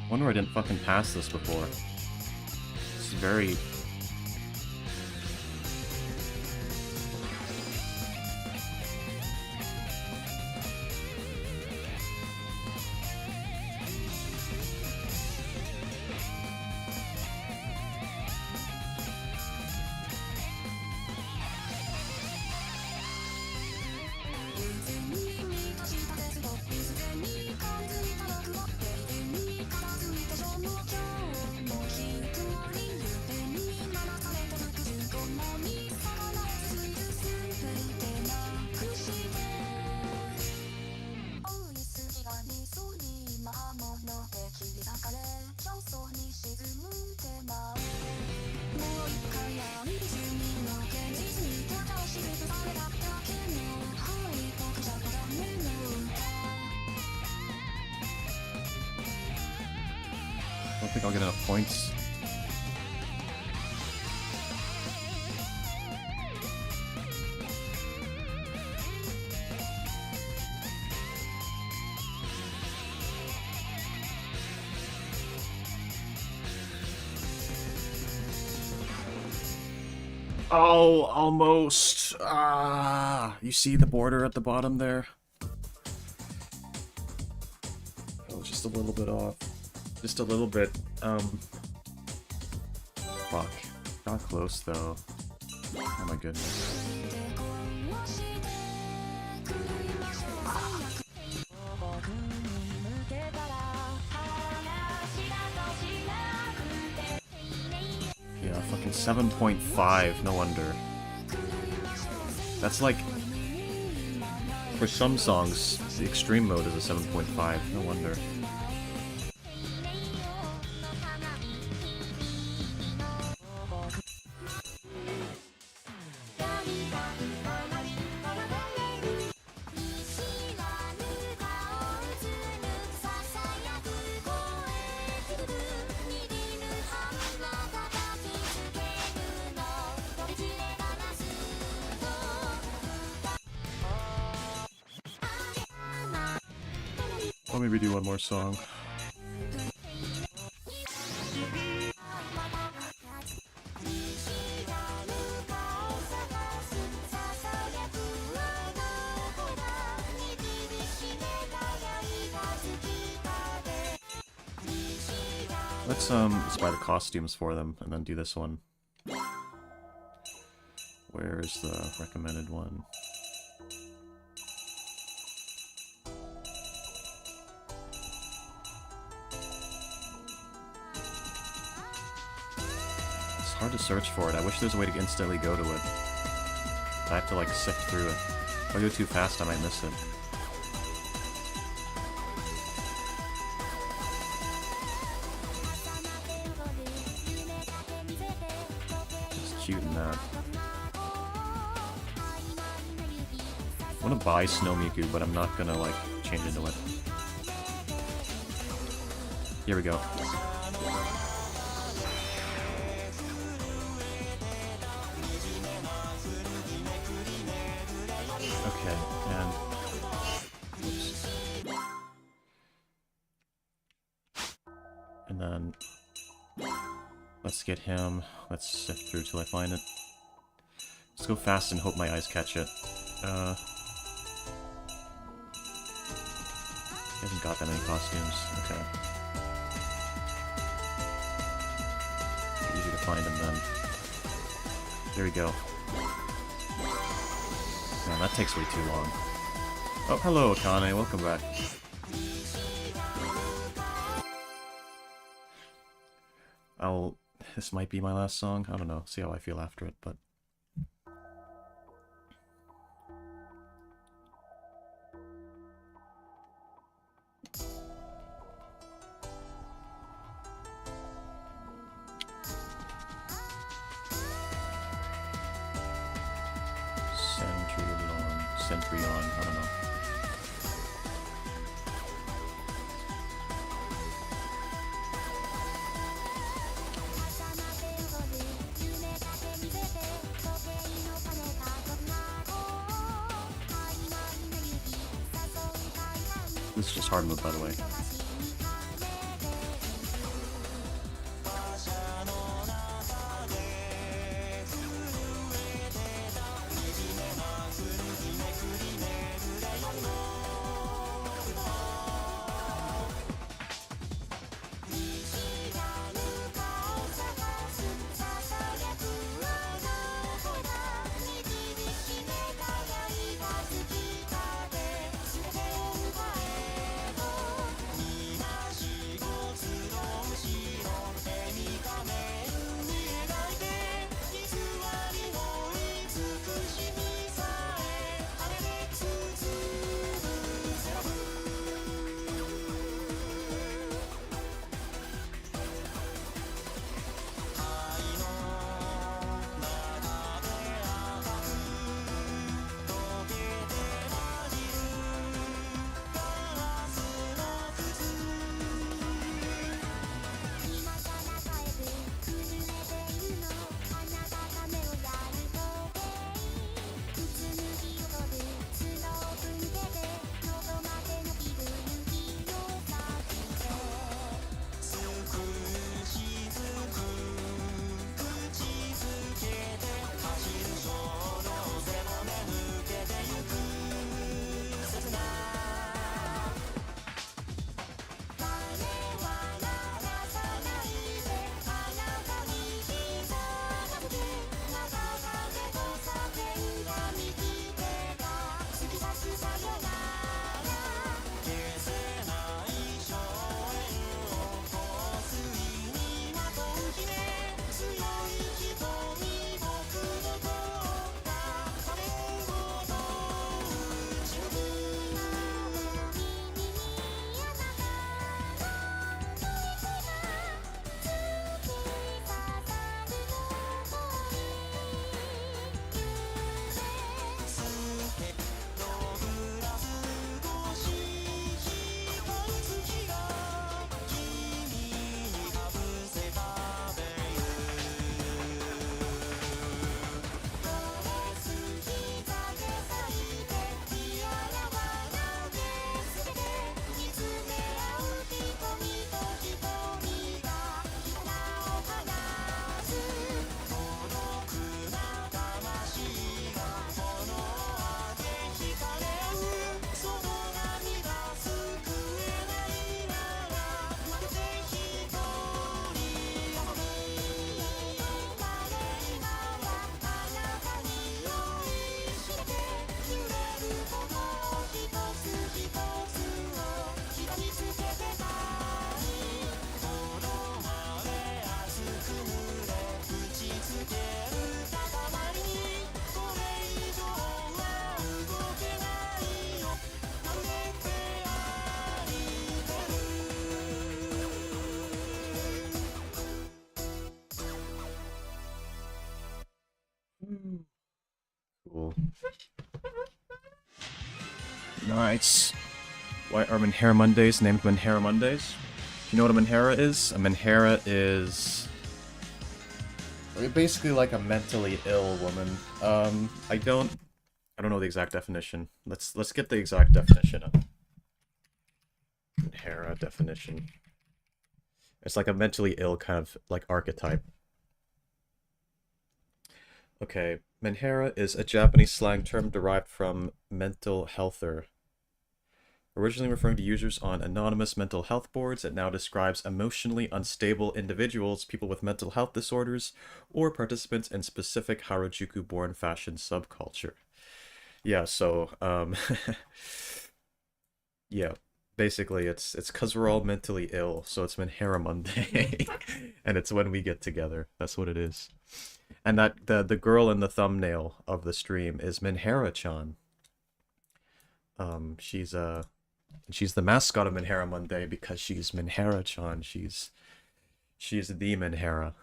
Wonder I didn't fucking pass this before. This is very... I don't think I'll get enough points. Oh, almost. Ah, you see the border at the bottom there? Oh, just a little bit off. Just a little bit, fuck. Got close, though. Oh my goodness. Yeah, fucking 7.5, no wonder. That's like... For some songs, the extreme mode is a 7.5, no wonder. I'll maybe do one more song. Let's buy the costumes for them and then do this one. Where's the recommended one? It's hard to search for it. I wish there's a way to instantly go to it. I have to like sift through it. If I go too fast, I might miss it. It's cute in that. I want to buy Snow Miku, but I'm not gonna like change into it. Here we go. Okay, and whoops. And then let's get him. Let's sift through till I find it. Let's go fast and hope my eyes catch it. He hasn't got that many costumes. Okay. Easy to find him then. There we go. Man, that takes way too long. Oh, hello, Akane. Welcome back. This might be my last song. I don't know. See how I feel after it, but... Centurion, I don't know. This is just hard mode, by the way. go. Nice. Why are Menhera Mondays named Menhera Mondays? You know what a Menhera is? A Menhera is basically like a mentally ill woman. I don't know the exact definition. Let's get the exact definition of Menhera definition. It's like a mentally ill kind of like archetype. Okay, Menhera is a Japanese slang term derived from mental healther. Originally referring to users on anonymous mental health boards, it now describes emotionally unstable individuals, people with mental health disorders, or participants in specific Harajuku-born fashion subculture. Yeah, so, yeah, basically it's because we're all mentally ill, so it's Menhera Monday, and it's when we get together. That's what it is. And that the girl in the thumbnail of the stream is Menhera-chan. She's the mascot of Menhera Monday because she's Menhera-chan. She's the Menhera,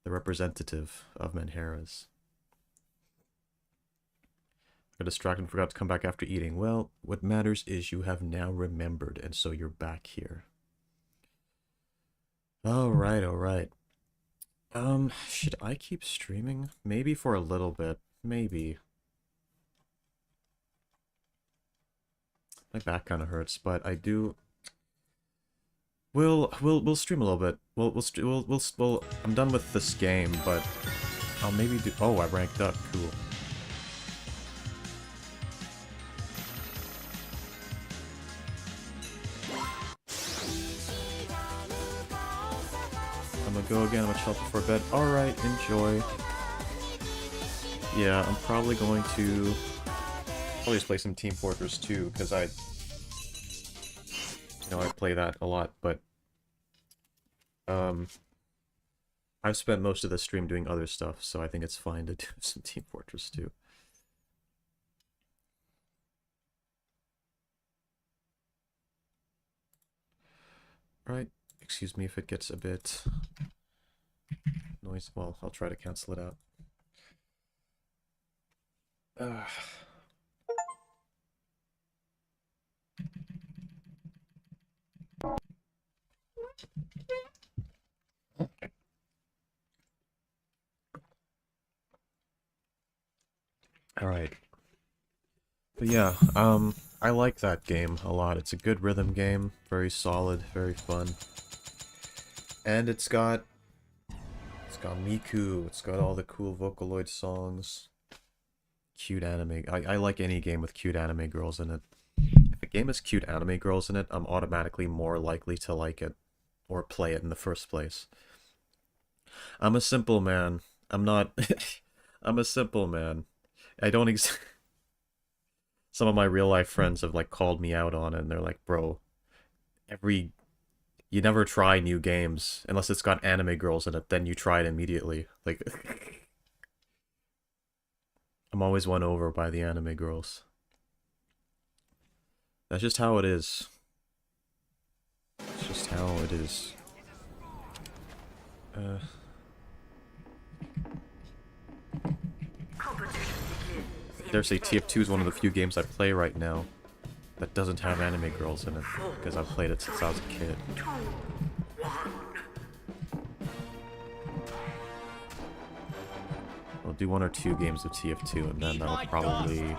the representative of Menheras. Got distracted and forgot to come back after eating. Well, what matters is you have now remembered, and so you're back here. Alright, alright. Should I keep streaming? Maybe for a little bit. Maybe. My back kind of hurts, but I do. We'll stream a little bit. We'll I'm done with this game, but I'll maybe do. Oh, I ranked up. Cool. I'm gonna go again. I'm gonna chill before bed. All right, enjoy. Yeah, I'm probably going to just play some Team Fortress 2 because I play that a lot, but I've spent most of the stream doing other stuff, so I think it's fine to do some Team Fortress 2. Right, excuse me if it gets a bit noisy. Well, I'll try to cancel it out. Alright. But yeah, I like that game a lot. It's a good rhythm game, very solid, very fun. And it's got Miku, it's got all the cool Vocaloid songs. Cute anime. I like any game with cute anime girls in it. If a game has cute anime girls in it, I'm automatically more likely to like it or play it in the first place. I'm a simple man. I'm not I'm a simple man. I don't Some of my real life friends have like called me out on it and they're like, "Bro, you never try new games unless it's got anime girls in it, then you try it immediately." Like I'm always won over by the anime girls. That's just how it is. It's just how it is. Dare say TF2 is one of the few games I play right now that doesn't have anime girls in it, because I've played it since I was a kid. I'll do 1 or 2 games of TF2 and then that'll probably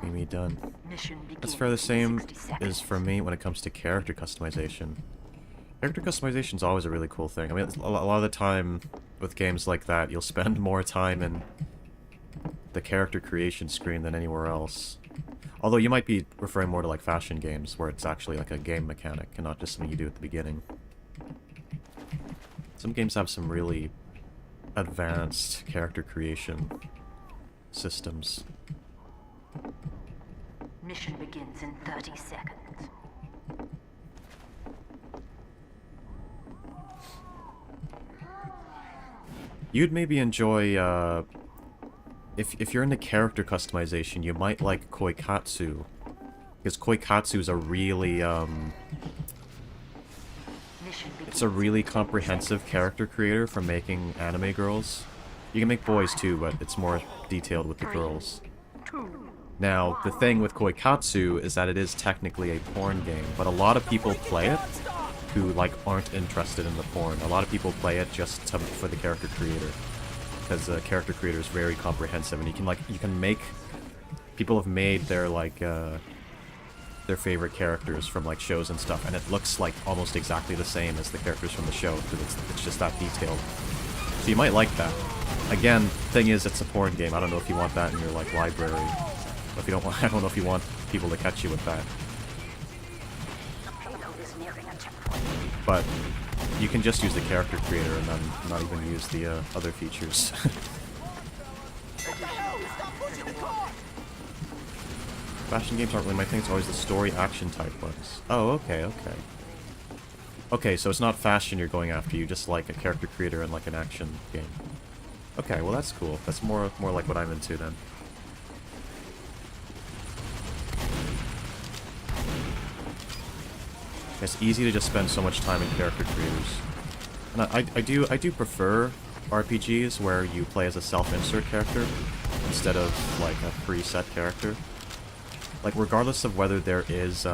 be me done. That's fair, the same is for me when it comes to character customization. Character customization is always a really cool thing. I mean, a lot of the time with games like that, you'll spend more time in the character creation screen than anywhere else. Although you might be referring more to like fashion games, where it's actually like a game mechanic and not just something you do at the beginning. Some games have some really advanced character creation systems. Mission begins in 30 seconds. You'd maybe enjoy, if you're into character customization, you might like Koikatsu. Because Koikatsu is a really, it's a really comprehensive character creator for making anime girls. You can make boys too, but it's more detailed with the girls. 2. Now, the thing with Koikatsu is that it is technically a porn game, but a lot of people play it who, like, aren't interested in the porn. A lot of people play it just for the character creator, because the character creator is very comprehensive, and you can make... People have made their, like, their favorite characters from, like, shows and stuff, and it looks, like, almost exactly the same as the characters from the show, because it's just that detailed. So you might like that. Again, thing is, it's a porn game. I don't know if you want that in your, like, library. If you don't want, I don't know if you want people to catch you with that. But you can just use the character creator and then not even use the other features. Fashion games aren't really my thing, it's always the story action type ones. Oh, okay, okay. Okay, so it's not fashion you're going after, you just like a character creator and like an action game. Okay, well that's cool. That's more like what I'm into then. It's easy to just spend so much time in character creators. And I do prefer RPGs where you play as a self-insert character instead of like a preset character. Like regardless of whether there is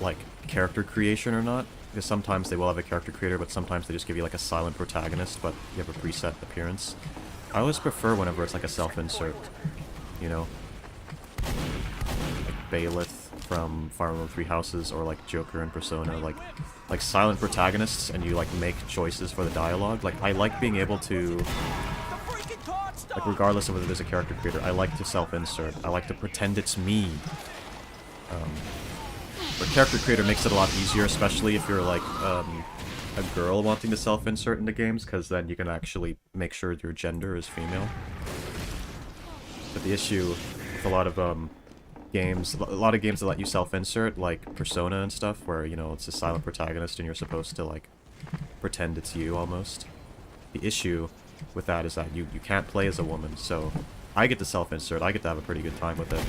like character creation or not, because sometimes they will have a character creator, but sometimes they just give you like a silent protagonist, but you have a preset appearance. I always prefer whenever it's like a self-insert, you know? Like Bailiff from Fire Emblem Three Houses, or like Joker and Persona, like silent protagonists, and you like make choices for the dialogue. Like I like being able to, like regardless of whether there's a character creator, I like to self-insert. I like to pretend it's me. But character creator makes it a lot easier, especially if you're like a girl wanting to self-insert into games, because then you can actually make sure your gender is female. But the issue with a lot of games that let you self-insert, like Persona and stuff, where, you know, it's a silent protagonist and you're supposed to, like, pretend it's you, almost. The issue with that is that you can't play as a woman, so I get to self-insert, I get to have a pretty good time with it.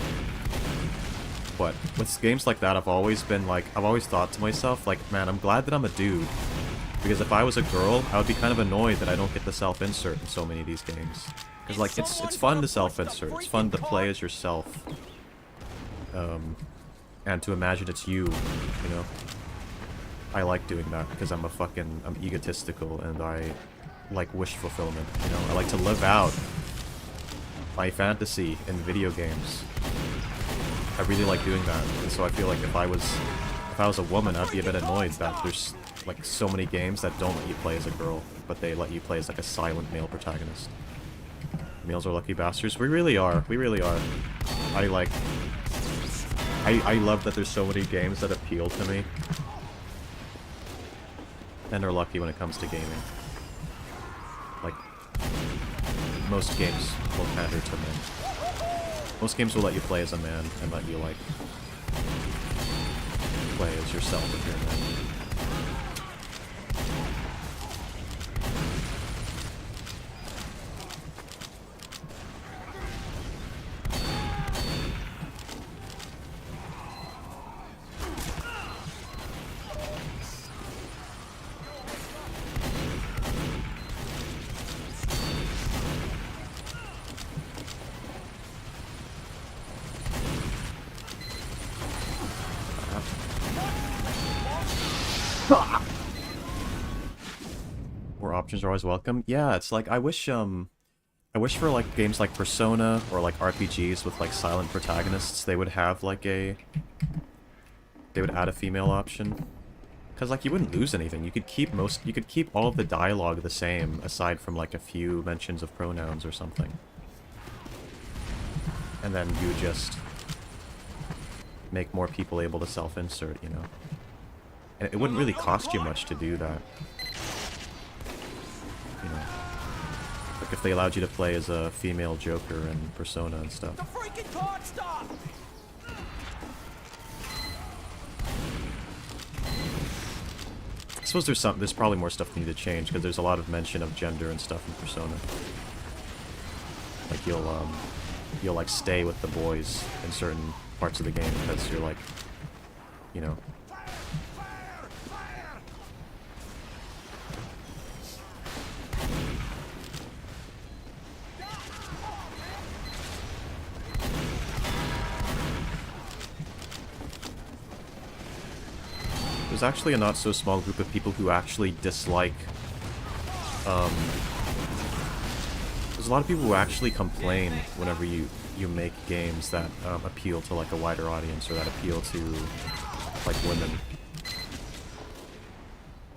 But with games like that, I've always thought to myself, like, man, I'm glad that I'm a dude. Because if I was a girl, I would be kind of annoyed that I don't get to self-insert in so many of these games. Because, like, it's fun to self-insert, it's fun to play as yourself. And to imagine it's you know? I like doing that because I'm egotistical and I like wish fulfillment, you know? I like to live out my fantasy in video games. I really like doing that, and so I feel like if I was a woman, I'd be a bit annoyed that there's like so many games that don't let you play as a girl, but they let you play as like a silent male protagonist. Males are lucky bastards. We really are. We really are. I love that there's so many games that appeal to me. And are lucky when it comes to gaming. Like, most games will pander to men. Most games will let you play as a man and let you, like, play as yourself if you're a man. More options are always welcome. Yeah, it's like I wish for like games like Persona or like RPGs with like silent protagonists, they would have like they would add a female option. Cause like you wouldn't lose anything. You could keep all of the dialogue the same aside from like a few mentions of pronouns or something. And then you just make more people able to self-insert, you know. And it wouldn't really cost you much to do that. You know, like if they allowed you to play as a female Joker and Persona and stuff. The freaking card stop! I suppose there's probably more stuff that need to change because there's a lot of mention of gender and stuff in Persona. Like you'll like stay with the boys in certain parts of the game because you're like, you know. there's actually a not so small group of people who actually dislike, there's a lot of people who actually complain whenever you make games that appeal to like a wider audience or that appeal to like women.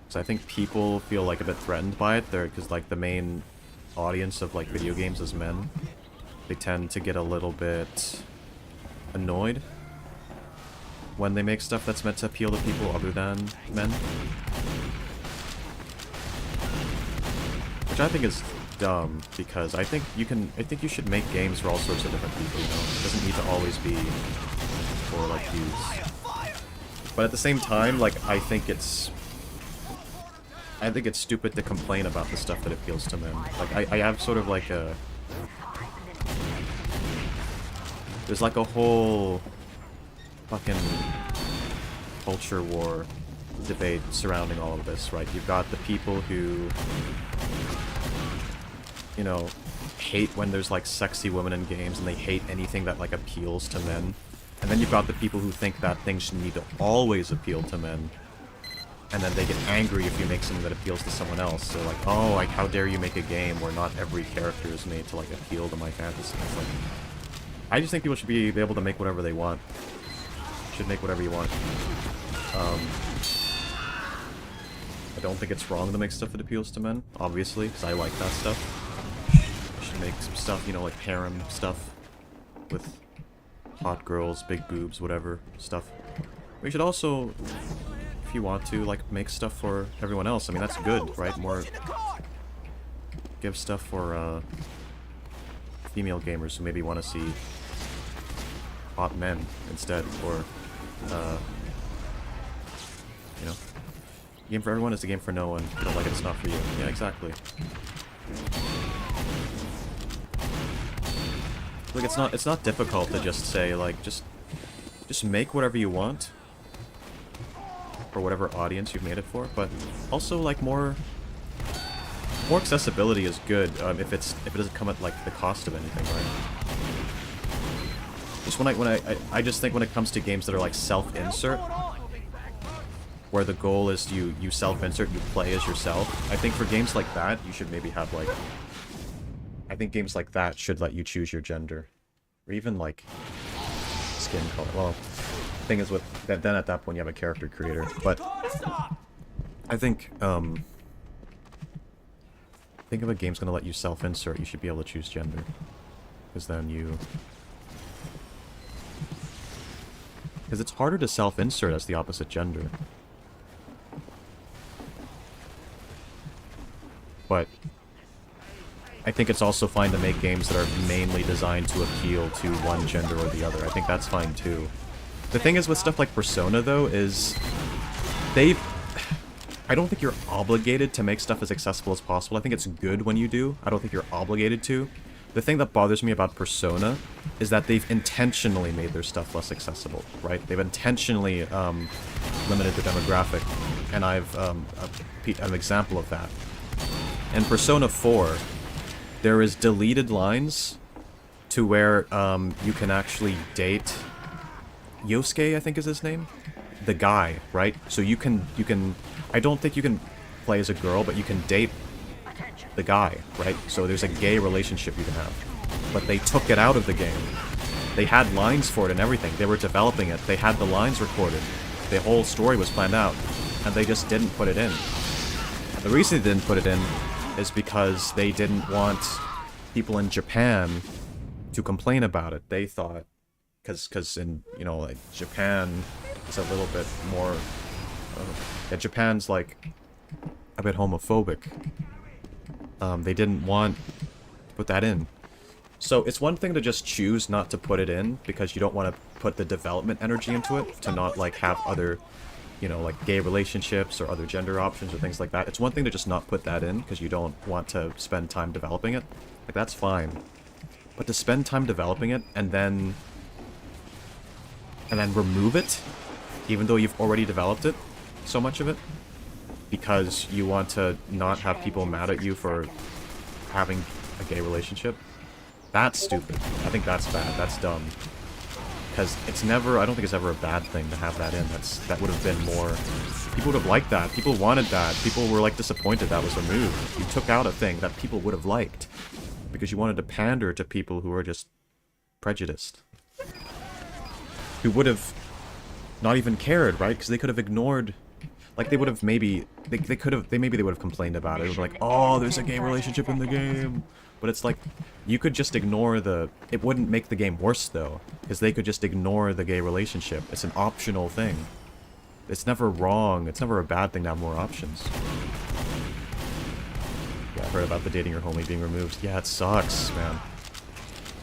So I think people feel like a bit threatened by it there, because like the main audience of like video games is men. They tend to get a little bit annoyed when they make stuff that's meant to appeal to people other than men. Which I think is dumb, because I think you should make games for all sorts of different people, you know? It doesn't need to always be for like dudes. But at the same time, like I think it's stupid to complain about the stuff that appeals to men. Like I have sort of like a there's like a whole fucking culture war debate surrounding all of this, right? You've got the people who, you know, hate when there's like sexy women in games, and they hate anything that like appeals to men. And then you've got the people who think that things need to always appeal to men. And then they get angry if you make something that appeals to someone else. So like, oh, like how dare you make a game where not every character is made to like appeal to my fantasy. It's like, I just think people should be able to make whatever they want. Should make whatever you want. I don't think it's wrong to make stuff that appeals to men, obviously, because I like that stuff. You should make some stuff, you know, like harem stuff with hot girls, big boobs, whatever stuff. We should also, if you want to, like, make stuff for everyone else. I mean, that's good, right? More... give stuff for, female gamers who maybe want to see hot men instead, or, you know, a game for everyone is a game for no one. If you don't like it, it's not for you. Yeah, exactly. Like, it's not difficult to just say, like, just make whatever you want for whatever audience you've made it for, but also, like, more accessibility is good, if it doesn't come at, like, the cost of anything, right? Just I just think when it comes to games that are, like, self-insert, where the goal is you self-insert, you play as yourself, I think for games like that, you should maybe have, like... I think games like that should let you choose your gender. Or even, like, skin color. Well, the thing is with... then at that point you have a character creator. But... I think, think if a game's gonna let you self-insert, you should be able to choose gender. Because then you... Because it's harder to self-insert as the opposite gender. But I think it's also fine to make games that are mainly designed to appeal to one gender or the other. I think that's fine too. The thing is with stuff like Persona, though, is I don't think you're obligated to make stuff as accessible as possible. I think it's good when you do. I don't think you're obligated to. The thing that bothers me about Persona is that they've intentionally made their stuff less accessible, right? They've intentionally limited the demographic, and I've an example of that. In Persona 4, there is deleted lines to where you can actually date Yosuke, I think is his name? The guy, right? So you can I don't think you can play as a girl, but you can date the guy, right? So there's a gay relationship you can have. But they took it out of the game. They had lines for it and everything. They were developing it. They had the lines recorded. The whole story was planned out. And they just didn't put it in. The reason they didn't put it in is because they didn't want people in Japan to complain about it. They thought, because in, you know, like, Japan is a little bit more, yeah, Japan's, like, a bit homophobic. They didn't want to put that in. So it's one thing to just choose not to put it in, because you don't want to put the development energy into it, to not, like, have other, you know, like, gay relationships or other gender options or things like that. It's one thing to just not put that in, because you don't want to spend time developing it. Like, that's fine. But to spend time developing it, and then remove it, even though you've already developed it, so much of it, because you want to not have people mad at you for having a gay relationship, that's stupid. I think that's bad. That's dumb. because it's never, I don't think it's ever a bad thing to have that in. That would have been more, people would have liked that. People wanted that. People were like disappointed that was removed. You took out a thing that people would have liked because you wanted to pander to people who are just prejudiced, who would have not even cared, right? Because they could have ignored, like they would have maybe, they could have, maybe they would have complained about it. It would be like, oh, there's a gay relationship in the game. But it's like, you could just ignore the, it wouldn't make the game worse though, because they could just ignore the gay relationship. It's an optional thing. It's never wrong, it's never a bad thing to have more options. Yeah, I heard about the dating your homie being removed. Yeah, it sucks, man.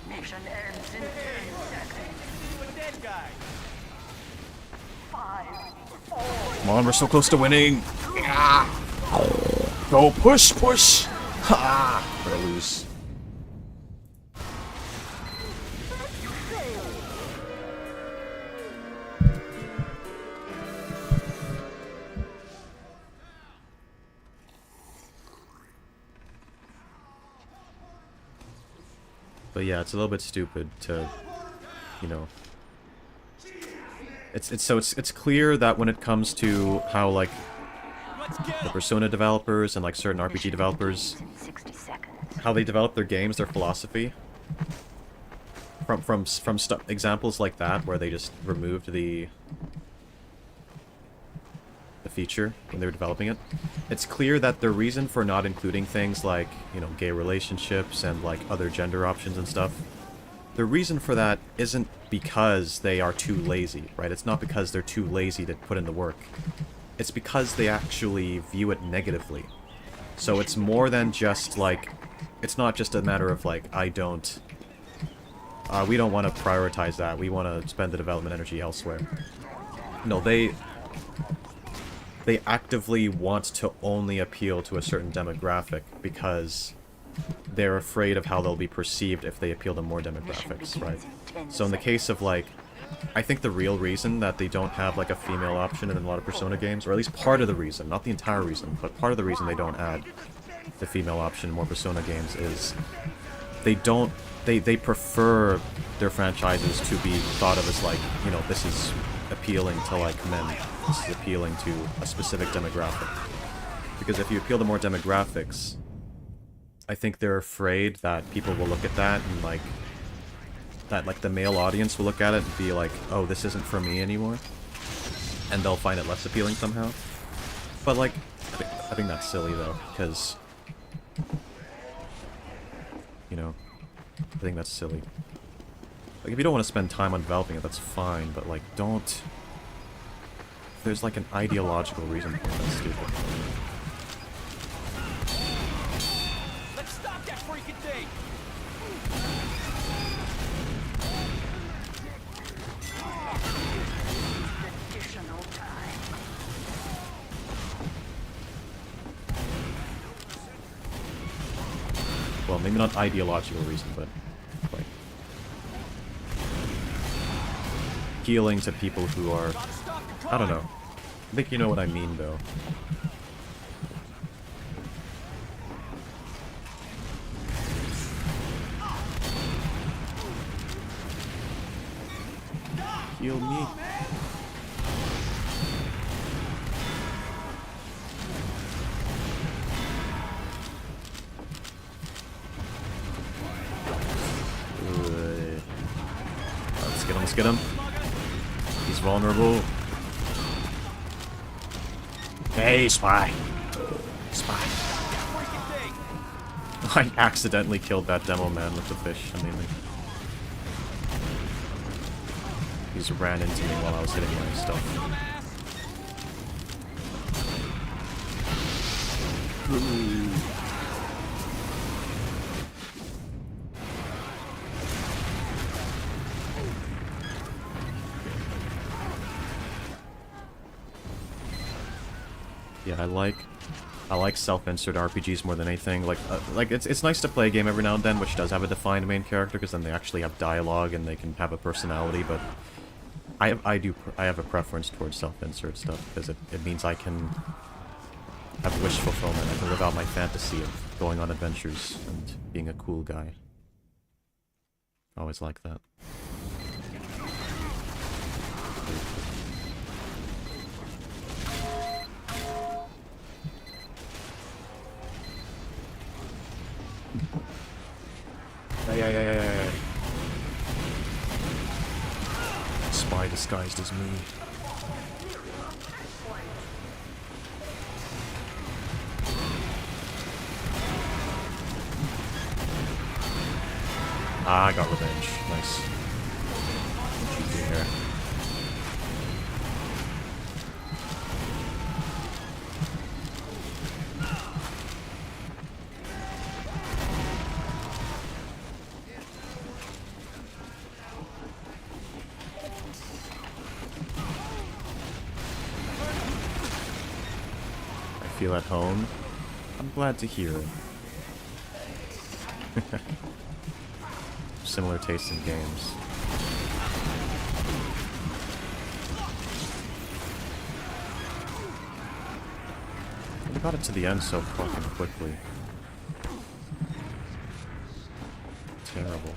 Mission ends in 10 seconds. A dead guy. 5, 4, Come on, we're so close to winning. Go, push, push. Ha! We're gonna lose. But yeah, it's a little bit stupid to, you know. It's clear that when it comes to how like the Persona developers and like certain RPG developers, in 60 seconds. how they develop their games, their philosophy, from examples like that where they just removed the feature when they were developing it, it's clear that their reason for not including things like, you know, gay relationships and like other gender options and stuff, the reason for that isn't because they are too lazy, right? It's not because they're too lazy to put in the work. It's because they actually view it negatively. So it's more than just like, it's not just a matter of like, we don't want to prioritize that, we want to spend the development energy elsewhere. No, they actively want to only appeal to a certain demographic because they're afraid of how they'll be perceived if they appeal to more demographics, right? So in the case of like, I think the real reason that they don't have like a female option in a lot of Persona games, or at least part of the reason, not the entire reason, but part of the reason they don't add the female option in more Persona games is they prefer their franchises to be thought of as like, you know, this is appealing to like men, this is appealing to a specific demographic. Because if you appeal to more demographics, I think they're afraid that people will look at that and like, that like the male audience will look at it and be like, oh, this isn't for me anymore, and they'll find it less appealing somehow. But like, I think that's silly though, because, you know, I think that's silly. Like, if you don't want to spend time on developing it, that's fine, but like, don't, if there's like an ideological reason for it, that's stupid. Let's stop that freaking thing. Additional time. Well, maybe not ideological reason, but like appealing to people who are, I don't know. I think you know what I mean, though. Heal me. Let's get him. He's vulnerable. Hey, spy. Spy. I accidentally killed that demo man with the fish. I mean, he just ran into me while I was hitting my stuff. Yeah, I like self-insert RPGs more than anything. Like it's nice to play a game every now and then which does have a defined main character, because then they actually have dialogue and they can have a personality. But I have a preference towards self-insert stuff because it means I can have wish fulfillment. I can live out my fantasy of going on adventures and being a cool guy. Always like that. guy disguised as me. Ah, I got revenge. Nice. What you do here? I feel at home. I'm glad to hear it. Similar taste in games. We got it to the end so fucking quickly. Terrible.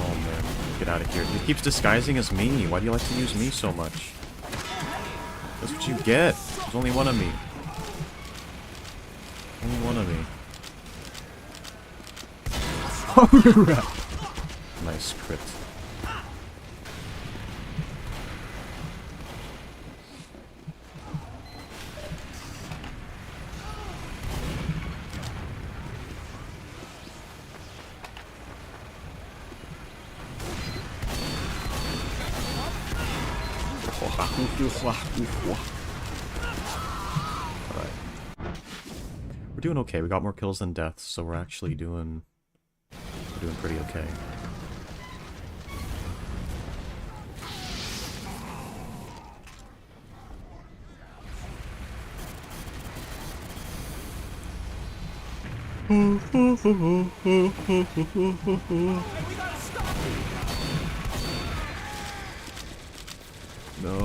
Oh man, get out of here. He keeps disguising as me. Why do you like to use me so much? That's what you get. There's only one of me. Only one of me. Nice crit. Alright. We're doing okay. We got more kills than deaths, so we're actually doing... We're doing pretty okay. No.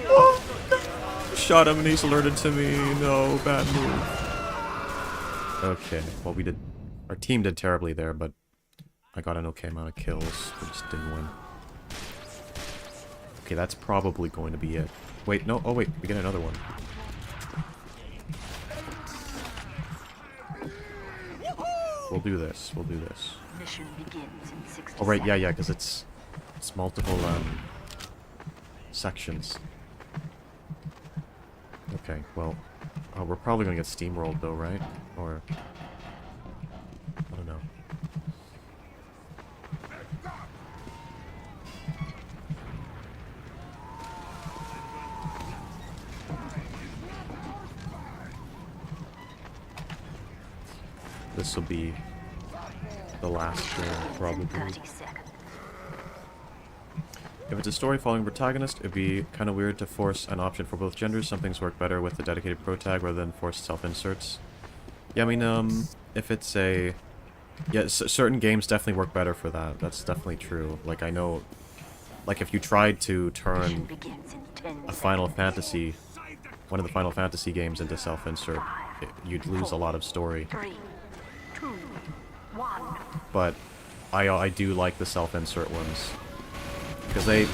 Oh, no. Shot him and he's alerted to me. No, bad move. Okay, well we did... Our team did terribly there, but I got an okay amount of kills. We just didn't win. Okay, that's probably going to be it. Wait, no, oh wait, we get another one. We'll do this, we'll do this. Mission begins in 60 Oh right, yeah, because it's multiple, sections. Okay, well, we're probably gonna get steamrolled though, right? Or... I don't know. This will be the last game, probably. If it's a story following a protagonist, it'd be kind of weird to force an option for both genders. Some things work better with a dedicated protag rather than forced self-inserts. Yeah, I mean, if it's a... Yeah, certain games definitely work better for that. That's definitely true. Like, I know... Like, if you tried to turn a Final Fantasy... One of the Final Fantasy games into self-insert, you'd lose a lot of story. 3, 2, 1. But I do like the self-insert ones. Because they...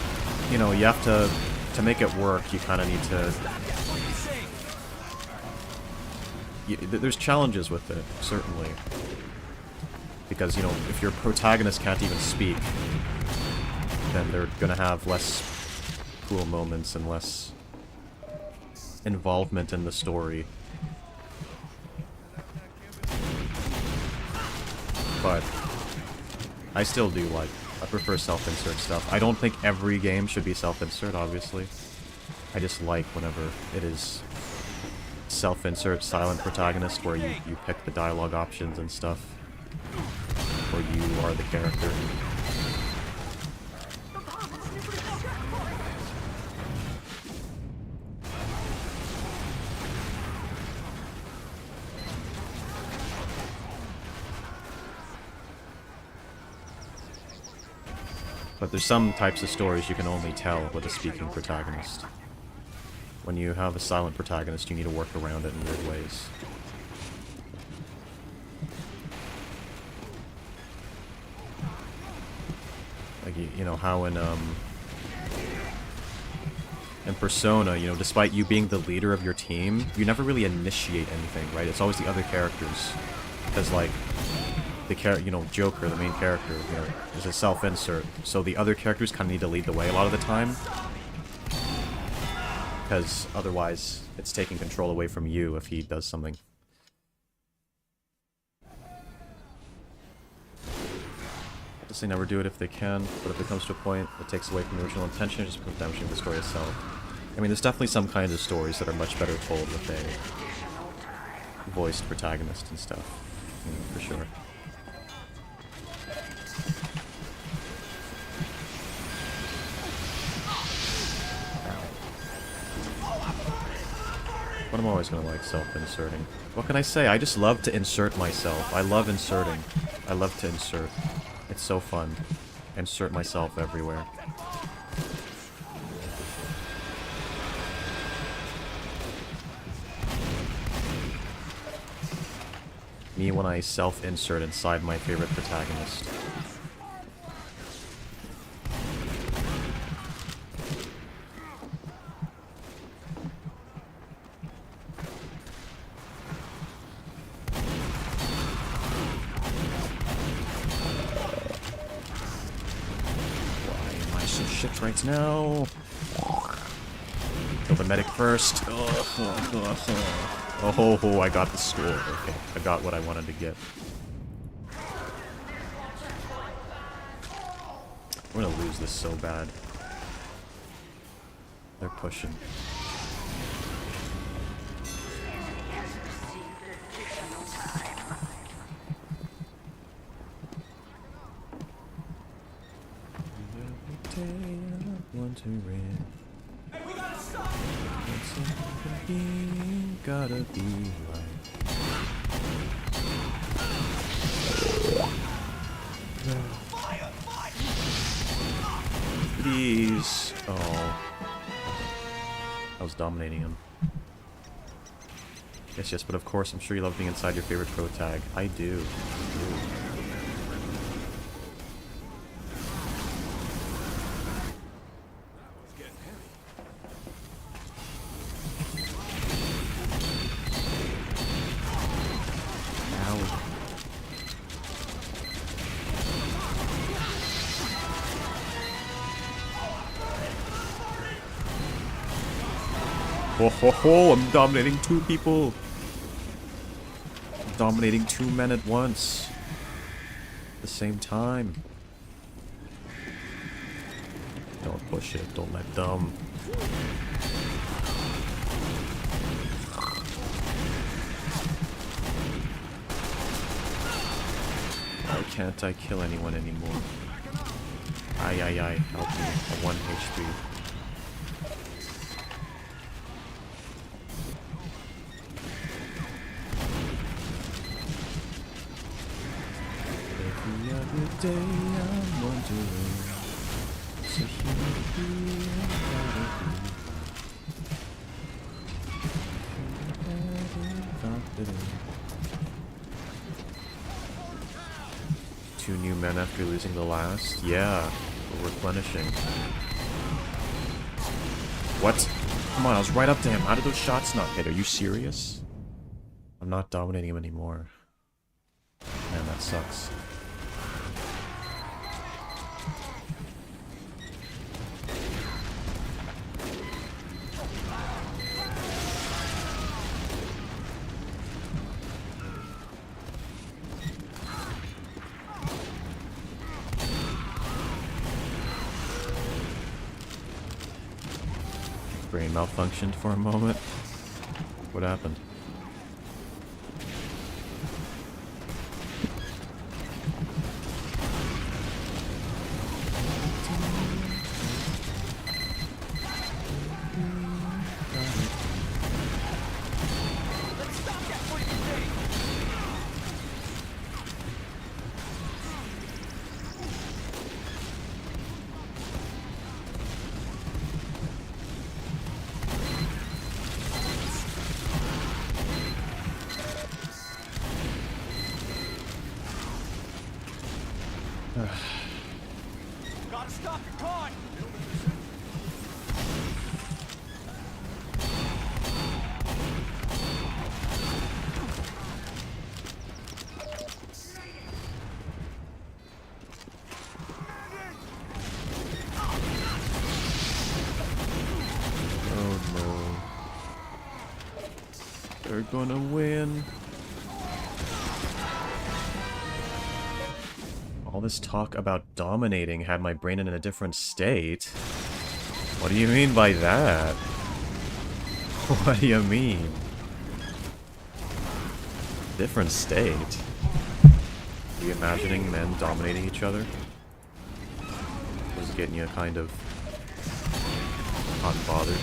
You know, you have to make it work, you kind of need to... There's challenges with it, certainly. Because, you know, if your protagonist can't even speak, then they're gonna have less cool moments and less involvement in the story. But I still do like... I prefer self-insert stuff. I don't think every game should be self-insert, obviously. I just like whenever it is self-insert silent protagonist where you pick the dialogue options and stuff. Or you are the character. But there's some types of stories you can only tell with a speaking protagonist. When you have a silent protagonist, you need to work around it in weird ways. Like, you know, how in Persona, you know, despite you being the leader of your team, you never really initiate anything, right? It's always the other characters. Because, like, you know, Joker, the main character, you know, is a self-insert. So the other characters kind of need to lead the way a lot of the time. Because otherwise, it's taking control away from you if he does something. Not to say never do it if they can, but if it comes to a point that takes away from the original intention, it just becomes damaging the story itself. I mean, there's definitely some kinds of stories that are much better told with a voiced protagonist and stuff. You know, for sure. But I'm always gonna like self-inserting. What can I say? I just love to insert myself. I love inserting. I love to insert. It's so fun. Insert myself everywhere. Me when I self-insert inside my favorite protagonist. Right now. Kill the medic first. Oh, I got the score. Okay, I got what I wanted to get. We're gonna lose this so bad. They're pushing. Hey, we gotta stop! Gotta be right. Fire! Fire! Please. Oh. I was dominating him. Yes, but of course, I'm sure you love being inside your favorite pro tag. I do. Oh, I'm dominating two people. I'm dominating two men at once. At the same time. Don't push it. Don't let them. Why can't I kill anyone anymore? Aye. Help me. At 1 HP. Day I'm wondering, it's a human being gotta be. Two new men after losing the last? Yeah, we're replenishing. What? Come on, I was right up to him. How did those shots not hit? Are you serious? I'm not dominating him anymore. Man, that sucks. Brain malfunctioned for a moment. What happened? Let's stop that freaking thing! They're gonna win. All this talk about dominating had my brain in a different state. What do you mean by that? What do you mean? Different state? Are you imagining men dominating each other? Was it getting you kind of unbothered?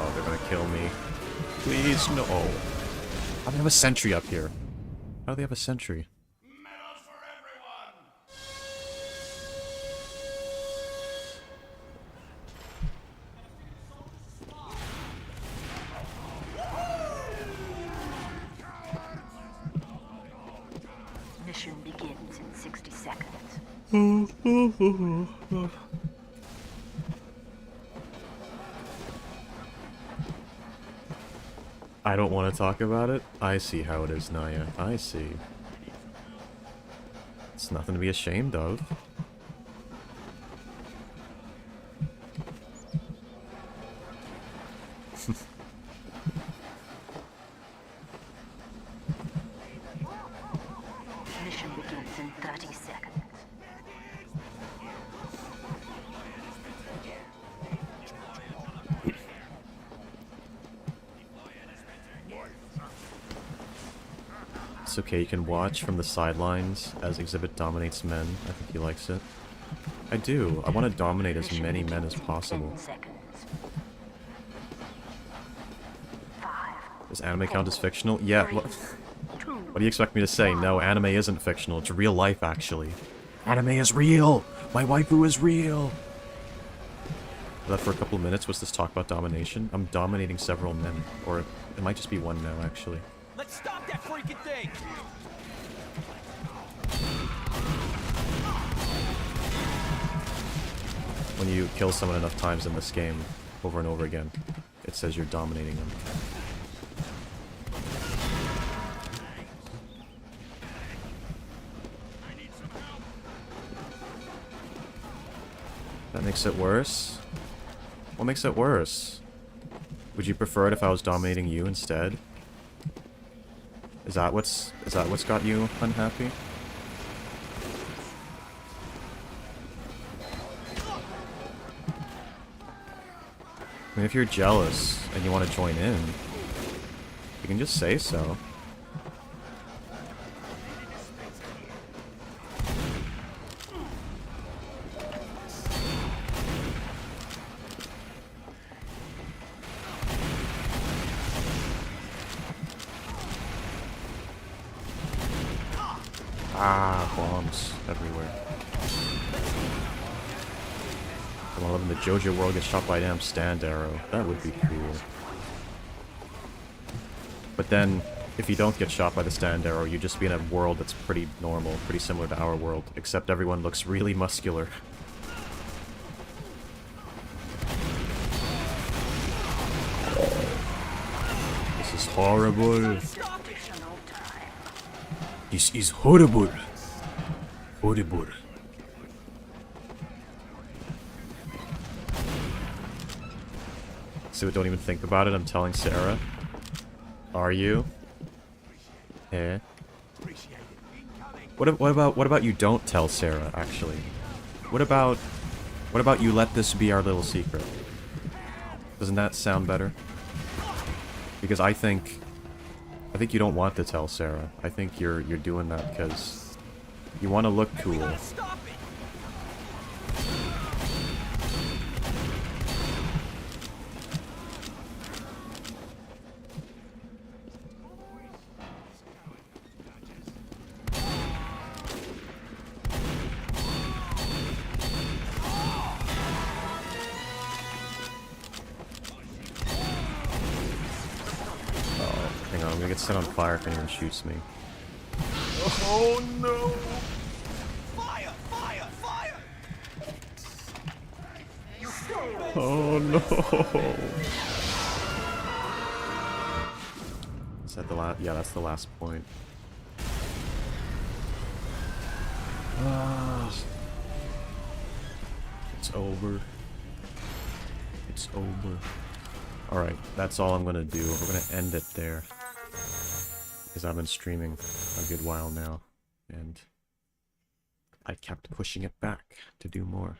Oh, they're gonna kill me. Please, no. How do they have a sentry up here? How do they have a sentry? Medals for everyone! Mission begins in 60 seconds. I don't want to talk about it. I see how it is, Naya. I see. It's nothing to be ashamed of. Mission begins in 30 seconds. It's okay, you can watch from the sidelines as Exhibit dominates men. I think he likes it. I do. I want to dominate as many men as possible. 10 seconds. 5, Does anime count as fictional? Yeah, what 2, do you expect me to say? No, anime isn't fictional. It's real life, actually. Anime is real! My waifu is real! That for a couple of minutes was this talk about domination. I'm dominating several men. Or it might just be one now, actually. Let's stop that freaking thing! When you kill someone enough times in this game, over and over again, it says you're dominating them. That makes it worse? What makes it worse? Would you prefer it if I was dominating you instead? Is that what's got you unhappy? I mean, if you're jealous and you want to join in, you can just say so. Ah, bombs everywhere. I love when the JoJo world gets shot by a damn stand arrow. That would be cool. But then, if you don't get shot by the stand arrow, you just be in a world that's pretty normal, pretty similar to our world, except everyone looks really muscular. This is horrible. additional time. This is horrible. Horrible. So don't even think about it, I'm telling Sarah. Are you? Eh? What about you don't tell Sarah, actually? What about you let this be our little secret? Doesn't that sound better? Because I think you don't want to tell Sarah. I think you're doing that because you want to look We cool. gotta stop it! Hang on, I'm gonna get set on fire if anyone shoots me. Oh no! Fire! Fire! Fire! Oh no! Is that the last? Yeah, that's the last point. It's over. It's over. Alright, that's all I'm gonna do. We're gonna end it there. Because I've been streaming a good while now. And I kept pushing it back to do more.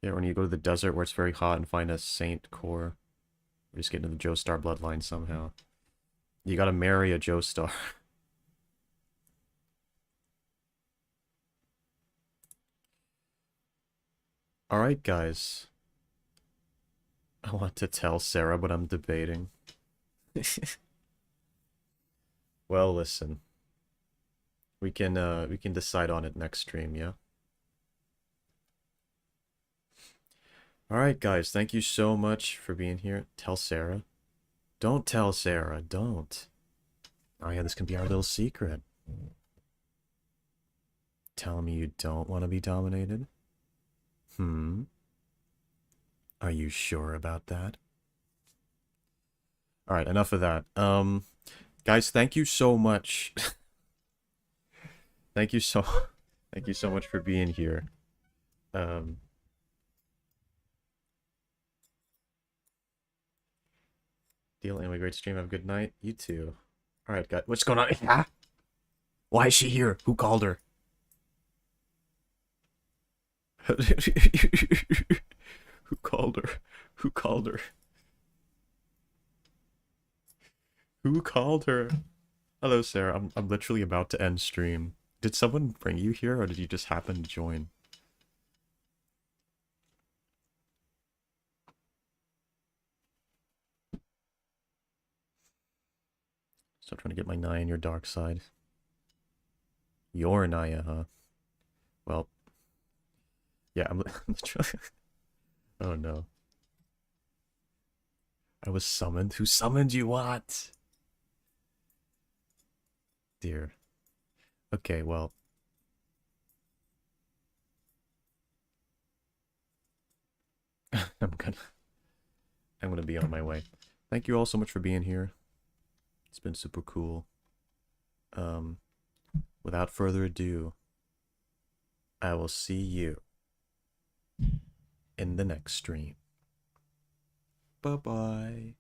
Yeah, when you go to the desert where it's very hot and find a saint core, or just get into the Joestar bloodline somehow. You gotta marry a Joestar. Alright, guys. I want to tell Sarah, but I'm debating. Well, listen. We can decide on it next stream, yeah? Alright, guys, thank you so much for being here. Tell Sarah. Don't tell Sarah, don't. Oh yeah, this can be our little secret. Tell me you don't want to be dominated? Hmm? Are you sure about that? Alright, enough of that. Guys, thank you so much. Thank you so much for being here. Deal, anyway, great stream. Have a good night. You too. Alright, guys. What's going on? Yeah? Why is she here? Who called her? Who called her? Who called her? Who called her? Hello, Sarah. I'm literally about to end stream. Did someone bring you here, or did you just happen to join? Still trying to get my Naya in your dark side. Your Naya, huh? Well, yeah, I'm literally... Oh no. I was summoned? Who summoned you? What? Dear. Okay, well. I'm gonna be on my way. Thank you all so much for being here. It's been super cool. Without further ado, I will see you in the next stream. Bye-bye.